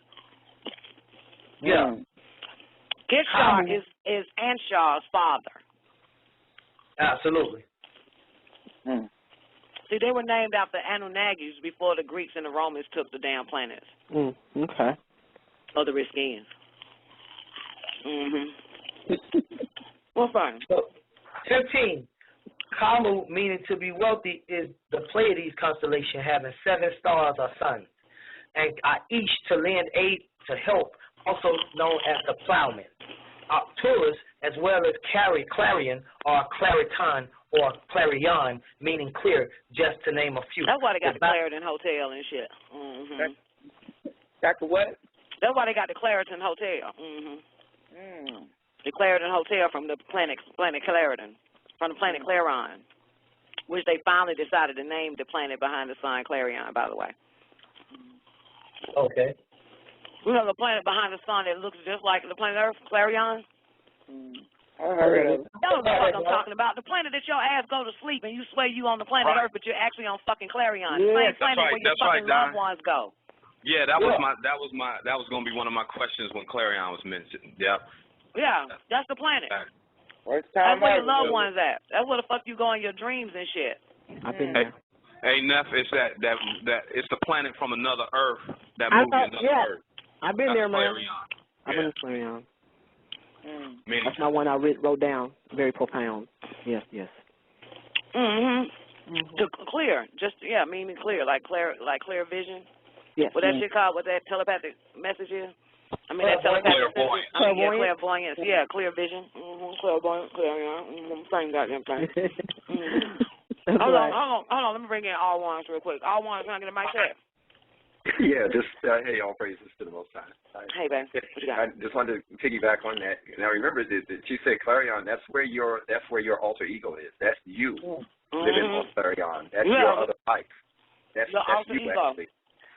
Yeah. Kishar is Anshaw's father. Absolutely. See, they were named after Anunnakis before the Greeks and the Romans took the damn planets. Okay. Or the Riskians. Well, fine. So, 15. Kamu, meaning to be wealthy, is the Pleiades constellation having 7 stars or suns, and each to lend aid to help, also known as the plowman. Arcturus, as well as Clarion or Clariton or Clarion, meaning clear, just to name a few. That's why they got the Clariton Hotel and shit. Got the what? That's why they got the Clariton Hotel. The Clariton Hotel from the planet Clariton, from the planet Clarion, which they finally decided to name the planet behind the sun Clarion, by the way. Okay. We have a planet behind the sun that looks just like the planet Earth, Clarion. I heard of it. Y'all know what I'm talking about. The planet that your ass go to sleep and you swear you on the planet Earth, but you're actually on fucking Clarion. The same planet where your fucking loved ones go. Yeah, that was going to be one of my questions when Clarion was mentioned. Yep. Yeah, that's the planet. That's where your loved ones at. That's where the fuck you go in your dreams and shit. I've been there. Hey, Neff, it's that it's the planet from another Earth. That movie, Another Earth. I've been there, man. Clarion. I've been to Clarion. That's my one I wrote down. Very profound. Yes. To clear, meaning clear, like clear vision. Yes. What that shit called? What that telepathic message is? That telepathic message. Clairvoyance. Yeah, clear vision. Clairvoyance. Same goddamn thing. Hold on. Let me bring in all ones real quick. All ones, can I get a mic check? Yeah, just hey, all praises to the Most High. Hey, babe, what you got? I just wanted to piggyback on that. Now, remember that you said Clarion. That's where your alter ego is. That's you living on Clarion. That's your other life. That's alter you ego. actually.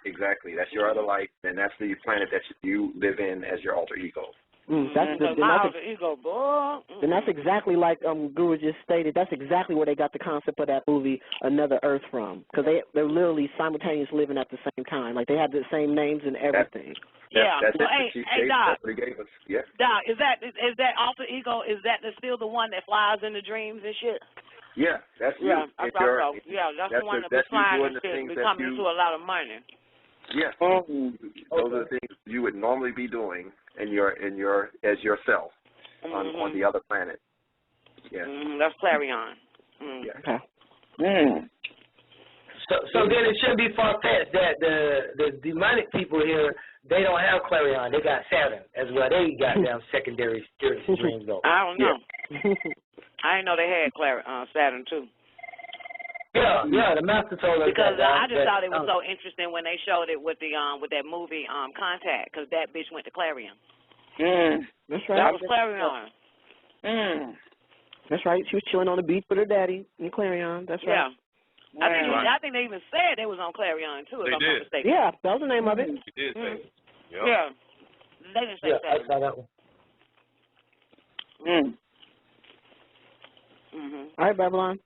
Exactly. That's your other life, and that's the planet that you live in as your alter ego. Alter ego, boy. And that's exactly like Guru just stated. That's exactly where they got the concept of that movie Another Earth from, because they're literally simultaneously living at the same time. Like they have the same names and everything. That's hey, Doc. That's what he gave us. Yeah. Doc, is that alter ego? Is that still the one that flies in the dreams and shit? Yeah, that's you. Yeah, I thought so. Yeah, that's the one that be flying and shit. Be coming into a lot of money. Yeah. Those are the things you would normally be doing as yourself on the other planet. Yeah. That's Clarion. Yeah. Okay. So then it shouldn't be far-fetched that the demonic people here, they don't have Clarion. They got Saturn as well. They got them secondary spiritual dreams, though. I don't know. I didn't know they had Saturn, too. Yeah, the master told us because that. I just thought it was so interesting when they showed it with that movie Contact, because that bitch went to Clarion. That's right. That was Clarion. That's right. She was chilling on the beach with her daddy in Clarion. That's right. Yeah. I think they even said they was on Clarion too. If I'm not mistaken. Yeah, that was the name of it. They did say. Yeah. They didn't say that. I saw that one. All right, Babylon.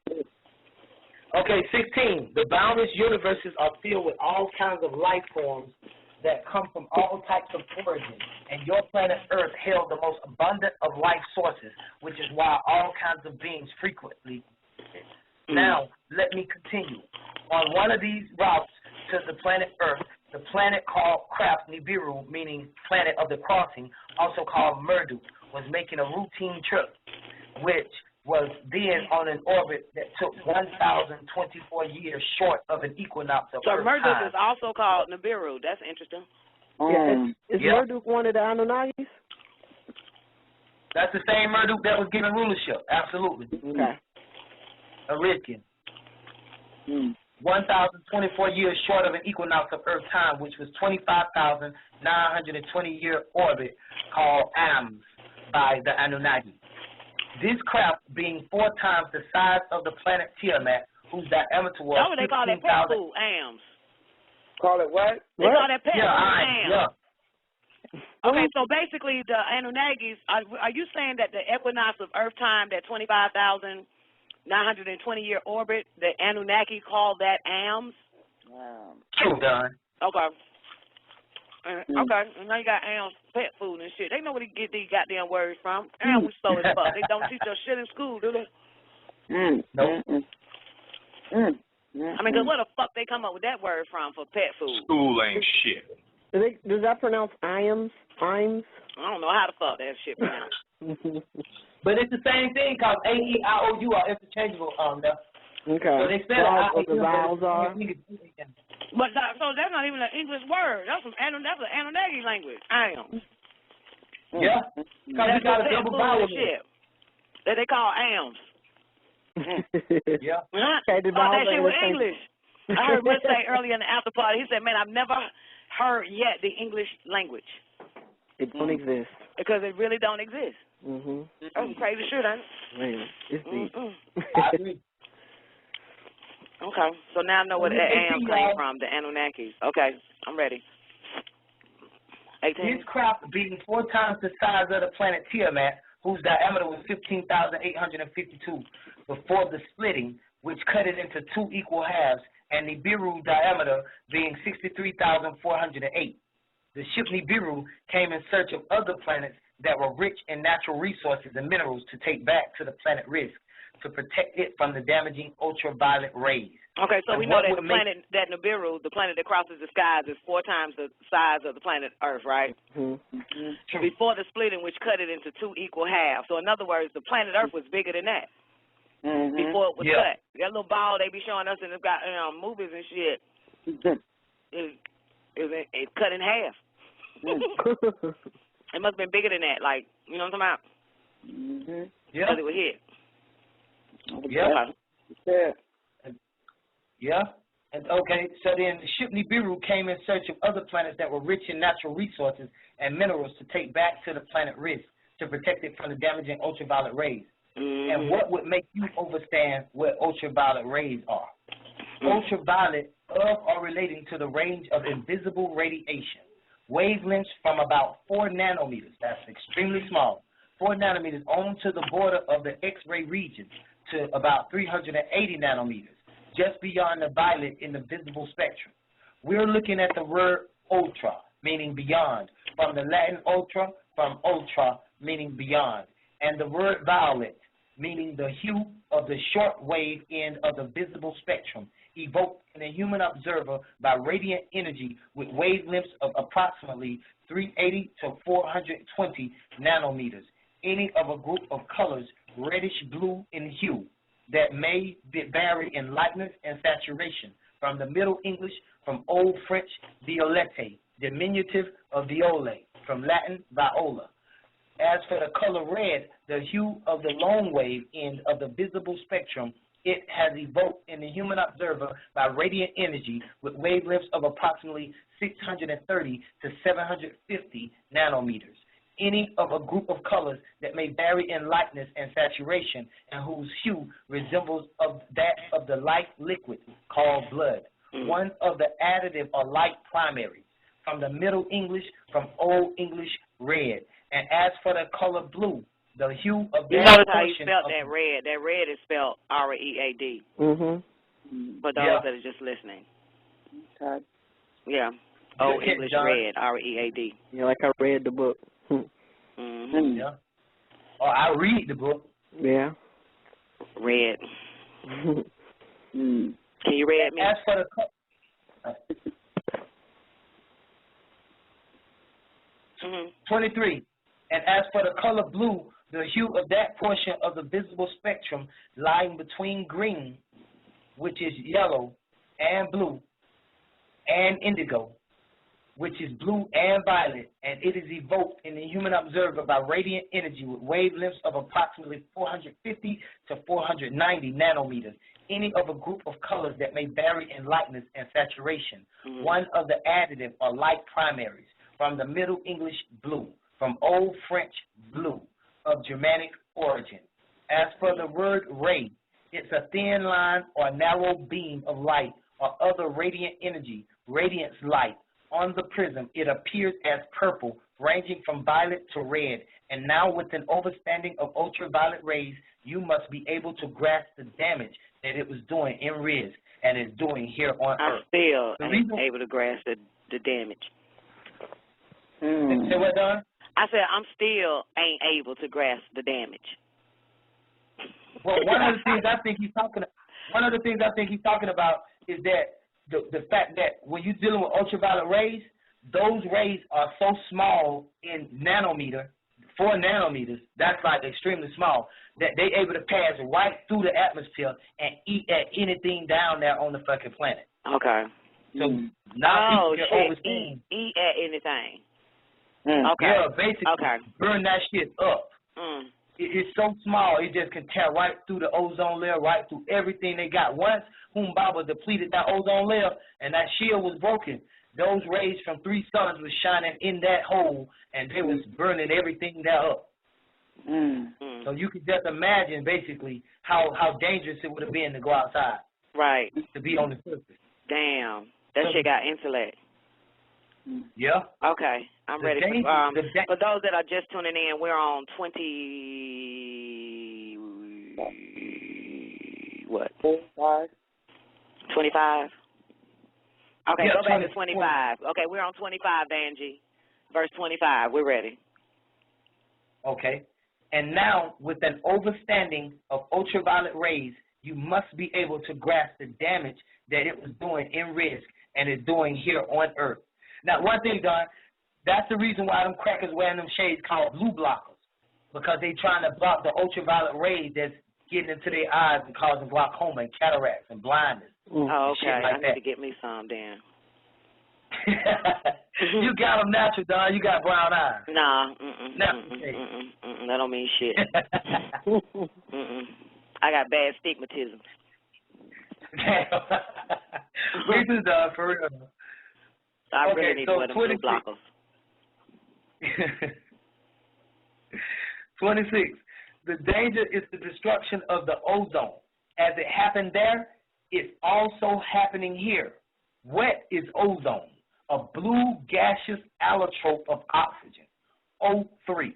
Okay, 16. The boundless universes are filled with all kinds of life forms that come from all types of origins, and your planet Earth held the most abundant of life sources, which is why all kinds of beings frequently. Now, let me continue. On one of these routes to the planet Earth, the planet called Craft Nibiru, meaning planet of the crossing, also called Merduk, was making a routine trip, which was then on an orbit that took 1,024 years short of an equinox of Earth Merduk time. is also called Nibiru. That's interesting. Is Merduk one of the Anunnakis? That's the same Marduk that was given rulership. Absolutely. Okay. Aridian. 1,024 years short of an equinox of Earth time, which was 25,920-year orbit called AMS by the Anunnaki. This craft being 4 times the size of the planet Tiamat, whose diameter was 15,000. They call that pet food, AMS. Call it what? They call that pet food, AMS. Yeah. Okay, so basically the Anunnakis, are you saying that the equinox of Earth time, that 25,920-year orbit, the Anunnaki called that AMS? True, Don. Okay. Okay, and now you got AMS pet food and shit. They know where to get these goddamn words from. And we slow as fuck. They don't teach us shit in school, do they? Nope. I mean, cause where the fuck they come up with that word from for pet food? School ain't shit. Does that pronounce IAMS? IAMS? I don't know how the fuck that shit pronounced. But it's the same thing because A-E-I-O-U are interchangeable now. Okay. So they spell what the vowels are. But so that's not even an English word. That's an Anunnaki language. I am. Yeah. Because you got a double vowel shit that they call AMS. Yeah. Okay, the that shit was English. I heard Will say earlier in the after party, he said, man, I've never heard yet the English language. It don't exist. Because it really don't exist. That's some crazy shit, ain't it? Man, it's deep. I agree. Okay, so now I know where the AM came from, the Anunnakis. Okay, I'm ready. 18. This craft being 4 times the size of the planet Tiamat, whose diameter was 15,852 before the splitting, which cut it into 2 equal halves, and Nibiru diameter being 63,408. The ship Nibiru came in search of other planets that were rich in natural resources and minerals to take back to the planet Risk to protect it from the damaging ultraviolet rays. Okay, so we know that the planet, that Nibiru, the planet that crosses the skies, is 4 times the size of the planet Earth, right? Before the splitting, which cut it into 2 equal halves. So in other words, the planet Earth was bigger than that before it was cut. That little ball they be showing us in the movies and shit, it cut in half. It must have been bigger than that, like, you know what I'm talking about? Because it was hit. And okay, so then the ship Nibiru came in search of other planets that were rich in natural resources and minerals to take back to the planet Risk to protect it from the damaging ultraviolet rays. And what would make you understand what ultraviolet rays are? Ultraviolet are relating to the range of invisible radiation. Wavelengths from about 4 nanometers, that's extremely small, 4 nanometers on to the border of the X-ray region to about 380 nanometers, just beyond the violet in the visible spectrum. We're looking at the word ultra, meaning beyond, from the Latin ultra, from ultra, meaning beyond, and the word violet, meaning the hue of the short wave end of the visible spectrum, evoked in a human observer by radiant energy with wavelengths of approximately 380 to 420 nanometers, any of a group of colors reddish blue in hue that may vary in lightness and saturation, from the Middle English, from Old French violette, diminutive of viole, from Latin viola. As for the color red, the hue of the long wave end of the visible spectrum, it has evoked in the human observer by radiant energy with wavelengths of approximately 630 to 750 nanometers. Any of a group of colors that may vary in lightness and saturation and whose hue resembles of that of the light liquid called blood. One of the additive or light primaries, from the Middle English, from Old English, red. And as for the color blue, the hue of that you notice how you spelled that red. That red is spelled R-E-A-D. For those that are just listening. Yeah. Old English red, R-E-A-D. Yeah, like I read the book. Yeah. Oh, I read the book. Yeah. Red. Can you read me? As for the 23. And as for the color blue, the hue of that portion of the visible spectrum lying between green, which is yellow, and blue, and indigo, which is blue and violet, and it is evoked in the human observer by radiant energy with wavelengths of approximately 450 to 490 nanometers, any of a group of colors that may vary in lightness and saturation. One of the additive or light primaries, from the Middle English blue, from Old French blue, of Germanic origin. As for the word ray, it's a thin line or narrow beam of light or other radiant energy, radiance light. On the prism, it appears as purple, ranging from violet to red. And now with an understanding of ultraviolet rays, you must be able to grasp the damage that it was doing in risk and is doing here on Earth. I still ain't able to grasp the damage. Say what, Don? I said I'm still ain't able to grasp the damage. Well, one of the things I think he's talking about is that the fact that when you're dealing with ultraviolet rays, those rays are so small in nanometer, 4 nanometers, that's like extremely small, that they're able to pass right through the atmosphere and eat at anything down there on the fucking planet. Okay. So now people can overstand. Eat at anything. Okay. Yeah, basically burn that shit up. It's so small, it just can tear right through the ozone layer, right through everything they got. Once Humbaba depleted that ozone layer and that shield was broken, those rays from 3 suns was shining in that hole and they was burning everything there up. So you can just imagine basically how dangerous it would have been to go outside. Right. To be on the surface. Damn. That shit got intellect. Yeah. Okay. I'm ready. For those that are just tuning in, we're on 25. Okay, go back to 25. Okay, we're on 25, Angie. Verse 25. We're ready. Okay. And now, with an understanding of ultraviolet rays, you must be able to grasp the damage that it was doing in risk and is doing here on Earth. Now, one thing, Don, that's the reason why them crackers wearing them shades called blue blockers, because they trying to block the ultraviolet rays that's getting into their eyes and causing glaucoma and cataracts and blindness. Oh, okay. And shit like I need to get me some then. You got them natural, Don. You got brown eyes. Nah. That don't mean shit. I got bad stigmatism. We do, Don, for real. I really need one of them blue blockers. 26. The danger is the destruction of the ozone. As it happened there, it's also happening here. Wet is ozone, a blue gaseous allotrope of oxygen, O3,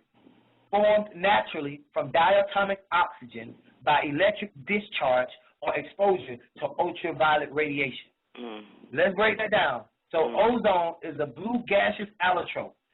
formed naturally from diatomic oxygen by electric discharge or exposure to ultraviolet radiation. Let's break that down. So ozone is a blue gaseous allotrope.